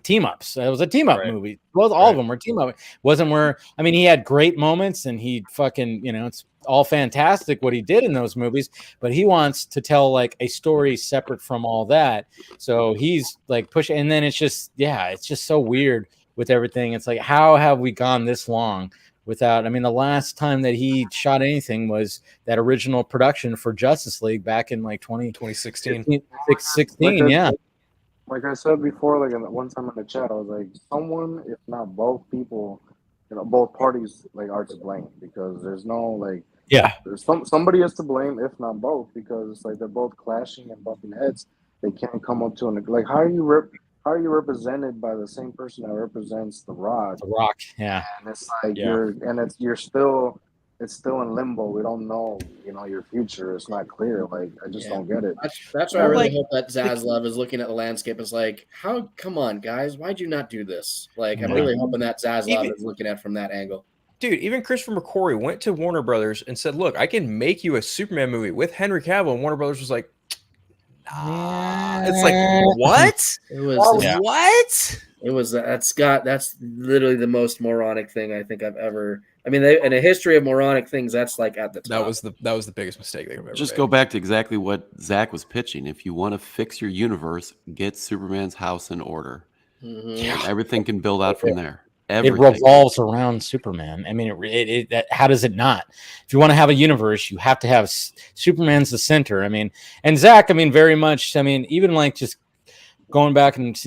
team ups. It was a team up movie. Well, all of them were team up. He had great moments and he fucking, it's all fantastic what he did in those movies, but he wants to tell like a story separate from all that. So he's like pushing, and then it's just so weird with everything. It's like, how have we gone this long without, the last time that he shot anything was that original production for Justice League back in like 2016. Like I said before, like one time in the chat, I was like, someone, if not both people, both parties, like, are to blame, because there's no like, there's somebody is to blame, if not both, because it's like they're both clashing and bumping heads. They can't come up to like, how are you represented by the same person that represents The Rock? The Rock, yeah. And it's like it's still in limbo. We don't know, your future. It's not clear. Like, I just don't get it. That's why I really hope that Zaslav is looking at the landscape. It's like, come on, guys, why'd you not do this? Like, I'm really hoping that Zaslav is looking at from that angle. Dude, even Christopher McQuarrie went to Warner Brothers and said, look, I can make you a Superman movie with Henry Cavill. And Warner Brothers was like, nah. It's like, what? What? It was that's literally the most moronic thing I think I've ever. In a history of moronic things, that's like at the top. That was the biggest mistake they've ever Just made. go back to exactly what Zach was pitching. If you want to fix your universe, get Superman's house in order. Mm-hmm. Everything can build out from there. Everything. It revolves around Superman. How does it not? If you want to have a universe, you have to have Superman's the center. And Zach, very much. Even like just going back and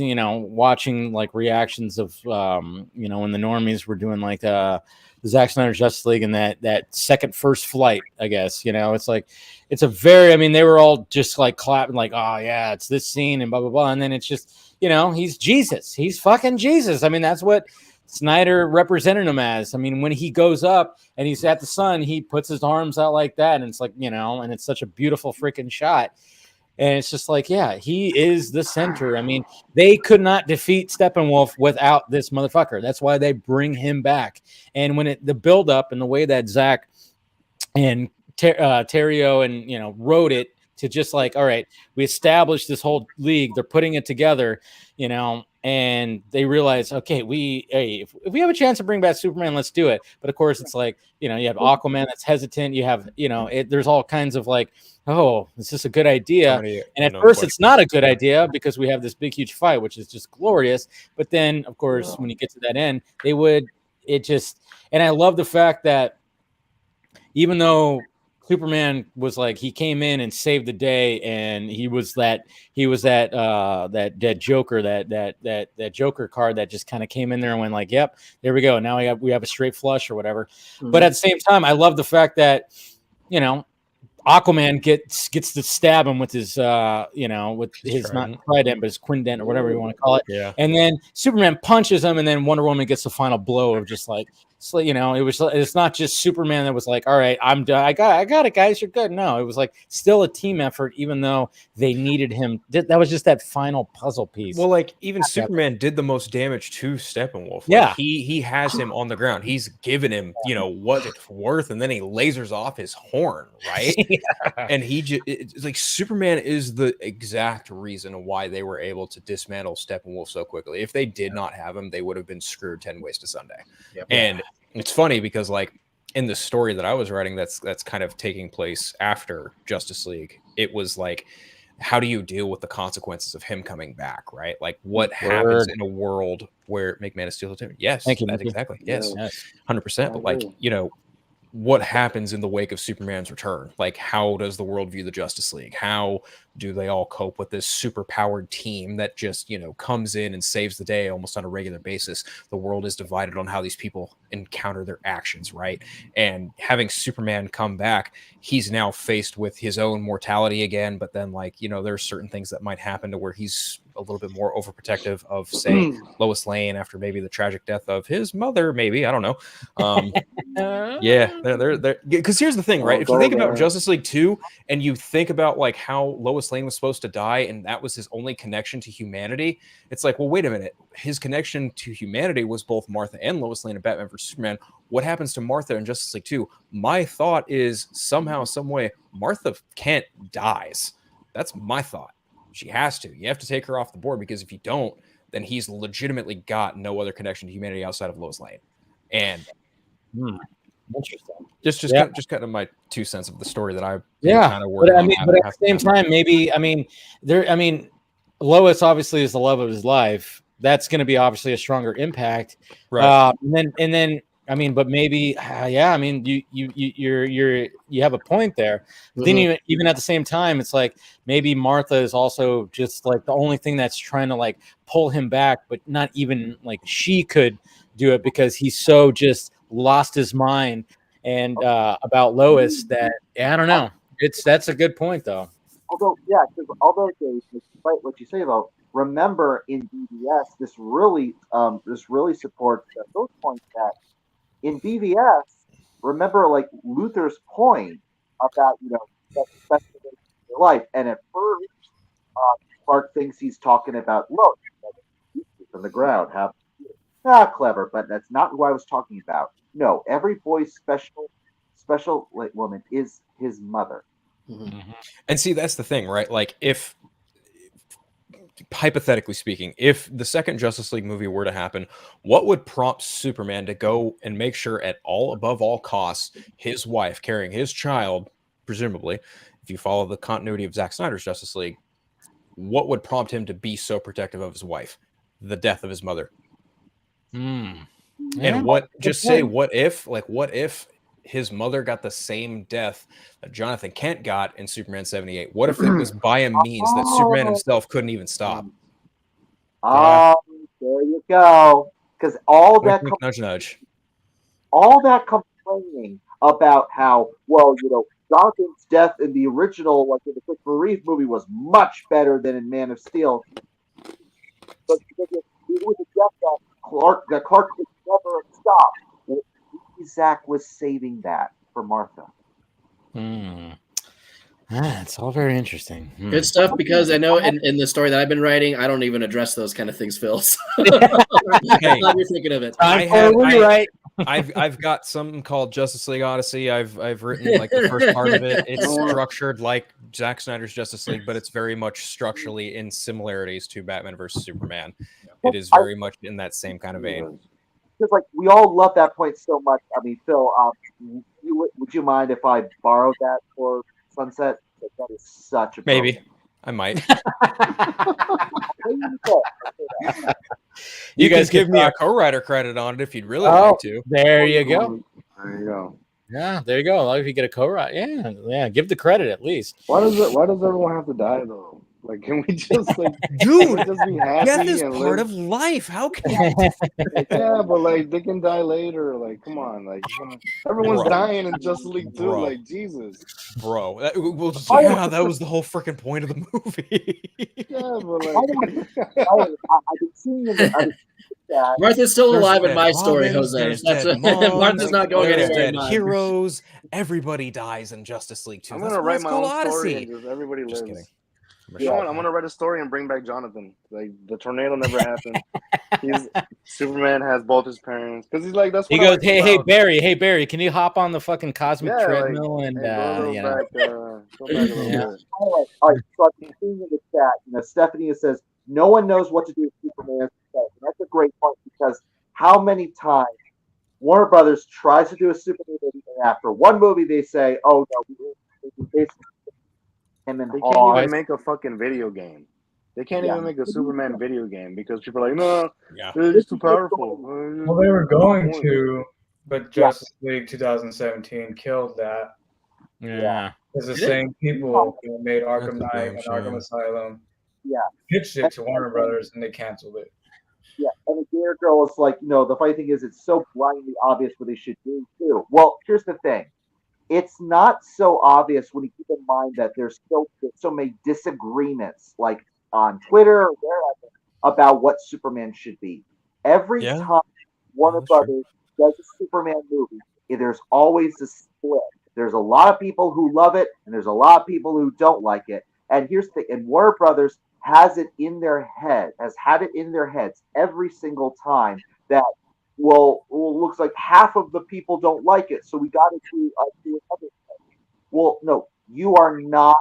watching like reactions of when the normies were doing like the Zack Snyder Justice League and that first flight, I guess, it's like, it's a very, they were all just like clapping like, oh yeah, it's this scene and blah, blah, blah. And then it's just, he's Jesus. He's fucking Jesus. That's what Snyder represented him as. When he goes up and he's at the sun, he puts his arms out like that. And it's like, and it's such a beautiful freaking shot. And it's just like, yeah, he is the center. They could not defeat Steppenwolf without this motherfucker. That's why they bring him back. And when the build up and the way that Zach and Terrio and wrote it to just like, all right, we established this whole league. They're putting it together, and they realize, okay, if we have a chance to bring back Superman, let's do it. But of course, it's like, you have Aquaman that's hesitant. You have, there's all kinds of like, oh, is this a good idea? And at first, it's not a good idea because we have this big, huge fight, which is just glorious. But then, of course, when you get to that end, and I love the fact that even though Superman was like, he came in and saved the day, and he was that Joker, that Joker card that just kind of came in there and went like, yep, there we go. Now we have a straight flush or whatever. Mm-hmm. But at the same time, I love the fact that, Aquaman gets to stab him with his with his trident. not trident but his quindent or whatever you want to call it. Yeah. And then Superman punches him, and then Wonder Woman gets the final blow of just like, so, it's not just Superman that was like, all right, I'm done. I got it, guys. You're good. No, it was like still a team effort, even though they needed him. That was just that final puzzle piece. Well, like even Superman did the most damage to Steppenwolf. Like, yeah, he has him on the ground. He's given him, what it's worth, and then he lasers off his horn, right? And it's like Superman is the exact reason why they were able to dismantle Steppenwolf so quickly. If they did not have him, they would have been screwed 10 ways to Sunday. Yep. And it's funny because like in the story that I was writing, that's kind of taking place after Justice League. It was like, how do you deal with the consequences of him coming back, right? Like what happens in a world where make Man of Steel? Yes, thank you. Exactly. Yes, 100%. But like, what happens in the wake of Superman's return? Like, how does the world view the Justice League? How do they all cope with this super powered team that just, comes in and saves the day almost on a regular basis? The world is divided on how these people encounter their actions, right? And having Superman come back, he's now faced with his own mortality again. But then, like, there's certain things that might happen to where he's a little bit more overprotective of, say, Lois Lane after maybe the tragic death of his mother, maybe. I don't know. They're because here's the thing, right? If you think about Justice League 2 and you think about like how Lois Lane was supposed to die and that was his only connection to humanity, it's like, well, wait a minute. His connection to humanity was both Martha and Lois Lane in Batman vs Superman. What happens to Martha in Justice League 2? My thought is somehow, some way, Martha Kent dies. That's my thought. She has to. You have to take her off the board because if you don't, then he's legitimately got no other connection to humanity outside of Lois Lane. And interesting. Just kind of my 2 cents of the story that I kind of but at the same time, maybe Lois obviously is the love of his life. That's going to be obviously a stronger impact, right? And then but maybe you have a point there. But then even at the same time, it's like maybe Martha is also just like the only thing that's trying to like pull him back, but not even like she could do it because he's so just lost his mind and about Lois that I don't know. That's a good point though. Although despite what you say though, remember in BVS this really supports those points that in BVS, remember like Luthor's point about that special in your life, and at first Clark thinks he's talking about look from the ground, how clever, but that's not who I was talking about. No, every boy's special like woman is his mother. And see, that's the thing, right? Like if hypothetically speaking, if the second Justice League movie were to happen, what would prompt Superman to go and make sure above all costs, his wife carrying his child, presumably, if you follow the continuity of Zack Snyder's Justice League, what would prompt him to be so protective of his wife? The death of his mother. And what if his mother got the same death that Jonathan Kent got in Superman 78? What if it was by a means that Superman himself couldn't even stop? There you go. Because all that nudge. All that complaining about how Jonathan's death in the original, like in the Christopher Reeve movie, was much better than in Man of Steel. But it was a death that Clark could never stop. Zach was saving that for Martha. It's all very interesting. Good stuff, because I know in the story that I've been writing, I don't even address those kind of things, Phil. So I'm glad you're thinking of it. I've got something called Justice League Odyssey. I've written like the first part of it. It's structured like Zack Snyder's Justice League, but it's very much structurally in similarities to Batman versus Superman. It is very much in that same kind of vein. Because like we all love that point so much. I mean, Phil, would you mind if I borrowed that for Sunset? That is such a maybe. I might. You guys give me a co-writer credit on it if you'd really like to. There you go. There you go. Yeah, there you go. If you get a co-writer, yeah, give the credit at least. Why does everyone have to die though? Like, can we just like, dude? just be happy Death is and part live? of life. How can you? Yeah, but like they can die later. Like, come on, like everyone's dying in Justice League 2. Like, Jesus, bro. That was the whole freaking point of the movie. Yeah, but like, I've been seeing it. Martha's still There's alive in dead my story, Robins, Jose. There's That's dead Martha's not going there's anywhere. Dead heroes. Everybody dies in Justice League 2. I'm That's gonna why write it's my called own story Odyssey. and just everybody Just lives. kidding. You know what? I'm gonna write a story and bring back Jonathan. Like the tornado never happened. Superman has both his parents because he's like that's. He What goes, I like hey Barry, can you hop on the fucking cosmic treadmill like, and hey, go you back, know? go back a little bit. All right. So I've been seeing in the chat. Stephanie says no one knows what to do with Superman. And that's a great point because how many times Warner Brothers tries to do a Superman movie, and after one movie they say, "Oh no, we basically him and they can't even make a fucking video game. They can't even make a Superman video game because people are like, no, they're just too powerful." Well, they were going to, but Justice League 2017 killed that. Yeah, because the same people who made Arkham Knight and Arkham Asylum pitched it to Warner Brothers and they canceled it. Yeah, and the Gator Girl is like, the funny thing is it's so blindly obvious what they should do too. Well, here's the thing. It's not so obvious when you keep in mind that there's so many disagreements, like on Twitter or wherever, about what Superman should be. Every time Warner Brothers does a Superman movie, there's always a split. There's a lot of people who love it, and there's a lot of people who don't like it. And here's the thing, and Warner Brothers has it in their head, has had it in their heads every single time that, well, looks like half of the people don't like it, so we got to do another thing. Well, no, you are not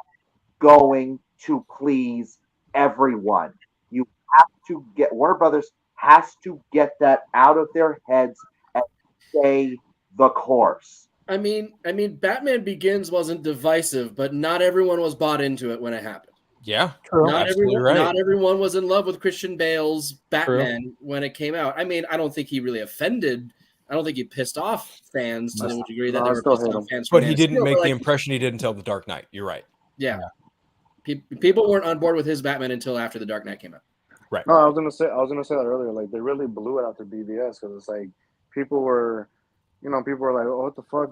going to please everyone. You have to Warner Brothers has to get that out of their heads and stay the course. I mean, Batman Begins wasn't divisive, but not everyone was bought into it when it happened. Yeah, not everyone was in love with Christian Bale's Batman when it came out. I mean, I don't think he really offended. I don't think he pissed off fans to the degree that they were pissed off fans. But he didn't make the impression he did until The Dark Knight. You're right. Yeah. People weren't on board with his Batman until after The Dark Knight came out. Right. No, I was gonna say that earlier. Like they really blew it after BVS because it's like people were like, "Oh, what the fuck?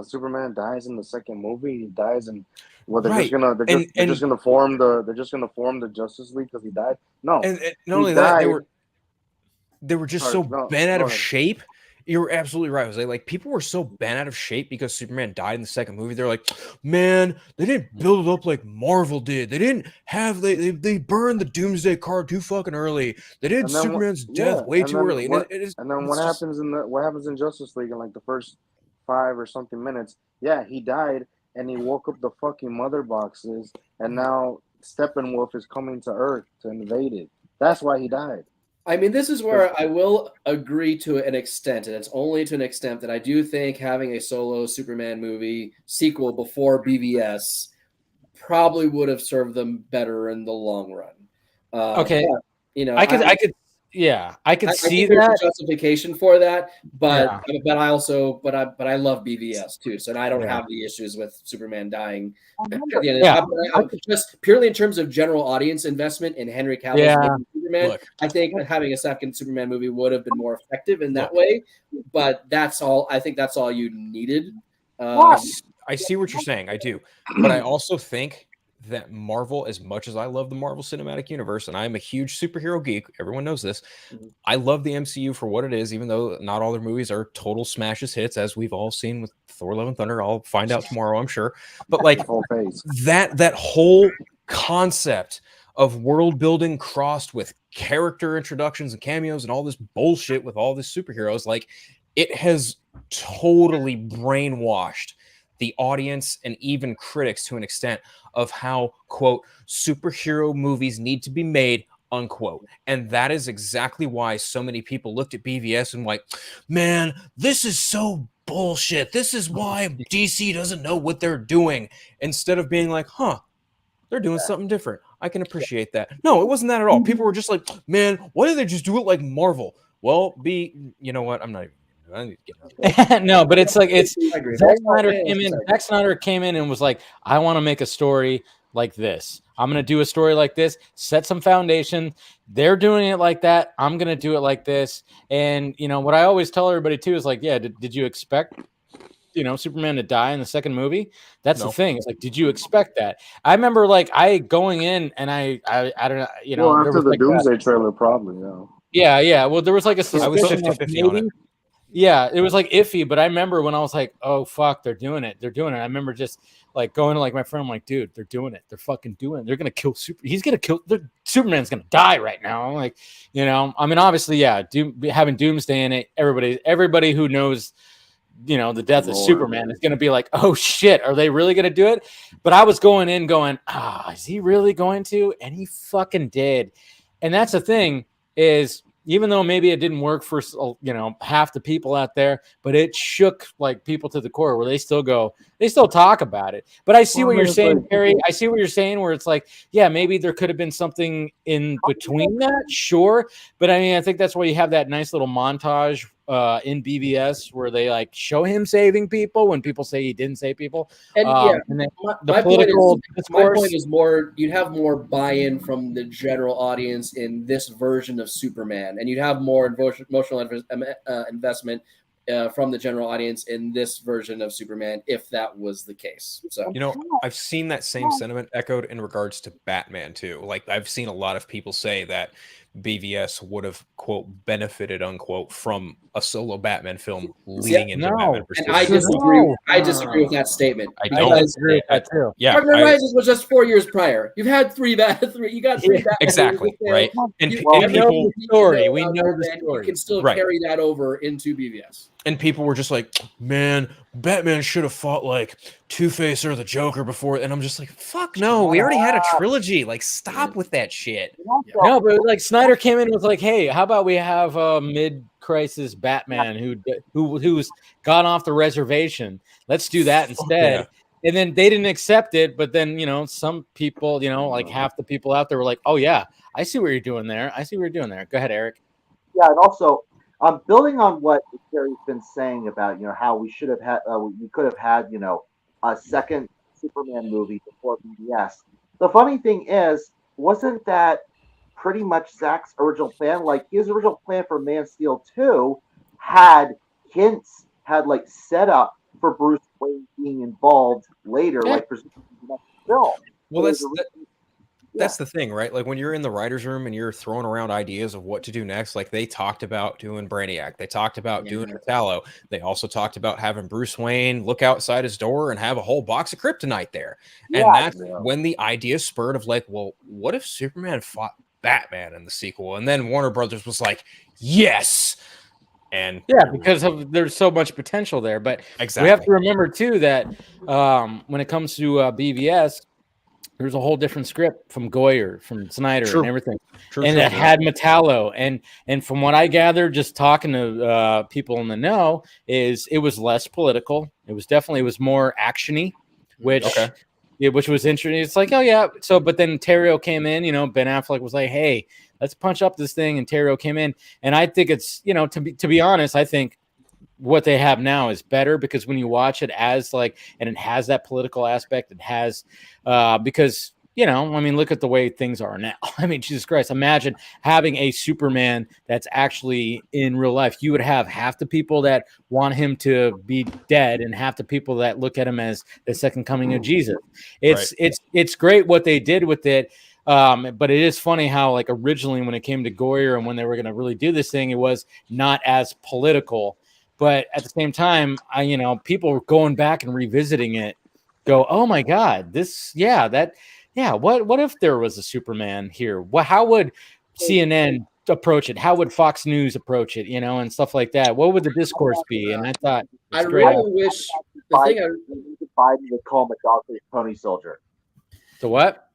Superman dies in the second movie. He dies, and they're just gonna form the Justice League because he died." No, and not only that, they were just bent out of shape. You were absolutely right, Jose. Like people were so bent out of shape because Superman died in the second movie. They're like, man, they didn't build it up like Marvel did. They didn't have they burned the Doomsday card too fucking early. They did Superman's death way too early. And then what happens in Justice League in like the first 5 or something minutes? Yeah, he died and he woke up the fucking mother boxes, and now Steppenwolf is coming to Earth to invade it. That's why he died. I mean, this is where I will agree to an extent, and it's only to an extent that I do think having a solo Superman movie sequel before BVS probably would have served them better in the long run. Okay, but, I could see that justification for that, but I love BVS too, so I don't have the issues with Superman dying. Just purely in terms of general audience investment in Henry Cavill's Superman, I think having a second Superman movie would have been more effective in that way. But that's all. I think that's all you needed. I see what you're saying. I do, but I also think that Marvel, as much as I love the Marvel Cinematic Universe, and I'm a huge superhero geek, everyone knows this, I love the MCU for what it is, even though not all their movies are total smashes hits, as we've all seen with Thor: Love and Thunder. I'll find out tomorrow, I'm sure. But like that whole concept of world building crossed with character introductions and cameos and all this bullshit with all these superheroes, like it has totally brainwashed the audience and even critics to an extent of how, quote, superhero movies need to be made, unquote. And that is exactly why so many people looked at BVS and like, man, this is so bullshit. This is why DC doesn't know what they're doing. Instead of being like, they're doing something different. I can appreciate that. No, it wasn't that at all. People were just like, man, why did they just do it like Marvel? Well, you know what? I'm not even. No, but it's like Zack Snyder came in and was like, I want to make a story like this. I'm going to do a story like this, set some foundation. They're doing it like that. I'm going to do it like this. And, what I always tell everybody too is like, yeah, did you expect, Superman to die in the second movie? That's the thing. It's like, did you expect that? I remember like I going in and I don't know, Well, there after was the like Doomsday trailer, probably, yeah. Yeah. Well, there was like a I was suspicion 50-50 on it. Yeah, it was like iffy, but I remember when I was like, "Oh fuck, they're doing it! They're doing it!" I remember just like going to like my friend, I'm like, "Dude, they're doing it! They're fucking doing it! They're gonna kill He's gonna kill. Superman's gonna die right now!" I'm like, I mean, obviously, yeah, having Doomsday in it, everybody who knows, the death of Superman is gonna be like, "Oh shit, are they really gonna do it?" But I was going in, going, is he really going to? And he fucking did. And that's the thing is, even though maybe it didn't work for half the people out there, but it shook like people to the core where they still talk about it. But I see what you're saying, Perry. I see what you're saying where it's like, yeah, maybe there could have been something in between that, sure. But I mean, I think that's why you have that nice little montage in BVS where they like show him saving people when people say he didn't save people. And and then my point is more, you'd have more buy-in from the general audience in this version of Superman, and you'd have more emotional investment from the general audience in this version of Superman if that was the case. So I've seen that same sentiment echoed in regards to Batman too. Like I've seen a lot of people say that BVS would have, quote, benefited, unquote, from a solo Batman film leading into Batman. And I disagree. I disagree with that statement. I don't agree with that too. Yeah, Dark Knight Rises was just 4 years prior. You've had three. You got three Batman. Exactly. Right. And people know the story. We know the story. You can still carry that over into BVS. And people were just like, man, Batman should have fought like Two-Face or the Joker before. And I'm just like, fuck no, we already had a trilogy. Like, stop with that shit. No, but like Snyder came in and was like, hey, how about we have a mid-crisis Batman who's gone off the reservation? Let's do that instead. Yeah. And then they didn't accept it. But then, some people, like half the people out there were like, oh, yeah, I see what you're doing there. Go ahead, Eric. Yeah, and also, building on what Terry's been saying about how we should have had, we could have had a second Superman movie before BVS. The funny thing is, wasn't that pretty much Zack's original plan? Like his original plan for Man of Steel 2 had hints, had like set up for Bruce Wayne being involved later, like presumably the next film. Well, that's the thing, right? Like when you're in the writer's room and you're throwing around ideas of what to do next, like they talked about doing Brainiac. They talked about doing Metallo. They also talked about having Bruce Wayne look outside his door and have a whole box of kryptonite there. And that's when the idea spurred of like, well, what if Superman fought Batman in the sequel? And then Warner Brothers was like, yes. And because there's so much potential there. But we have to remember too that when it comes to BVS, there's a whole different script from Goyer, from Snyder, and everything, and it had Metallo. And from what I gathered, just talking to people in the know, is it was less political. It was more actiony, which was interesting. It's like, oh yeah. So, but then Terrio came in. Ben Affleck was like, hey, let's punch up this thing, and Terrio came in. And I think it's to be honest, I think what they have now is better because when you watch it as like, and it has that political aspect, it has because I mean, look at the way things are now. I mean, Jesus Christ, imagine having a Superman that's actually in real life. You would have half the people that want him to be dead and half the people that look at him as the second coming of Jesus. It's great what they did with it. But it is funny how like originally when it came to Goyer and when they were going to really do this thing, it was not as political. But at the same time, people going back and revisiting it go, oh my God, what if there was a Superman here? How would CNN approach it? How would Fox News approach it? And stuff like that. What would the discourse be? And I thought, I really wish Biden would call him a dog-faced pony soldier. The what?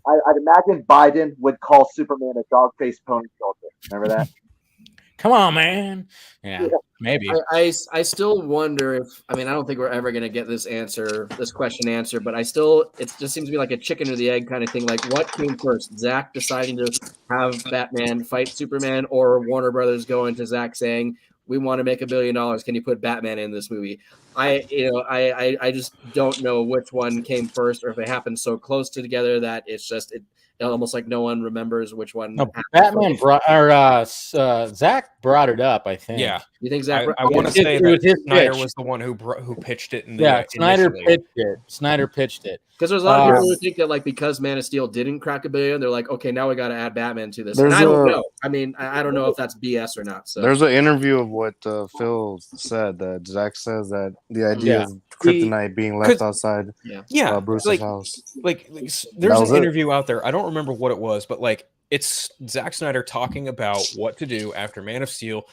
I'd imagine Biden would call Superman a dog-faced pony soldier. Remember that? Come on, man. Yeah, maybe. I still wonder if, I don't think we're ever going to get this question answered, but it just seems to be like a chicken or the egg kind of thing. Like what came first, Zack deciding to have Batman fight Superman, or Warner Brothers going to Zack saying, we want to make $1 billion. Can you put Batman in this movie? I just don't know which one came first, or if they happened so close together that it's almost like no one remembers which one. No, Batman brought Zach brought it up. I think. Yeah, you think Zach? I want to say that Snyder was the one who pitched it. Snyder pitched it. Snyder pitched it. Because there's a lot of people who think that like because Man of Steel didn't crack $1 billion, they're like, okay, now we got to add Batman to this. And I don't know. I mean, I don't know if that's BS or not. So there's an interview of what Phil said that Zach says that the idea of kryptonite being left outside Bruce's house. Like there's an interview out there. I don't remember what it was, but like it's Zack Snyder talking about what to do after Man of Steel.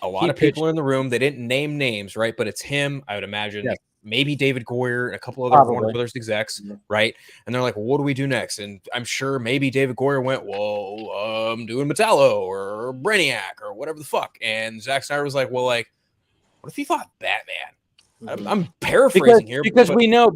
A lot of people in the room. They didn't name names, right? But it's him. I would imagine. Yes. Maybe David Goyer and a couple other Warner Brothers execs, right? And they're like, well, what do we do next? And I'm sure maybe David Goyer went, well, I'm doing Metallo or Brainiac or whatever the fuck. And Zack Snyder was like, well, like, what if he thought Batman? I'm paraphrasing because we know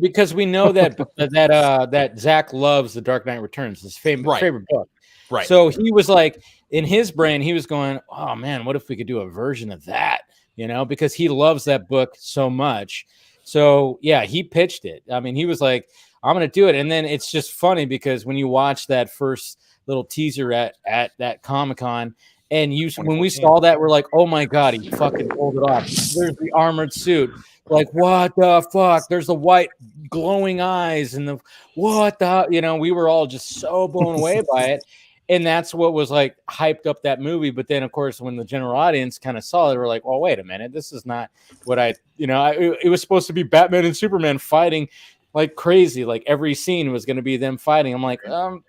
that Zach loves The Dark Knight Returns, his favorite book. Right. So he was like, in his brain, he was going, oh man, what if we could do a version of that? You know, because he loves that book so much. So yeah, he pitched it. I mean, he was like, I'm going to do it. And then it's just funny because when you watch that first little teaser at that Comic-Con and when we saw that, we're like, oh my God, he fucking pulled it off. There's the armored suit. Like, what the fuck? There's the white glowing eyes and we were all just so blown away by it. And that's what was like hyped up that movie. But then, of course, when the general audience kind of saw it, we're like, oh, wait a minute. This is not what it was supposed to be Batman and Superman fighting like crazy. Like every scene was going to be them fighting. I'm like,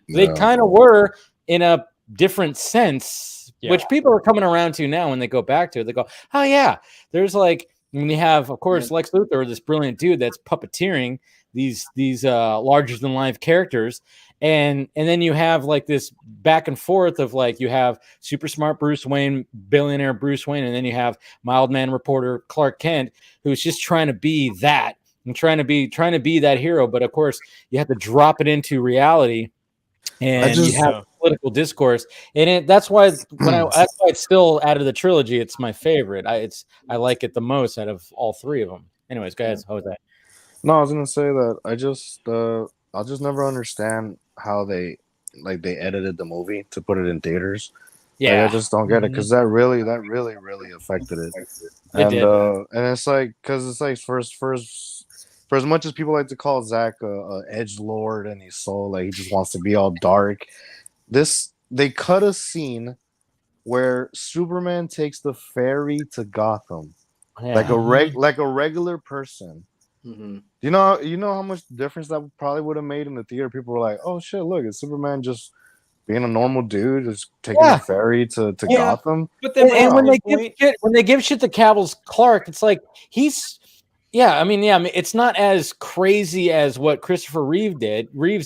they kind of were in a different sense, which people are coming around to now when they go back to it. They go, oh, yeah, there's like when you have, of course, Lex Luthor, this brilliant dude that's puppeteering these larger than life characters. And then you have like this back and forth of like you have super smart Bruce Wayne, billionaire Bruce Wayne, and then you have mild man reporter Clark Kent, who's just trying to be that and trying to be that hero. But of course, you have to drop it into reality, and you have political discourse. And that's why it's still out of the trilogy, it's my favorite. I like it the most out of all three of them. Anyways, guys, how was that? No, I was gonna say that I'll just never understand how they edited the movie to put it in theaters. Yeah, like, I just don't get it because that really affected it. And it's like because it's like for as much as people like to call Zach a edgelord and he's so like he just wants to be all dark. They cut a scene where Superman takes the ferry to Gotham like a regular person. Mm-hmm. You know how much difference that probably would have made in the theater. People were like, "Oh shit, look, it's Superman just being a normal dude, just taking a ferry to Gotham." But then, when they give shit to Cavill's Clark, it's like it's not as crazy as what Christopher Reeves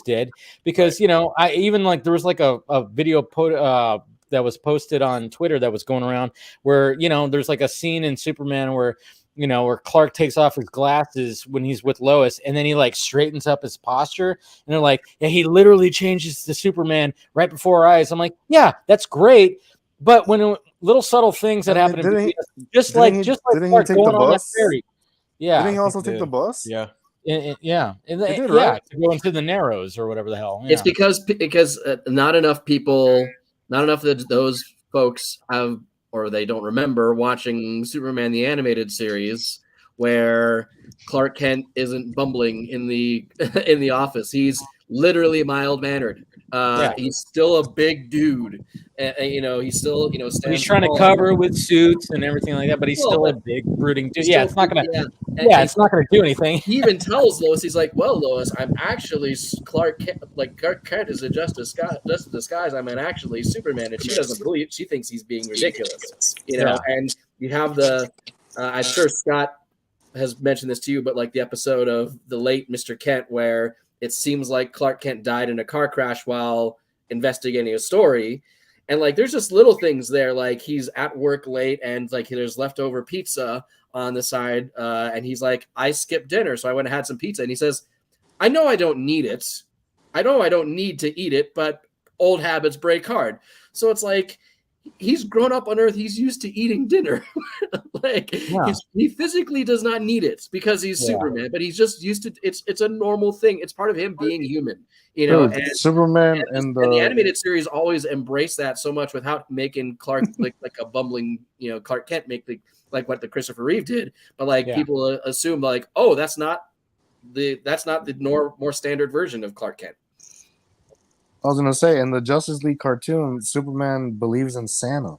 did because I even like there was like a video that was posted on Twitter that was going around where there's like a scene in Superman where Clark takes off his glasses when he's with Lois, and then he like straightens up his posture, and they're like, yeah, he literally changes to Superman right before our eyes. I'm like, yeah, that's great, but when little subtle things that happen, just like Clark going on that ferry, didn't he also take the bus? Yeah, to go into the Narrows or whatever the hell. Yeah. It's because not enough of those folks have. Or they don't remember watching Superman the animated series, where Clark Kent isn't bumbling in the office. He's literally mild mannered. He's still a big dude. He's still he's trying to cover with suits and everything like that, but he's still a big brooding dude. It's not gonna. It's not gonna do anything. He even tells Lois, he's like, "Well, Lois, I'm actually Clark Kent. Like Clark Kent is just a disguise. I'm actually Superman," and she doesn't believe. She thinks he's being ridiculous. And you have the. I'm sure Scott has mentioned this to you, but like the episode of The Late Mr. Kent where it seems like Clark Kent died in a car crash while investigating a story. And like, there's just little things there. Like he's at work late and like there's leftover pizza on the side. And he's like, I skipped dinner. So I went and had some pizza. And he says, I know I don't need it. I know I don't need to eat it, but old habits break hard. So it's like, he's grown up on Earth. He's used to eating dinner. Like he physically does not need it because he's Superman, but he's just used to. It's a normal thing. It's part of him being human, you know. Dude, Superman and the animated series always embrace that so much without making Clark like a bumbling, you know, Clark Kent make like what the Christopher Reeve did, but like people assume like, oh, that's not the more standard version of Clark Kent. I was gonna say, in the Justice League cartoon, Superman believes in Santa.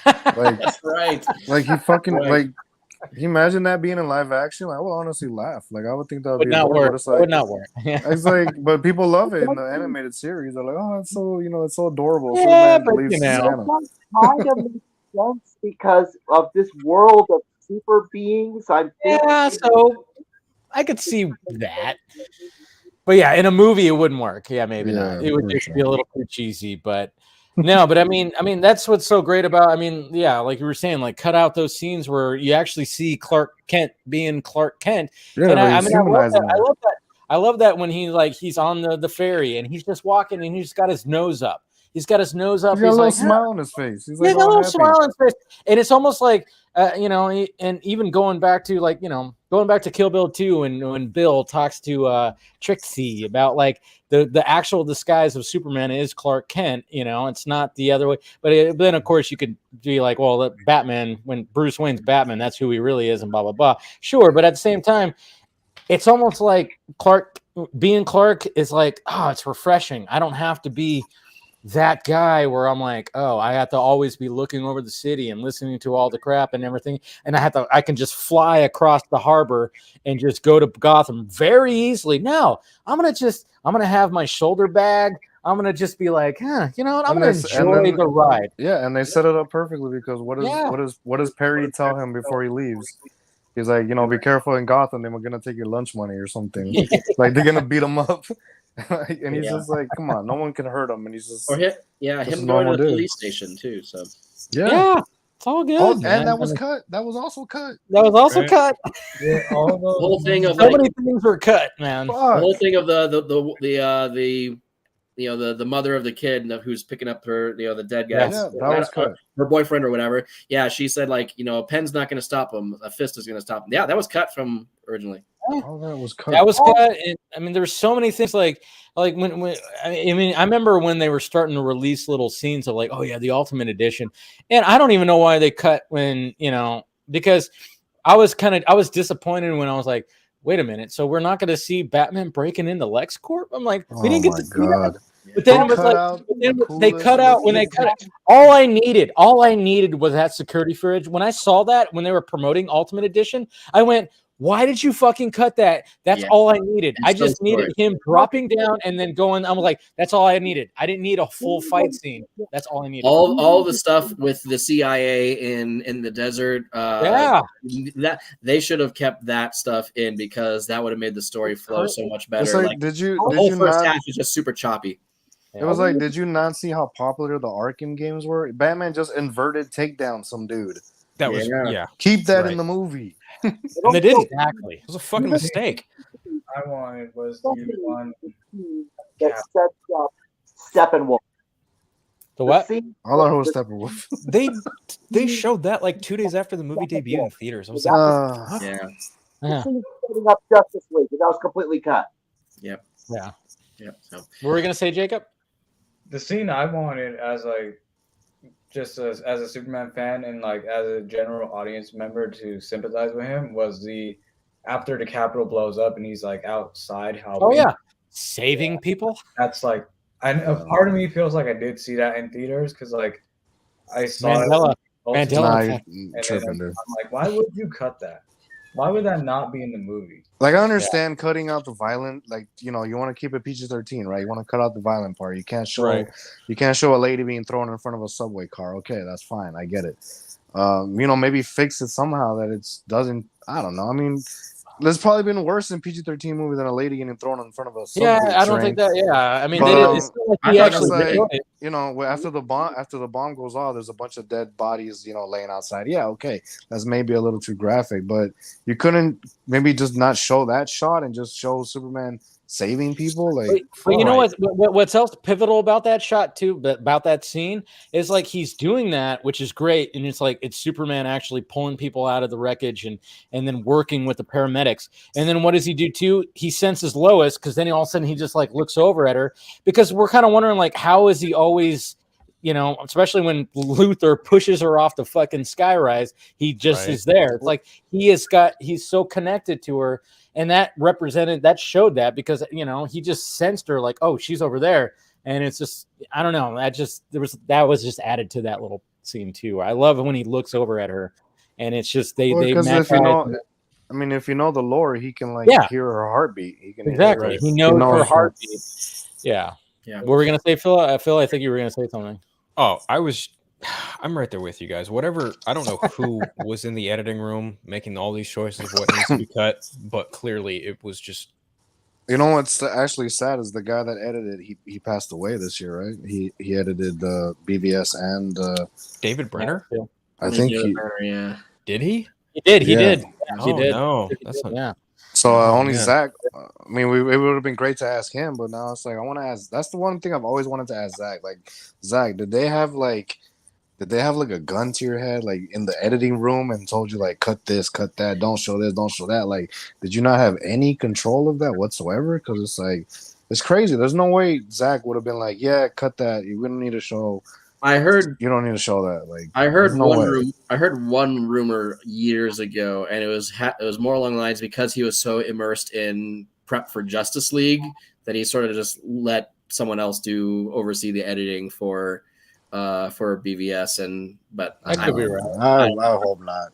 Like, that's right. Like he fucking like. Can you imagine that being in live action? Like, I would honestly laugh. Like, I would think that would be not work. It's like, would not work. It's like, but people love it in the animated series. They're like, oh, it's so it's so adorable. Yeah, Superman believes in Santa. Kind of makes sense because of this world of super beings. So I could see that. But yeah, in a movie it wouldn't work. Yeah, maybe not. It would just be a little too cheesy, but no, but I mean that's what's so great about like you were saying, like cut out those scenes where you actually see Clark Kent being Clark Kent. Yeah, and I love that when he's on the ferry and he's just walking and he's just got his nose up. He's got his nose up. He's got a little smile on his face. He's like, a little smile on his face. And it's almost like, and even going back to Kill Bill 2 and when Bill talks to Trixie about like the actual disguise of Superman is Clark Kent, it's not the other way. But then, of course, you could be like, well, Batman, when Bruce Wayne's Batman, that's who he really is and blah, blah, blah. Sure. But at the same time, it's almost like being Clark is like, oh, it's refreshing. I don't have to be that guy where I'm like, oh, I have to always be looking over the city and listening to all the crap and everything. And I can just fly across the harbor and just go to Gotham very easily. No, I'm going to have my shoulder bag. I'm going to just be like, I'm going to enjoy the ride. Yeah. And they set it up perfectly because what does Perry tell him before he leaves? He's like, be careful in Gotham. Then we're going to take your lunch money or something. Like they're going to beat him up. And he's just like, come on, no one can hurt him. And he's just him going to the police station too. So yeah, it's all good. And that was cut. That was also cut. That was also cut. Yeah, the whole thing of so many things were cut, man. The whole thing of the mother of the kid who's picking up her, the dead guy. Yeah, that was cut. Her boyfriend or whatever. Yeah, she said like, a pen's not going to stop him. A fist is going to stop him. Yeah, that was cut from originally. Oh, that was cut. That was cut. And there were so many things like when I remember when they were starting to release little scenes of like, oh yeah, the Ultimate Edition, and I don't even know why they cut when because I was disappointed when I was like, wait a minute, so we're not going to see Batman breaking into LexCorp? I'm like, we didn't get to see that. But then it was like they cut out when they cut it. All I needed was that security footage. When I saw that when they were promoting Ultimate Edition, I went, why did you fucking cut that? That's all I needed. I just needed him dropping down and then going. I'm like, that's all I needed. I didn't need a full fight scene. That's all I needed. All the stuff with the CIA in the desert. That they should have kept that stuff in because that would have made the story flow so much better. Like, the whole first half is just super choppy. It was like, did you not see how popular the Arkham games were? Batman just inverted takedown some dude. That was Keep that in the movie. And they did exactly. It was a fucking mistake. I wanted was the one that sets up Steppenwolf. The what? I thought it was Steppenwolf. They showed that like 2 days after the movie debuted in theaters. I was like, setting up Justice League, that was completely cut. Yep. Yeah. Yep. So. What were we gonna say, Jacob? The scene I wanted as like just as a Superman fan and like as a general audience member to sympathize with him was after the Capitol blows up and he's like outside saving people. That's like a part of me feels like I did see that in theaters because like I saw Mandela. And I'm like, why would you cut that? Why would that not be in the movie? Like, I understand cutting out the violent, like, you want to keep it PG-13, right? You want to cut out the violent part. You can't show a lady being thrown in front of a subway car. Okay, that's fine. I get it. Maybe fix it somehow that it doesn't. I don't know. I mean, There's probably been worse in PG-13 movie than a lady getting thrown in front of a subway I don't train. think that. Yeah, I mean, But, it's not like he actually you know, after the bomb goes off, there's a bunch of dead bodies, you know, laying outside. Yeah, okay, that's maybe a little too graphic, but you couldn't maybe just not show that shot and just show Superman saving people. Like, but you know what's else pivotal about that shot too, about that scene is like he's doing that, which is great, and it's like it's Superman actually pulling people out of the wreckage and then working with the paramedics. And then what does he do too? He senses Lois, because then all of a sudden he just like looks over at her, because we're kind of wondering like how is he always, you know, especially when Luthor pushes her off the fucking skyrise, he just is there. It's like he's so connected to her. And that showed that, because, you know, he just sensed her like, oh, she's over there. And it's just, I don't know. That was just added to that little scene too. I love when he looks over at her, and it's just, because if you know the lore, he can hear her heartbeat. He can exactly. He knows her heartbeat. Yeah. What were we going to say, Phil? Phil, I think you were going to say something. Oh, I'm right there with you guys. Whatever, I don't know who was in the editing room making all these choices of what needs to be cut, but clearly it was just. You know what's actually sad is the guy that edited. He passed away this year, right? He edited BVS and David Brenner. I think Did he? He did. He did. Oh, he did. No, that's not. Yeah. So only Zach. I mean, it would have been great to ask him, but now it's like I want to ask. That's the one thing I've always wanted to ask Zach. Like, Zach, did they have like a gun to your head, like in the editing room, and told you like cut this, cut that, don't show this, don't show that? Like, did you not have any control of that whatsoever? Because it's like it's crazy. There's no way Zach would have been like, yeah, cut that. You wouldn't need to show. I heard you don't need to show that. Like, I heard I heard one rumor years ago, and it was more along the lines because he was so immersed in prep for Justice League that he sort of just let someone else oversee the editing for BVS, but I could be right. I hope not.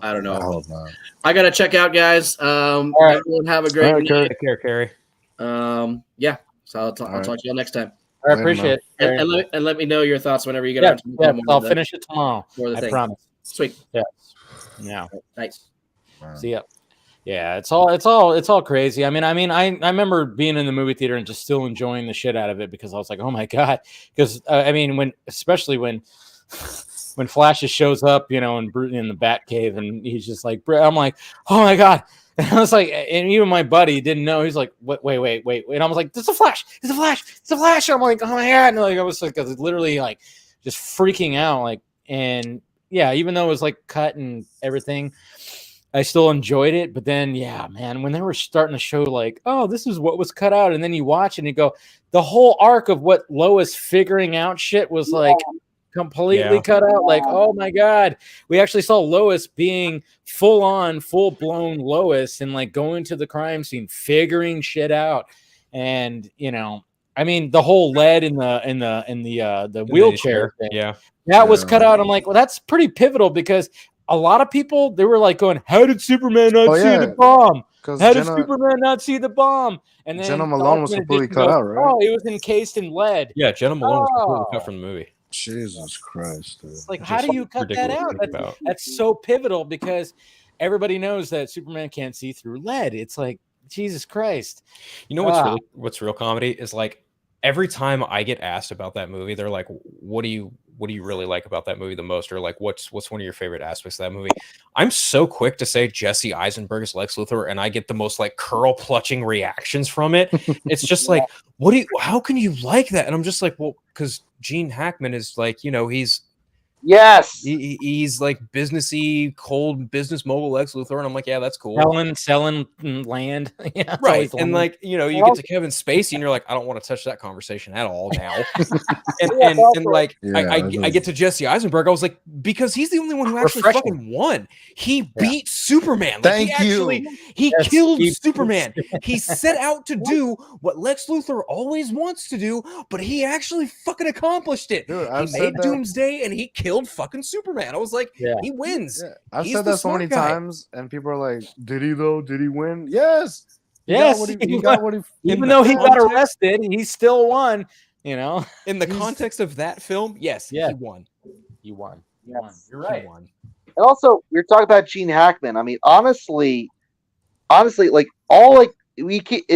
I don't know. I hope not. I gotta check out, guys. Everyone have a great night. Take care, Carrie. Yeah. So I'll talk to you next time. I appreciate it. And let me know your thoughts whenever you get around to it. I'll finish it tomorrow. I promise. Sweet. Yeah. Yeah. Nice. See ya. Yeah, it's all crazy. I remember being in the movie theater and just still enjoying the shit out of it, because I was like, oh my god. Because especially when Flash shows up, you know, in the Batcave, and he's just like, I'm like, oh my god. And I was like, and even my buddy didn't know. He's like, wait. And I was like, it's a Flash. It's a Flash. It's a Flash. I'm like, oh my god. And like, I was literally like just freaking out. Like, and yeah, even though it was like cut and everything, I still enjoyed it. But then, yeah, man, when they were starting to show like, oh, this is what was cut out. And then you watch and you go, the whole arc of what Lois figuring out shit was like completely cut out. Like, oh my god, we actually saw Lois being full-blown Lois, and like going to the crime scene, figuring shit out. And you know, I mean, the whole lead in the wheelchair thing, that was cut out. I'm like, well, that's pretty pivotal, because a lot of people, they were like going, how did Superman not see the bomb? How did Superman not see the bomb? And then Jenna Malone was completely cut out, right? Oh, it was encased in lead. Yeah, Jenna Malone was completely cut from the movie. Jesus Christ, dude. Like, how do you cut that out? That's so pivotal, because everybody knows that Superman can't see through lead. It's like, Jesus Christ. You know what's real comedy is, like, every time I get asked about that movie, they're like, what do you really like about that movie the most? Or like, what's one of your favorite aspects of that movie? I'm so quick to say Jesse Eisenberg's Lex Luthor, and I get the most like curl clutching reactions from it. It's just like, how can you like that? And I'm just like, well, because Gene Hackman is like, you know, he's like businessy, cold business mogul Lex Luthor, and I'm like, yeah, that's cool. Selling land, yeah, right. And like, you know, you get to Kevin Spacey, and you're like, I don't want to touch that conversation at all now. and like, I get to Jesse Eisenberg, I was like, because he's the only one who actually fucking won. He beat Superman. Like, he killed Superman. He set out to do what Lex Luthor always wants to do, but he actually fucking accomplished it. Dude, he made Doomsday, and he killed fucking Superman. I was like, he wins. Yeah. I've said that so many times, and people are like, did he though? Did he win? Yes. He got what he even though he got arrested, he still won. You know, in the context of that film, he won. He won. You're right. And also, you're talking about Gene Hackman. I mean, honestly, honestly, like all like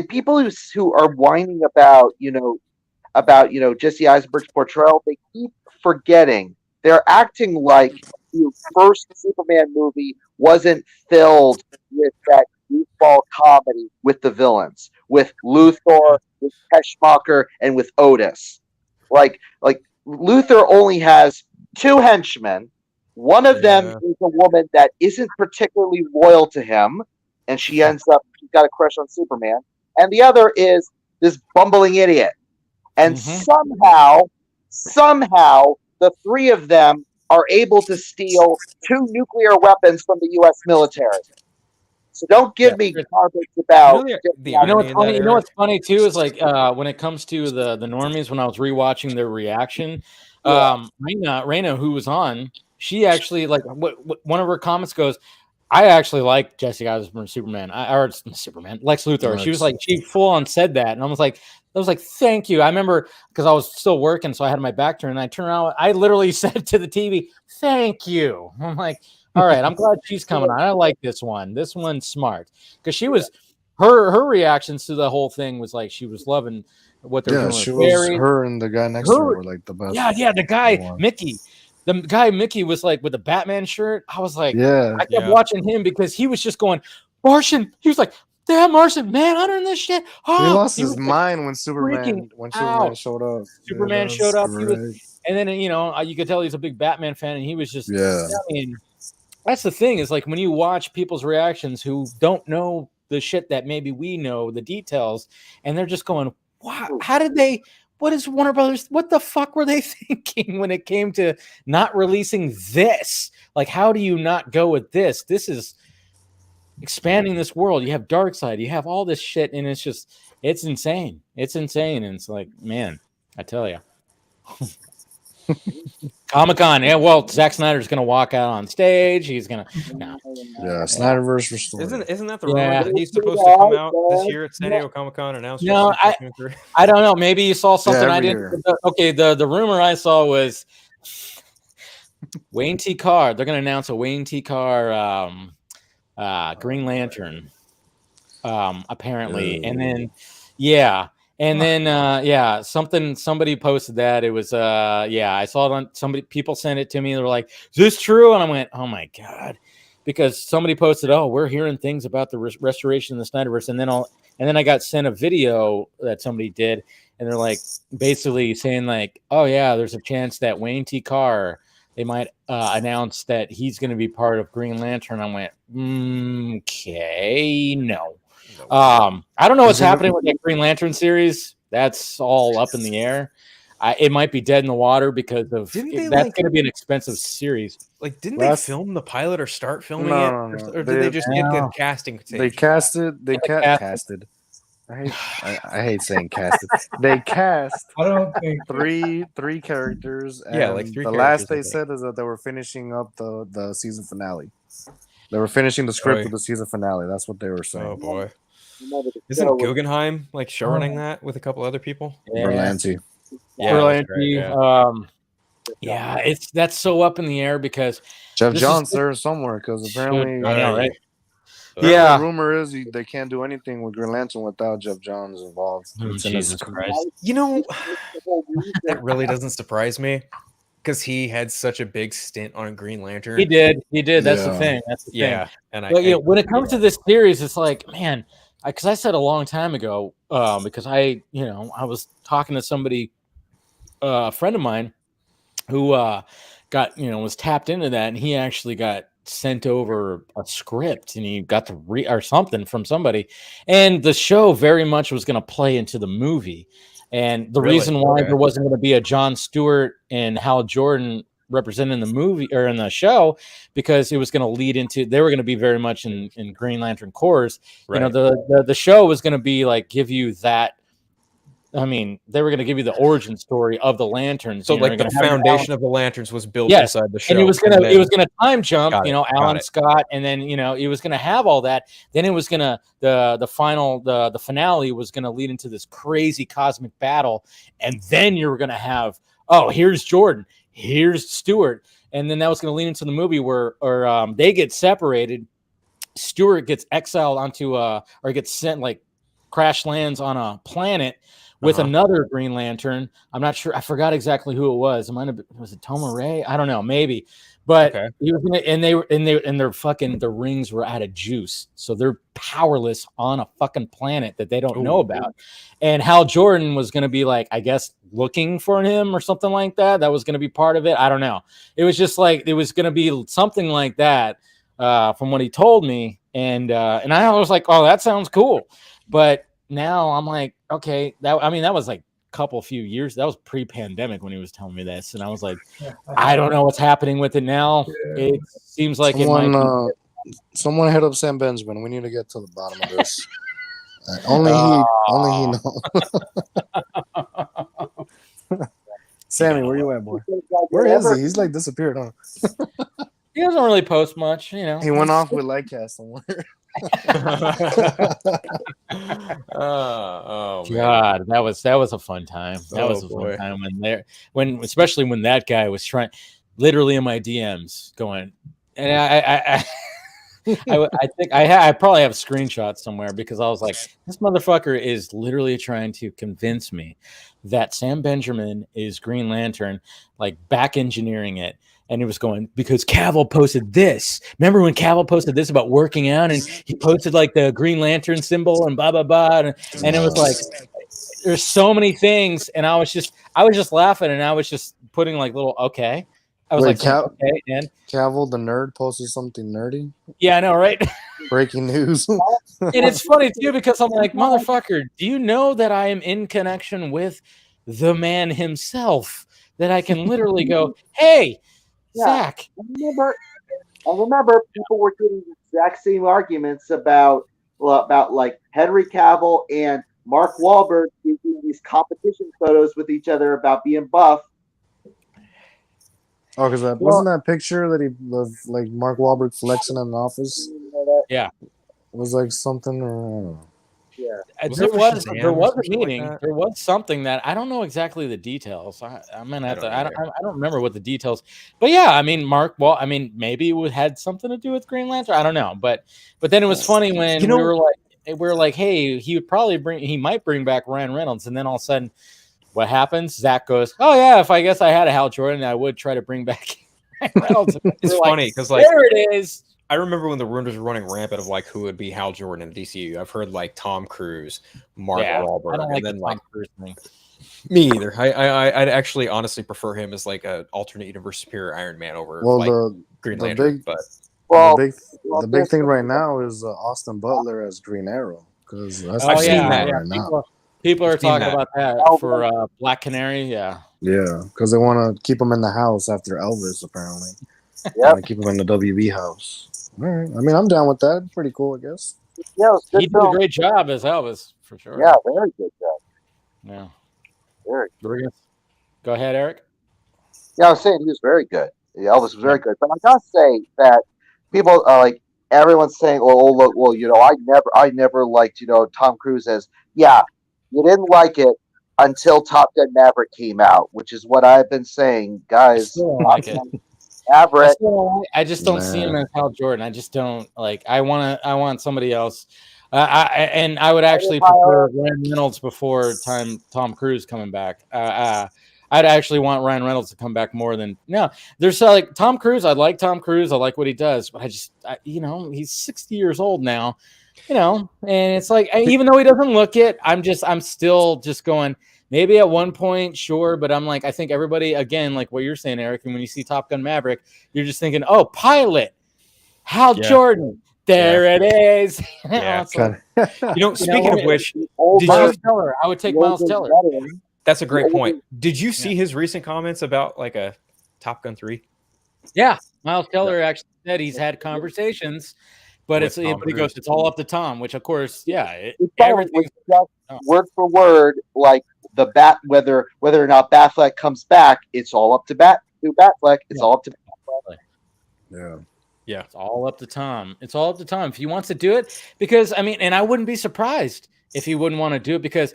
people who are whining about Jesse Eisenberg's portrayal, they keep forgetting they're acting like the first Superman movie wasn't filled with that goofball comedy with the villains, with Luthor, with Peschmacher, and with Otis. Like Luthor only has two henchmen. One of them is a woman that isn't particularly loyal to him, and she's got a crush on Superman. And the other is this bumbling idiot. And somehow, the three of them are able to steal 2 nuclear weapons from the U.S. military. So don't give me garbage about. What's funny? You know what's funny too is like when it comes to the normies. When I was rewatching their reaction, Raina, who was on, she actually like one of her comments goes, I actually like Jesse Eisenberg Superman. Lex Luthor. She was like, she full on said that, and I was like, thank you. I remember because I was still working, so I had my back turned, and I turned around. I literally said to the TV, "Thank you." I'm like, all right, I'm glad she's coming on. I like this one. This one's smart because she was her reactions to the whole thing was like she was loving what they're doing. She was her and the guy next to her were like the best. Yeah, the guy Mickey. The guy Mickey was like with the Batman shirt. I was like, I kept watching him because he was just going Martian. He was like, damn Martian, man, under this shit. Oh, he lost his mind when Superman showed up. Superman showed up. And then you could tell he's a big Batman fan, and he was just I mean, that's the thing is like when you watch people's reactions who don't know the shit that maybe we know the details, and they're just going, wow, how did they? What is Warner Brothers? What the fuck were they thinking when it came to not releasing this? Like, how do you not go with this? This is expanding this world. You have Darkseid, you have all this shit, and it's insane. It's insane, and it's like, man, I tell you. Comic-Con, well, Zack Snyder's gonna walk out on stage. He's gonna Snyder-verse restored. Isn't that the rumor that he's supposed to come out this year at San Diego Comic-Con and announce? No, I don't know. Maybe you saw something I didn't. Okay, the rumor I saw was Wayne T. Carr. They're gonna announce a Wayne T. Carr Green Lantern, apparently, and then And then somebody posted that. It was I saw it on people sent it to me. They were like, is this true? And I went, oh my God. Because somebody posted, oh, we're hearing things about the restoration of the Snyder-verse. And then I got sent a video that somebody did, and they're like basically saying like, oh yeah, there's a chance that Wayne T. Carr, they might announce that he's going to be part of Green Lantern. I went, okay, no. I don't know what's happening with that Green Lantern series. That's all up in the air. It might be dead in the water because of that's going to be an expensive series. Like, didn't they film the pilot or start filming it, or did they just get the casting? They casted. They casted. I hate saying casted. They cast. I don't think three characters. And like three. The last they said is that they were finishing up the season finale. They were finishing the script of the season finale. That's what they were saying. Oh boy. Isn't Guggenheim like showrunning that with a couple other people? Berlanti. That's so up in the air because Jeff Johns there somewhere because apparently I know, right? The rumor is they can't do anything with Green Lantern without Jeff Johns involved. Jesus Christ! You know, that really doesn't surprise me because he had such a big stint on Green Lantern. He did. That's the thing. And when it comes to this series, it's like, man, because I said a long time ago, because I was talking to somebody, a friend of mine, who was tapped into that, and he actually got sent over a script, and he got to read or something from somebody, and the show very much was going to play into the movie. And the reason why there wasn't going to be a Jon Stewart and Hal Jordan represented in the movie or in the show, because it was going to lead into, they were going to be very much in Green Lantern Corps. Right. The show was going to be like, give you that. I mean, they were going to give you the origin story of the Lanterns. So like the foundation of the Lanterns was built inside the show. And it was gonna time jump, Alan Scott, and then it was gonna have all that. Then it was gonna the finale was gonna lead into this crazy cosmic battle, and then you were gonna have, oh, here's Jordan, here's Stewart, and then that was gonna lead into the movie where they get separated. Stewart gets exiled onto or gets sent, like crash lands on a planet with another Green Lantern. I'm not sure. I forgot exactly who it was. Was it Toma Ray? I don't know. Maybe. But he was their rings were out of juice, so they're powerless on a fucking planet that they don't know about. And Hal Jordan was going to be like, I guess, looking for him or something like that. That was going to be part of it. I don't know. It was just like it was going to be something like that from what he told me, and I was like, oh, that sounds cool. But now I'm like, okay, that was like few years. That was pre-pandemic when he was telling me this, and I was like, I don't know what's happening with it now. It seems like someone hit up Sam Benjamin. We need to get to the bottom of this. Only he knows. Sammy, where you at, boy? Where is he? He's like disappeared, huh? He doesn't really post much, you know. He went off with Lightcast somewhere. God, that was a fun time. That was a fun time especially when that guy was trying, literally in my DMs, going, and I think I probably have screenshots somewhere, because I was like, this motherfucker is literally trying to convince me that Sam Benjamin is Green Lantern, like back engineering it. And he was going, because Cavill posted this. Remember when Cavill posted this about working out, and he posted like the Green Lantern symbol and blah, blah, blah. And it was like, there's so many things. And I was just laughing, and I was just putting like little, okay. I was okay. And Cavill, the nerd, posted something nerdy. Yeah, I know, right? Breaking news. And it's funny too, because I'm like, motherfucker, do you know that I am in connection with the man himself? That I can literally go, hey, Zach. I remember people were doing the exact same arguments about like Henry Cavill and Mark Wahlberg taking these competition photos with each other about being buff. Oh, because wasn't that picture that he was like Mark Wahlberg flexing in the office? Yeah, it was like something. I don't know. Yeah, there was a meeting. Like there was something that I don't know exactly the details. I'm gonna have I don't remember what the details. But yeah, I mean, maybe it had something to do with Green Lantern. I don't know. But then it was funny when we were like, hey, he might bring back Ryan Reynolds, and then all of a sudden, what happens? Zach goes, oh yeah, if I guess I had a Hal Jordan, I would try to bring back Ryan Reynolds. It's funny because like there it is. I remember when the rumors were running rampant of like who would be Hal Jordan in the DCU. I've heard like Tom Cruise, Mark Wahlberg, I don't like and then Tom Cruise thing. Me either. I'd actually honestly prefer him as like an alternate universe superior Iron Man over Green Lantern. The big thing right now is Austin Butler as Green Arrow, because I've seen that right now. People are talking about that for Black Canary. Yeah, because they want to keep him in the house after Elvis, apparently. Yeah, keep him in the WB house. All right. I mean, I'm down with that. Pretty cool, I guess. Yeah, he did a great job as Elvis, for sure. Yeah, very good job. Yeah. Very. Go ahead, Eric. Yeah, I was saying he was very good. Elvis was very good. But I gotta say that people like everyone's saying, I never liked, Tom Cruise as, you didn't like it until Top Gun Maverick came out, which is what I've been saying, guys. I still don't like it. I just don't see him as Hal Jordan. I just don't like. I want somebody else. I would actually prefer Ryan Reynolds before Tom Cruise coming back. I'd actually want Ryan Reynolds to come back more than There's like Tom Cruise. I like Tom Cruise. I like what he does, but he's 60 years old now. And it's like even though he doesn't look it, I'm still just going. Maybe at one point, sure, but I'm like, I think everybody, again, like what you're saying, Eric, and when you see Top Gun Maverick, you're just thinking, oh, pilot, Hal Jordan, there it is. Yeah. Speaking of which, I would take Miles Teller. That's a great point. Did you see his recent comments about like a Top Gun 3? Yeah, Miles Teller actually said he's had conversions, but he goes, it's all up to Tom, which of course, everything's word for word, like the whether or not Batfleck comes back, it's all up to Batfleck. It's all up to Batfleck. Yeah, it's all up to Tom. It's all up to Tom if he wants to do it. Because and I wouldn't be surprised if he wouldn't want to do it, because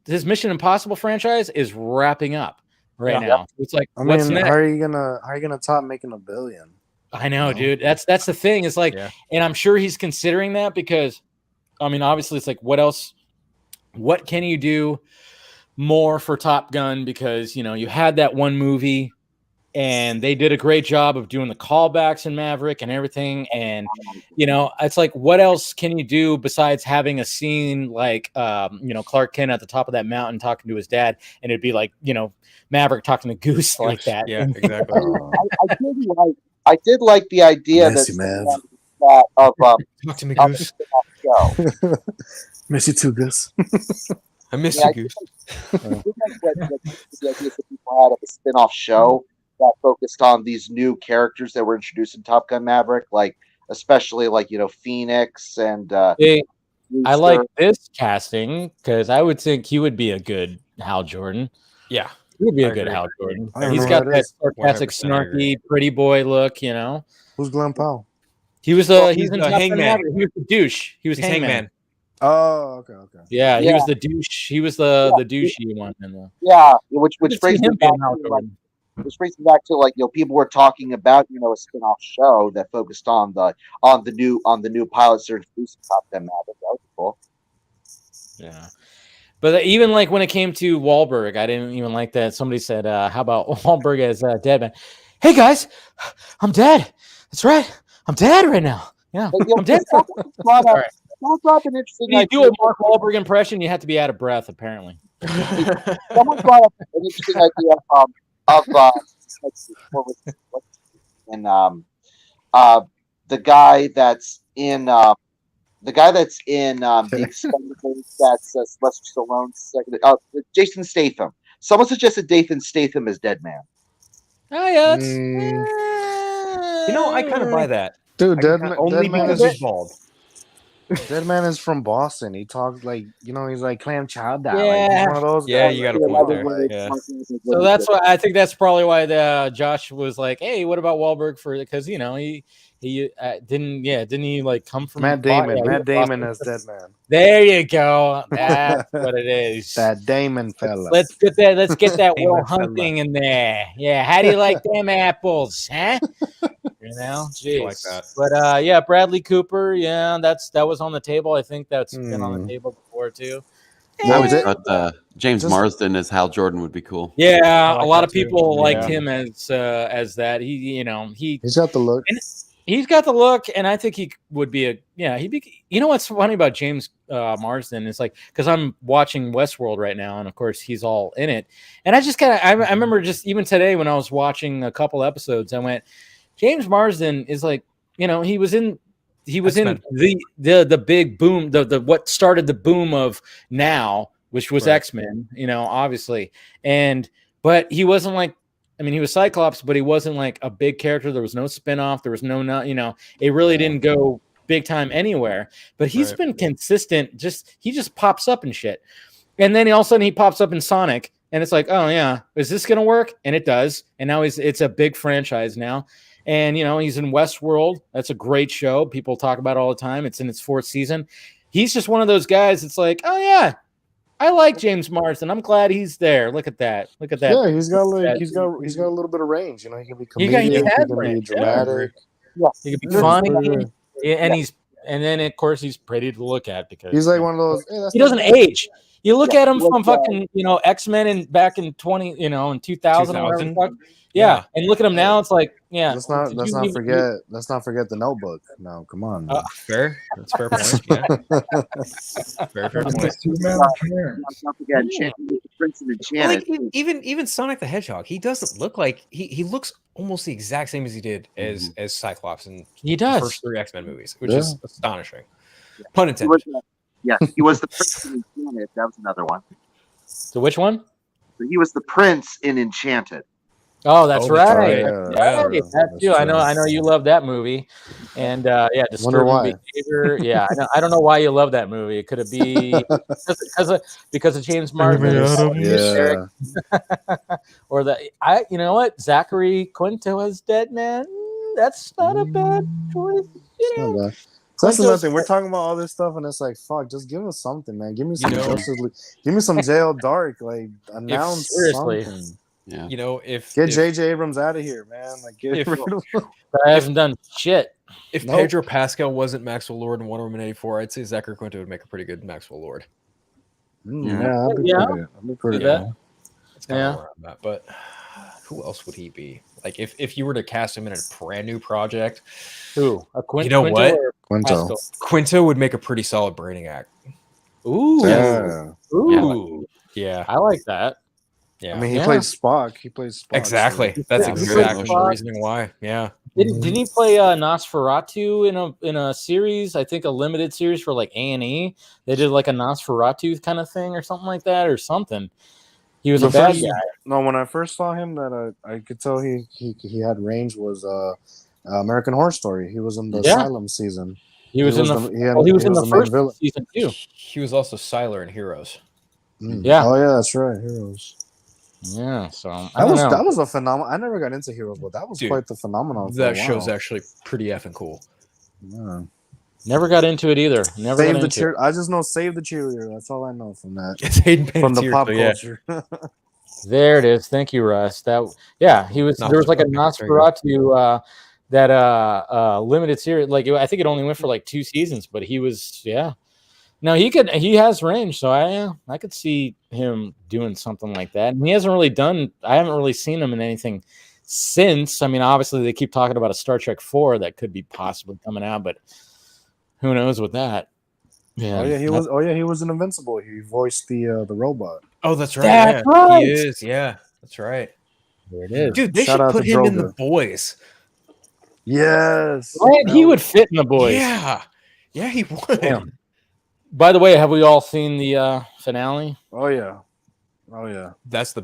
his Mission Impossible franchise is wrapping up now. It's like, what's next? How are you gonna top making $1 billion? I know, dude. That's the thing. It's like, and I'm sure he's considering that because, I mean, obviously, it's like, what else? What can you do more for Top Gun? Because you had that one movie, and they did a great job of doing the callbacks in Maverick and everything. And it's like, what else can you do besides having a scene like, Clark Kent at the top of that mountain talking to his dad, and it'd be like, Maverick talking to Goose like that. Yeah, exactly. I did like the idea Miss you, Mav. of Talk to me, Goose. Miss you too, Goose. I miss you, Goose. I did like the ideas that people had of a spin-off show that focused on these new characters that were introduced in Top Gun Maverick, like especially like Phoenix and I like this casting because I would think he would be a good Hal Jordan. Yeah. He would be a good Hal Jordan. He's got that sarcastic, snarky, pretty boy look, Who's Glenn Powell? He's in Top Gun Maverick. He was the douche. He was Hangman. Oh, okay. Yeah, he was the douche. He was the douchey one. Which brings me back to people were talking about a spin-off show that focused on the new pilots that are introduced in Top Gun Maverick. That was cool. Yeah. But even like when it came to Wahlberg, I didn't even like that. Somebody said, how about Wahlberg as dead man? Hey guys, I'm dead. That's right. I'm dead right now. Yeah, I'm dead. An interesting when you do a Mark Wahlberg impression, you have to be out of breath, apparently. Someone brought up an interesting idea the guy that's in the Expendables, that's Sylvester Stallone's second, Jason Statham. Someone suggested Jason Statham as Dead Man. Oh yeah, I kind of buy that, dude. Dead Man because he's bald. Dead Man is from Boston. He talks like he's like clam chowder. Yeah, like, one of those yeah, guys. you got a point there. Yeah. So that's why I think that's probably why Josh was like, "Hey, what about Wahlberg for?" Because he didn't he like come from Matt Damon? Matt Damon as Dead Man. There you go. That's what it is. That Damon fella. Let's get that Will Hunting in there. Yeah. How do you like them apples, huh? Jeez. Like that. But Bradley Cooper. Yeah, that was on the table. I think that's been on the table before too. I always thought James Marsden as Hal Jordan would be cool. Yeah, a lot of people liked him as that. He's got the look. He's got the look, and I think he would be he'd be. You know what's funny about James Marsden is like, because I'm watching Westworld right now, and of course he's all in it. And I just I remember just even today when I was watching a couple episodes, I went, James Marsden is like, he was in the big boom, the what started the boom of now, which was X-Men, obviously. But he wasn't like, he was Cyclops, but he wasn't like a big character. There was no spinoff. There was it really didn't go big time anywhere. But he's been consistent. He just pops up and shit. And then all of a sudden he pops up in Sonic, and it's like, oh yeah, is this gonna work? And it does. And now it's a big franchise now. And he's in Westworld. That's a great show. People talk about it all the time. It's in its 4th season. He's just one of those guys. It's like, oh yeah, I like James Marsden. I'm glad he's there. Look at that. Yeah, he's got a little bit of range. He can be comedic, he can be dramatic. Yeah, he can be funny. Yeah, and then of course he's pretty to look at because he's like one of those. Hey, he doesn't age. You look at him from fucking X-Men and back in 2000 or whatever. Yeah, and look at him now. It's like, let's not forget the Notebook. No, come on. Fair. That's fair point. Yeah. fair point. Even Sonic the Hedgehog, he doesn't look like he looks almost the exact same as he did as Cyclops in the first 3 X-Men movies, which is astonishing. Pun intended. He was the prince in Enchanted. That was another one. So which one? So he was the prince in Enchanted. Oh, that's right. Yeah, that's you. I know you love that movie, and disturbing behavior. Yeah, I don't know why you love that movie. Could it be because of James Marsden? Yeah. Or you know what? Zachary Quinto as Dead Man. That's not a bad choice. So that's another thing. We're talking about all this stuff, and it's like, fuck, just give us something, man. Give me some Justice League. Give me some Jail Dark. Like, announce something. Yeah. You know, if J.J. Abrams out of here, man. Like, get rid of him. I hasn't done shit. If Pedro Pascal wasn't Maxwell Lord in Wonder Woman 84, I'd say Zachary Quinto would make a pretty good Maxwell Lord. Yeah, I'd be pretty good. That's kind of where I'm at. But who else would he be? Like, if you were to cast him in a brand new project, who? You know what? Quinto would make a pretty solid Brainiac. Ooh. Yeah. Ooh. Yeah. I like that. Yeah. I mean, he plays Spock. Exactly. So. That's exactly the reasoning why. Yeah. Didn't he play Nosferatu in a series? I think a limited series for like A&E. They did like a Nosferatu kind of thing or something like that or something. He was a bad guy. No, when I first saw him, that I could tell he had range was American Horror Story. He was in the Asylum season. He was in the first villain. season too. He was also Sylar in Heroes. Yeah. Oh yeah, that's right. Heroes. Yeah. So that was a phenomenon. I never got into Heroes, but that was quite the phenomenon. That show's actually pretty effing cool. Yeah. Never got into it either. I just know Save the Cheerleader. That's all I know from that. From the pop culture. There it is. Thank you, Russ. He was. There was like a Nosferatu that limited series. Like I think it only went for like 2 seasons, but he was No, he has range, so I could see him doing something like that. And he hasn't really done. I haven't really seen him in anything since. I mean, obviously they keep talking about a Star Trek 4 that could be possibly coming out, but who knows with that? Yeah. He was in Invincible. He voiced the robot. Oh, that's right. That's right. He is. Yeah, that's right. There it is. Dude, they should put him in The Boys. Yes. Right? He would fit in The Boys. Yeah, he would. Damn. By the way, have we all seen the finale? Oh yeah. That's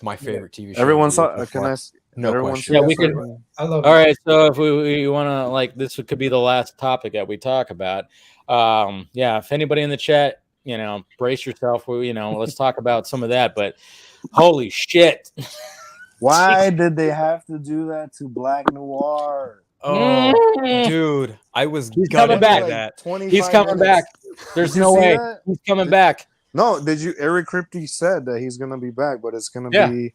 my favorite TV show. Everyone saw. Can I? No question. Yeah, we can. I love all right, so if we want to, like, this could be the last topic that we talk about. If anybody in the chat, brace yourself. Let's talk about some of that. But holy shit! Why did they have to do that to Black Noir? Oh, dude, I was. He's coming back. He's coming back. There's no way he's coming back. No, Eric Kripke said that he's gonna be back, but it's gonna be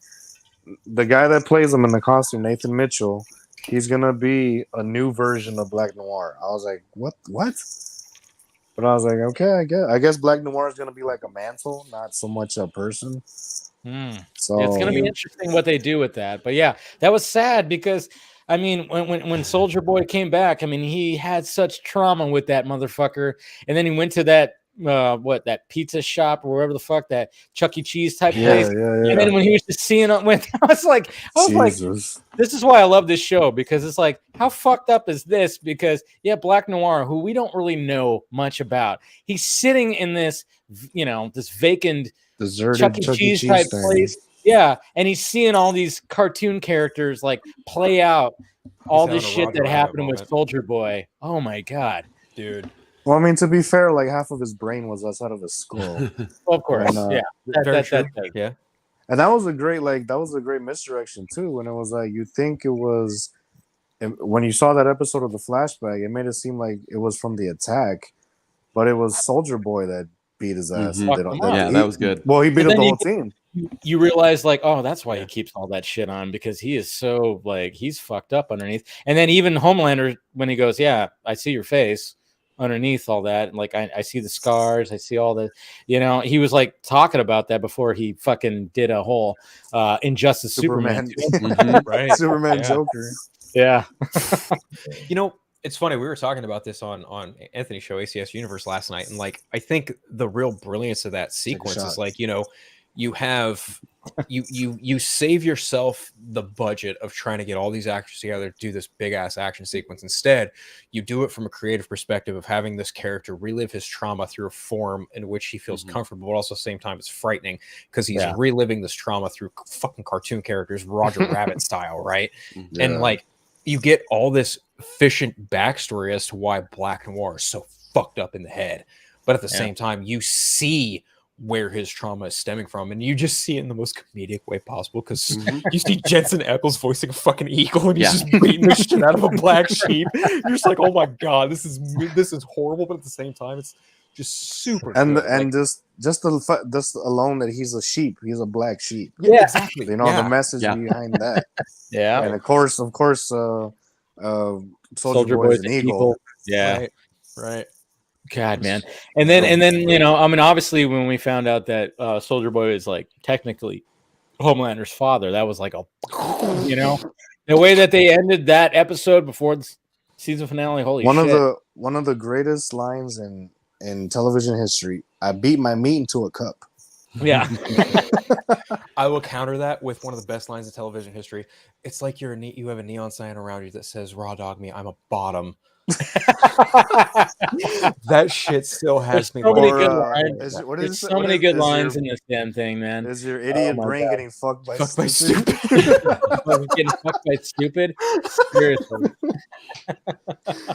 the guy that plays him in the costume, Nathan Mitchell. He's gonna be a new version of Black Noir. I was like, what? But I was like, okay, I guess Black Noir is gonna be like a mantle, not so much a person. So it's gonna be interesting what they do with that. But yeah, that was sad because I mean, when Soldier Boy came back, I mean, he had such trauma with that motherfucker, and then he went to that that pizza shop or wherever the fuck, that Chuck E. Cheese type place. And then when he was just seeing it, I was like, this is why I love this show, because it's like, how fucked up is this? Because Black Noir, who we don't really know much about, he's sitting in this, this vacant deserted Chuck E. Cheese type place. Yeah, and he's seeing all these cartoon characters like play out all this shit that happened with Soldier Boy. Oh my god, dude. Well, I mean, to be fair, like half of his brain was outside of his skull. Of course, and, yeah. And that was a great misdirection too. When it was like, you think it was, when you saw that episode of the flashback, it made it seem like it was from the attack, but it was Soldier Boy that beat his ass. That was good. Well, he beat up the whole team. You realize, like, oh, that's why he keeps all that shit on, because he is so, like, he's fucked up underneath. And then even Homelander, when he goes, I see your face underneath all that, like, I see the scars, I see all the, he was like talking about that before he fucking did a whole Injustice Superman. Right? Superman Joker. Yeah. It's funny, we were talking about this on Anthony's show, ACS Universe, last night, and like, I think the real brilliance of that sequence is like, you have you save yourself the budget of trying to get all these actors together to do this big ass action sequence. Instead, you do it from a creative perspective of having this character relive his trauma through a form in which he feels comfortable, but also at the same time it's frightening because he's reliving this trauma through fucking cartoon characters, Roger Rabbit style, right? And like, you get all this efficient backstory as to why Black Noir is so fucked up in the head, but at the same time you see where his trauma is stemming from, and you just see it in the most comedic way possible, because you see Jensen Ackles voicing a fucking eagle, and he's just beating the shit out of a black sheep. You're just like, oh my god, this is horrible, but at the same time, it's just super. And good. and just alone that he's a sheep. He's a black sheep. Yeah, exactly. You know the message behind that. Yeah, and of course, Soldier Boy is an eagle. Yeah, right. God, man. And then you know, I mean, obviously, when we found out that Soldier Boy is like technically Homelander's father, that was like a, you know, the way that they ended that episode before the season finale. Holy shit! One of the greatest lines in television history. I beat my meat into a cup. Yeah. I will counter that with one of the best lines of television history. It's like you have a neon sign around you that says "Raw dog me, I'm a bottom." That shit still has me. So many good lines. There's so many good lines in this damn thing, man. Is your idiot brain getting fucked by stupid? Getting fucked by stupid? Seriously.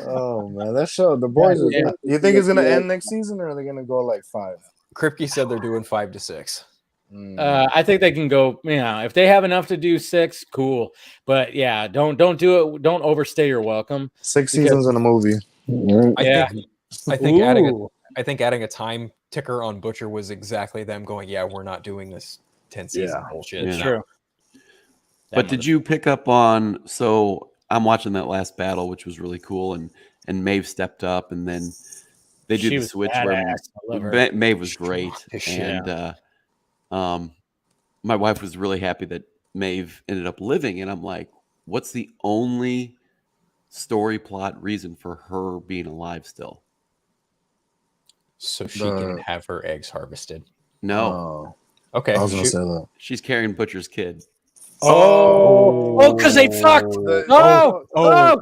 Oh man, that show, The Boys. You think it's gonna end next season, or are they gonna go like 5? Kripke said they're doing 5 to 6. I think they can go. Yeah, if they have enough to do 6, cool. But yeah, don't do it. Don't overstay your welcome. 6 seasons in a movie. I think adding a time ticker on Butcher was exactly them going, yeah, we're not doing this 10 season bullshit. Yeah. True. But did you pick up on? So I'm watching that last battle, which was really cool, and Maeve stepped up, and then they did the switch where Maeve was great, and my wife was really happy that Maeve ended up living, and I'm like, what's the only story plot reason for her being alive still? So she can have her eggs harvested. No. Okay. I was gonna say that. She's carrying Butcher's kid. Because they fucked. Shit. That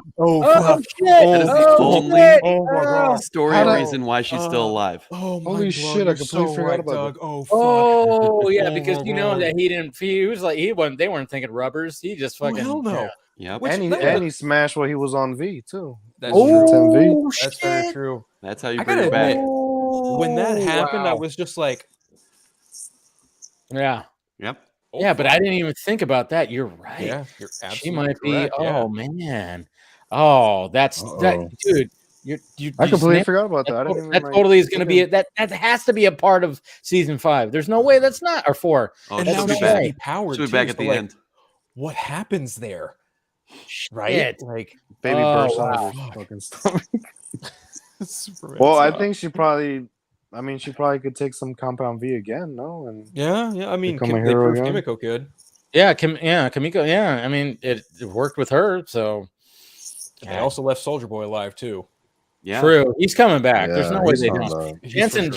is the only story reason why she's still alive. Oh, holy shit! I completely forgot about that. Oh, fuck. Oh, yeah, because you know that he didn't. He was like they weren't thinking rubbers. He just fucking. Hell no. Yep. And he smashed while he was on V too. That's true. 10V. That's very true. That's how you bring her back. When that happened, I was just like, yeah. Yep. Yeah, but I didn't even think about that. You're right. Yeah, you're absolutely she might correct, be. yeah. Oh man. Oh, that's that, dude. I completely forgot about that. That totally is going to be that has to be a part of season 5. There's no way that's not, or 4. Oh, and that's now no she's way. powered. She'll be back at the end. What happens there? Right? Like baby burst out of her fucking stomach. Well, I think she probably could take some Compound V again, no? And yeah. I mean, become a hero again. Kimiko could. Yeah, Kimiko. Yeah, I mean, it worked with her. So they also left Soldier Boy alive too. Yeah, true. He's coming back. Yeah, There's no way they don't. Jensen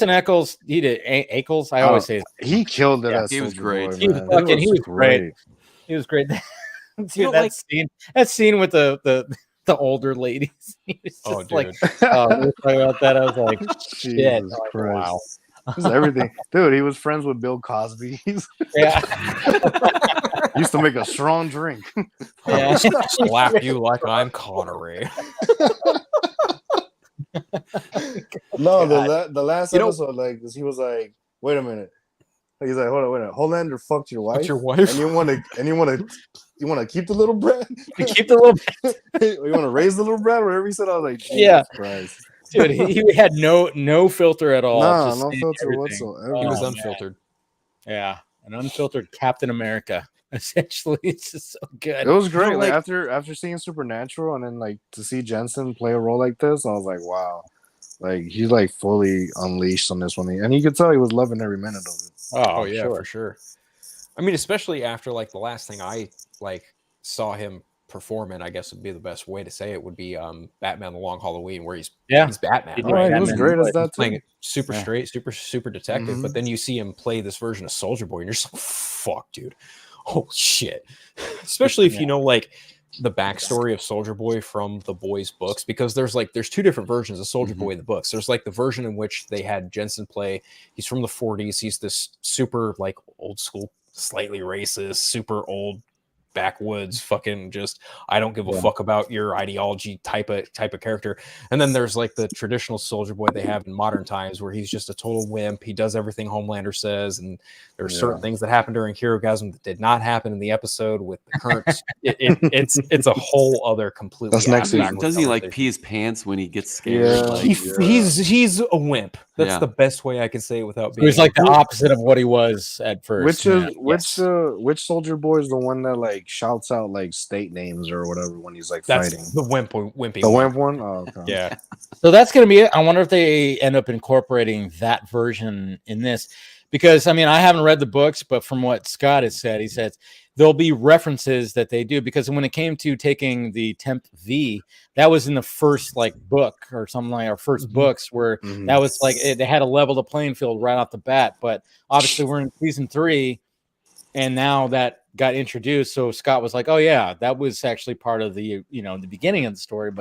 Ackles. He did Ackles. I always say he killed it. Yeah, he was great. He was great. He was great. Dude, that scene with the older ladies. Oh, dude. Like, we were talking about that. I was like, shit. Jesus like, Christ. wow. Everything, dude. He was friends with Bill Cosby. Yeah, used to make a strong drink. Yeah. Slap you like I'm Connery. No, the last episode, like he was like, "Wait a minute." He's like, "Hold on, wait a minute. Homelander fucked your wife. Fucked your wife, and you want to keep the little brat? You keep the little brat. You want to raise the little brat?" Whatever he said, I was like, Jesus "Yeah, Christ." Dude, he had no filter at all. No, Just no filter everything. whatsoever. He was unfiltered. Yeah, an unfiltered Captain America. Essentially, it's just so good. It was great. You know, like, after seeing Supernatural and then like to see Jensen play a role like this, I was like, wow, like he's like fully unleashed on this one, and you could tell he was loving every minute of it. Oh yeah, for sure. I mean, especially after like the last thing I like saw him perform in, I guess would be the best way to say it would be Batman: The Long Halloween, where he's Batman. He was great as that too. Playing it super straight, super detective. But then you see him play this version of Soldier Boy, and you're just like, fuck, dude. Oh shit. Especially if you know like the backstory of Soldier Boy from the Boys books, because there's 2 different versions of Soldier Boy in the books. There's like the version in which they had Jensen play. He's from the 40s. He's this super like old school, slightly racist, super old backwoods fucking just I don't give a fuck about your ideology type of character. And then there's like the traditional soldier boy they have in modern times where he's just a total wimp. He does everything Homelander says, and there's certain things that happen during Herogasm that did not happen in the episode with the current. It's a whole other completely. That's next season. Doesn't he like pee his pants when he gets scared? Yeah. Like, He's a wimp. That's the best way I can say it without being. He's like the opposite of what he was at first. Which soldier boy is the one that like shouts out like state names or whatever when he's like That's fighting? the wimpy. The wimp one? Oh, okay. Yeah. So that's going to be it. I wonder if they end up incorporating that version in this, because I mean, I haven't read the books, but from what Scott has said, he says there'll be references that they do, because when it came to taking the Temp V, that was in the first like book or something like our first books where that was like they had to level the playing field right off the bat. But obviously we're in season 3 and now that got introduced. So Scott was like, oh yeah, that was actually part of the, the beginning of the story,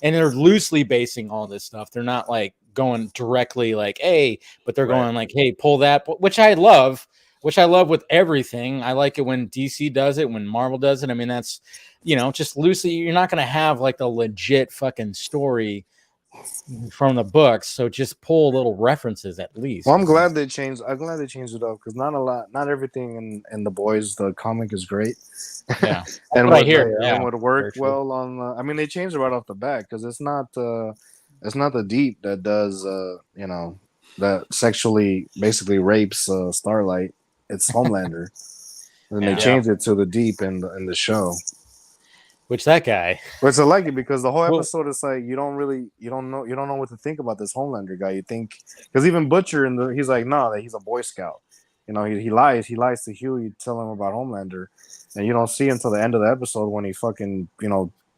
and they're loosely basing all this stuff. They're not like going directly like, hey, but they're going like, hey, pull that, which I love with everything. I like it when DC does it, when Marvel does it. I mean, that's, just loosely, you're not going to have like the legit fucking story from the books. So just pull little references at least. Well, I'm glad they changed it up, because not everything in the boys, the comic is great. Yeah. and would work Very well on, I mean, they changed it right off the bat, because it's not the Deep that does, that sexually basically rapes Starlight. It's Homelander. And they changed it to the Deep in the show. Which that guy. But I like it because the whole episode is like you don't know what to think about this Homelander guy. You think, because even Butcher he's like, no, that he's a Boy Scout. He lies to Huey, tell him about Homelander, and you don't see until the end of the episode when he fucking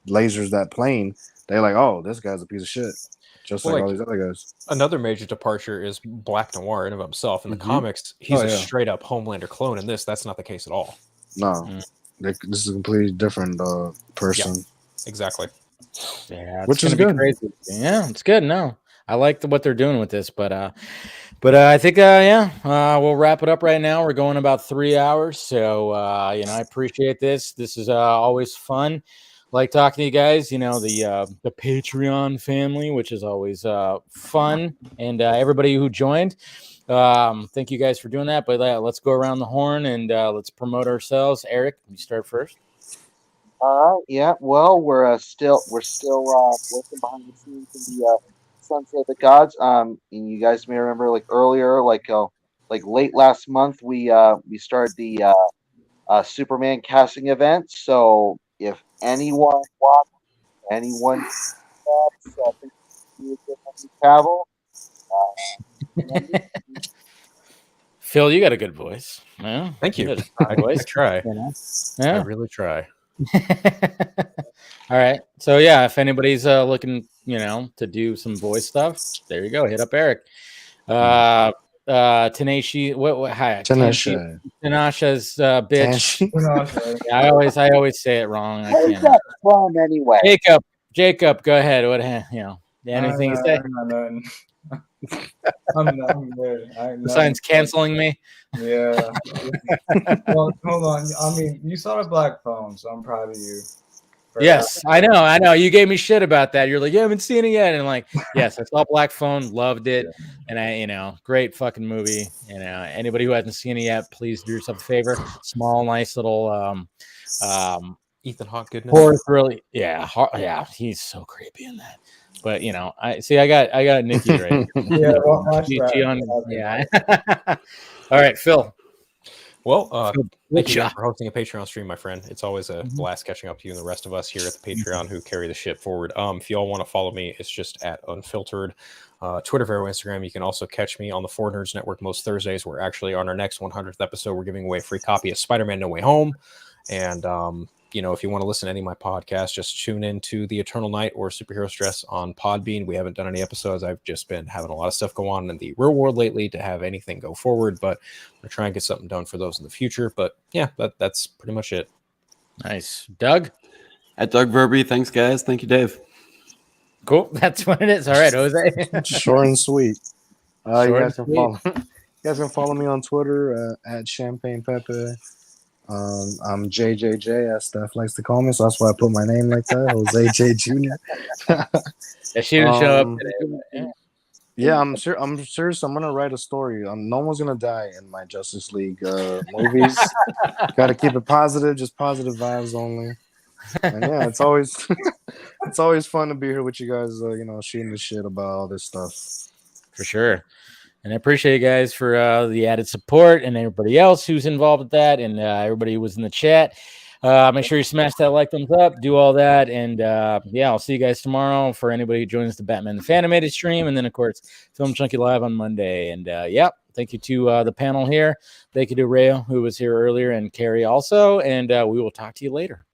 lasers that plane. They're like, oh, this guy's a piece of shit, just like all these other guys. Another major departure is Black Noir in of himself. In the comics, he's a straight up Homelander clone. In this, that's not the case at all. No. This is a completely different person. Yeah, exactly. Yeah, which is good. Crazy. Yeah, it's good. No, I like what they're doing with this, but I think we'll wrap it up right now. We're going about 3 hours, so I appreciate this. This is always fun. Like talking to you guys. The Patreon family, which is always fun, and everybody who joined. Thank you guys for doing that. But let's go around the horn and let's promote ourselves. Eric, you start first. Yeah. Well, we're still working behind the scenes in the Sunset of the Gods. And you guys may remember, like earlier, like late last month, we started the Superman casting event. So if anyone travel. Phil, you got a good voice. Yeah, thank you. I try. Yeah. I really try. All right. So yeah, if anybody's looking, to do some voice stuff, there you go. Hit up Eric. Tenacious. Hi. Tenacious bitch. Yeah, I always say it wrong. I can't. That's fun anyway. Jacob, go ahead. What anything to say? I'm good. Besides canceling me? Yeah. Well, hold on. I mean, you saw the black phone, so I'm proud of you. Yes, I know. You gave me shit about that. You're like, you haven't seen it yet. And I'm like, yes, I saw Black Phone, loved it. And I, great fucking movie. Anybody who hasn't seen it yet, please do yourself a favor. Small, nice little Ethan Hawke goodness. Horror really, yeah, he's so creepy in that. But I got Nikki right. Yeah. All right, Phil. Well, thank you for hosting a Patreon stream, my friend. It's always a blast catching up to you and the rest of us here at the Patreon who carry the ship forward. If you all want to follow me, it's just at Unfiltered. Twitter, Vero, Instagram. You can also catch me on the Four Nerds Network most Thursdays. We're actually on our next 100th episode. We're giving away a free copy of Spider-Man No Way Home. And, if you want to listen to any of my podcasts, just tune in to The Eternal Night or Superhero Stress on Podbean. We haven't done any episodes. I've just been having a lot of stuff go on in the real world lately to have anything go forward, but I'm going to try and get something done for those in the future. But yeah, that's pretty much it. Nice. Doug? At Doug Verby. Thanks, guys. Thank you, Dave. Cool. That's what it is. All right, Jose. Short and sweet. You guys can follow me on Twitter at Champagne Pepe. I'm JJJ, as Steph likes to call me, so that's why I put my name like that, Jose J Jr. Yeah, she didn't show up today. Yeah, I'm serious. I'm gonna write a story. No one's gonna die in my Justice League movies. Got to keep it positive, just positive vibes only. And yeah, it's always it's always fun to be here with you guys. Shooting the shit about all this stuff. For sure. And I appreciate you guys for the added support and everybody else who's involved with that, and everybody who was in the chat. Make sure you smash that like, thumbs up, do all that. And I'll see you guys tomorrow for anybody who joins the Batman the Fanimated stream. And then, of course, Film Chunky Live on Monday. And thank you to the panel here. Thank you to Rayo, who was here earlier, and Carrie also. And we will talk to you later.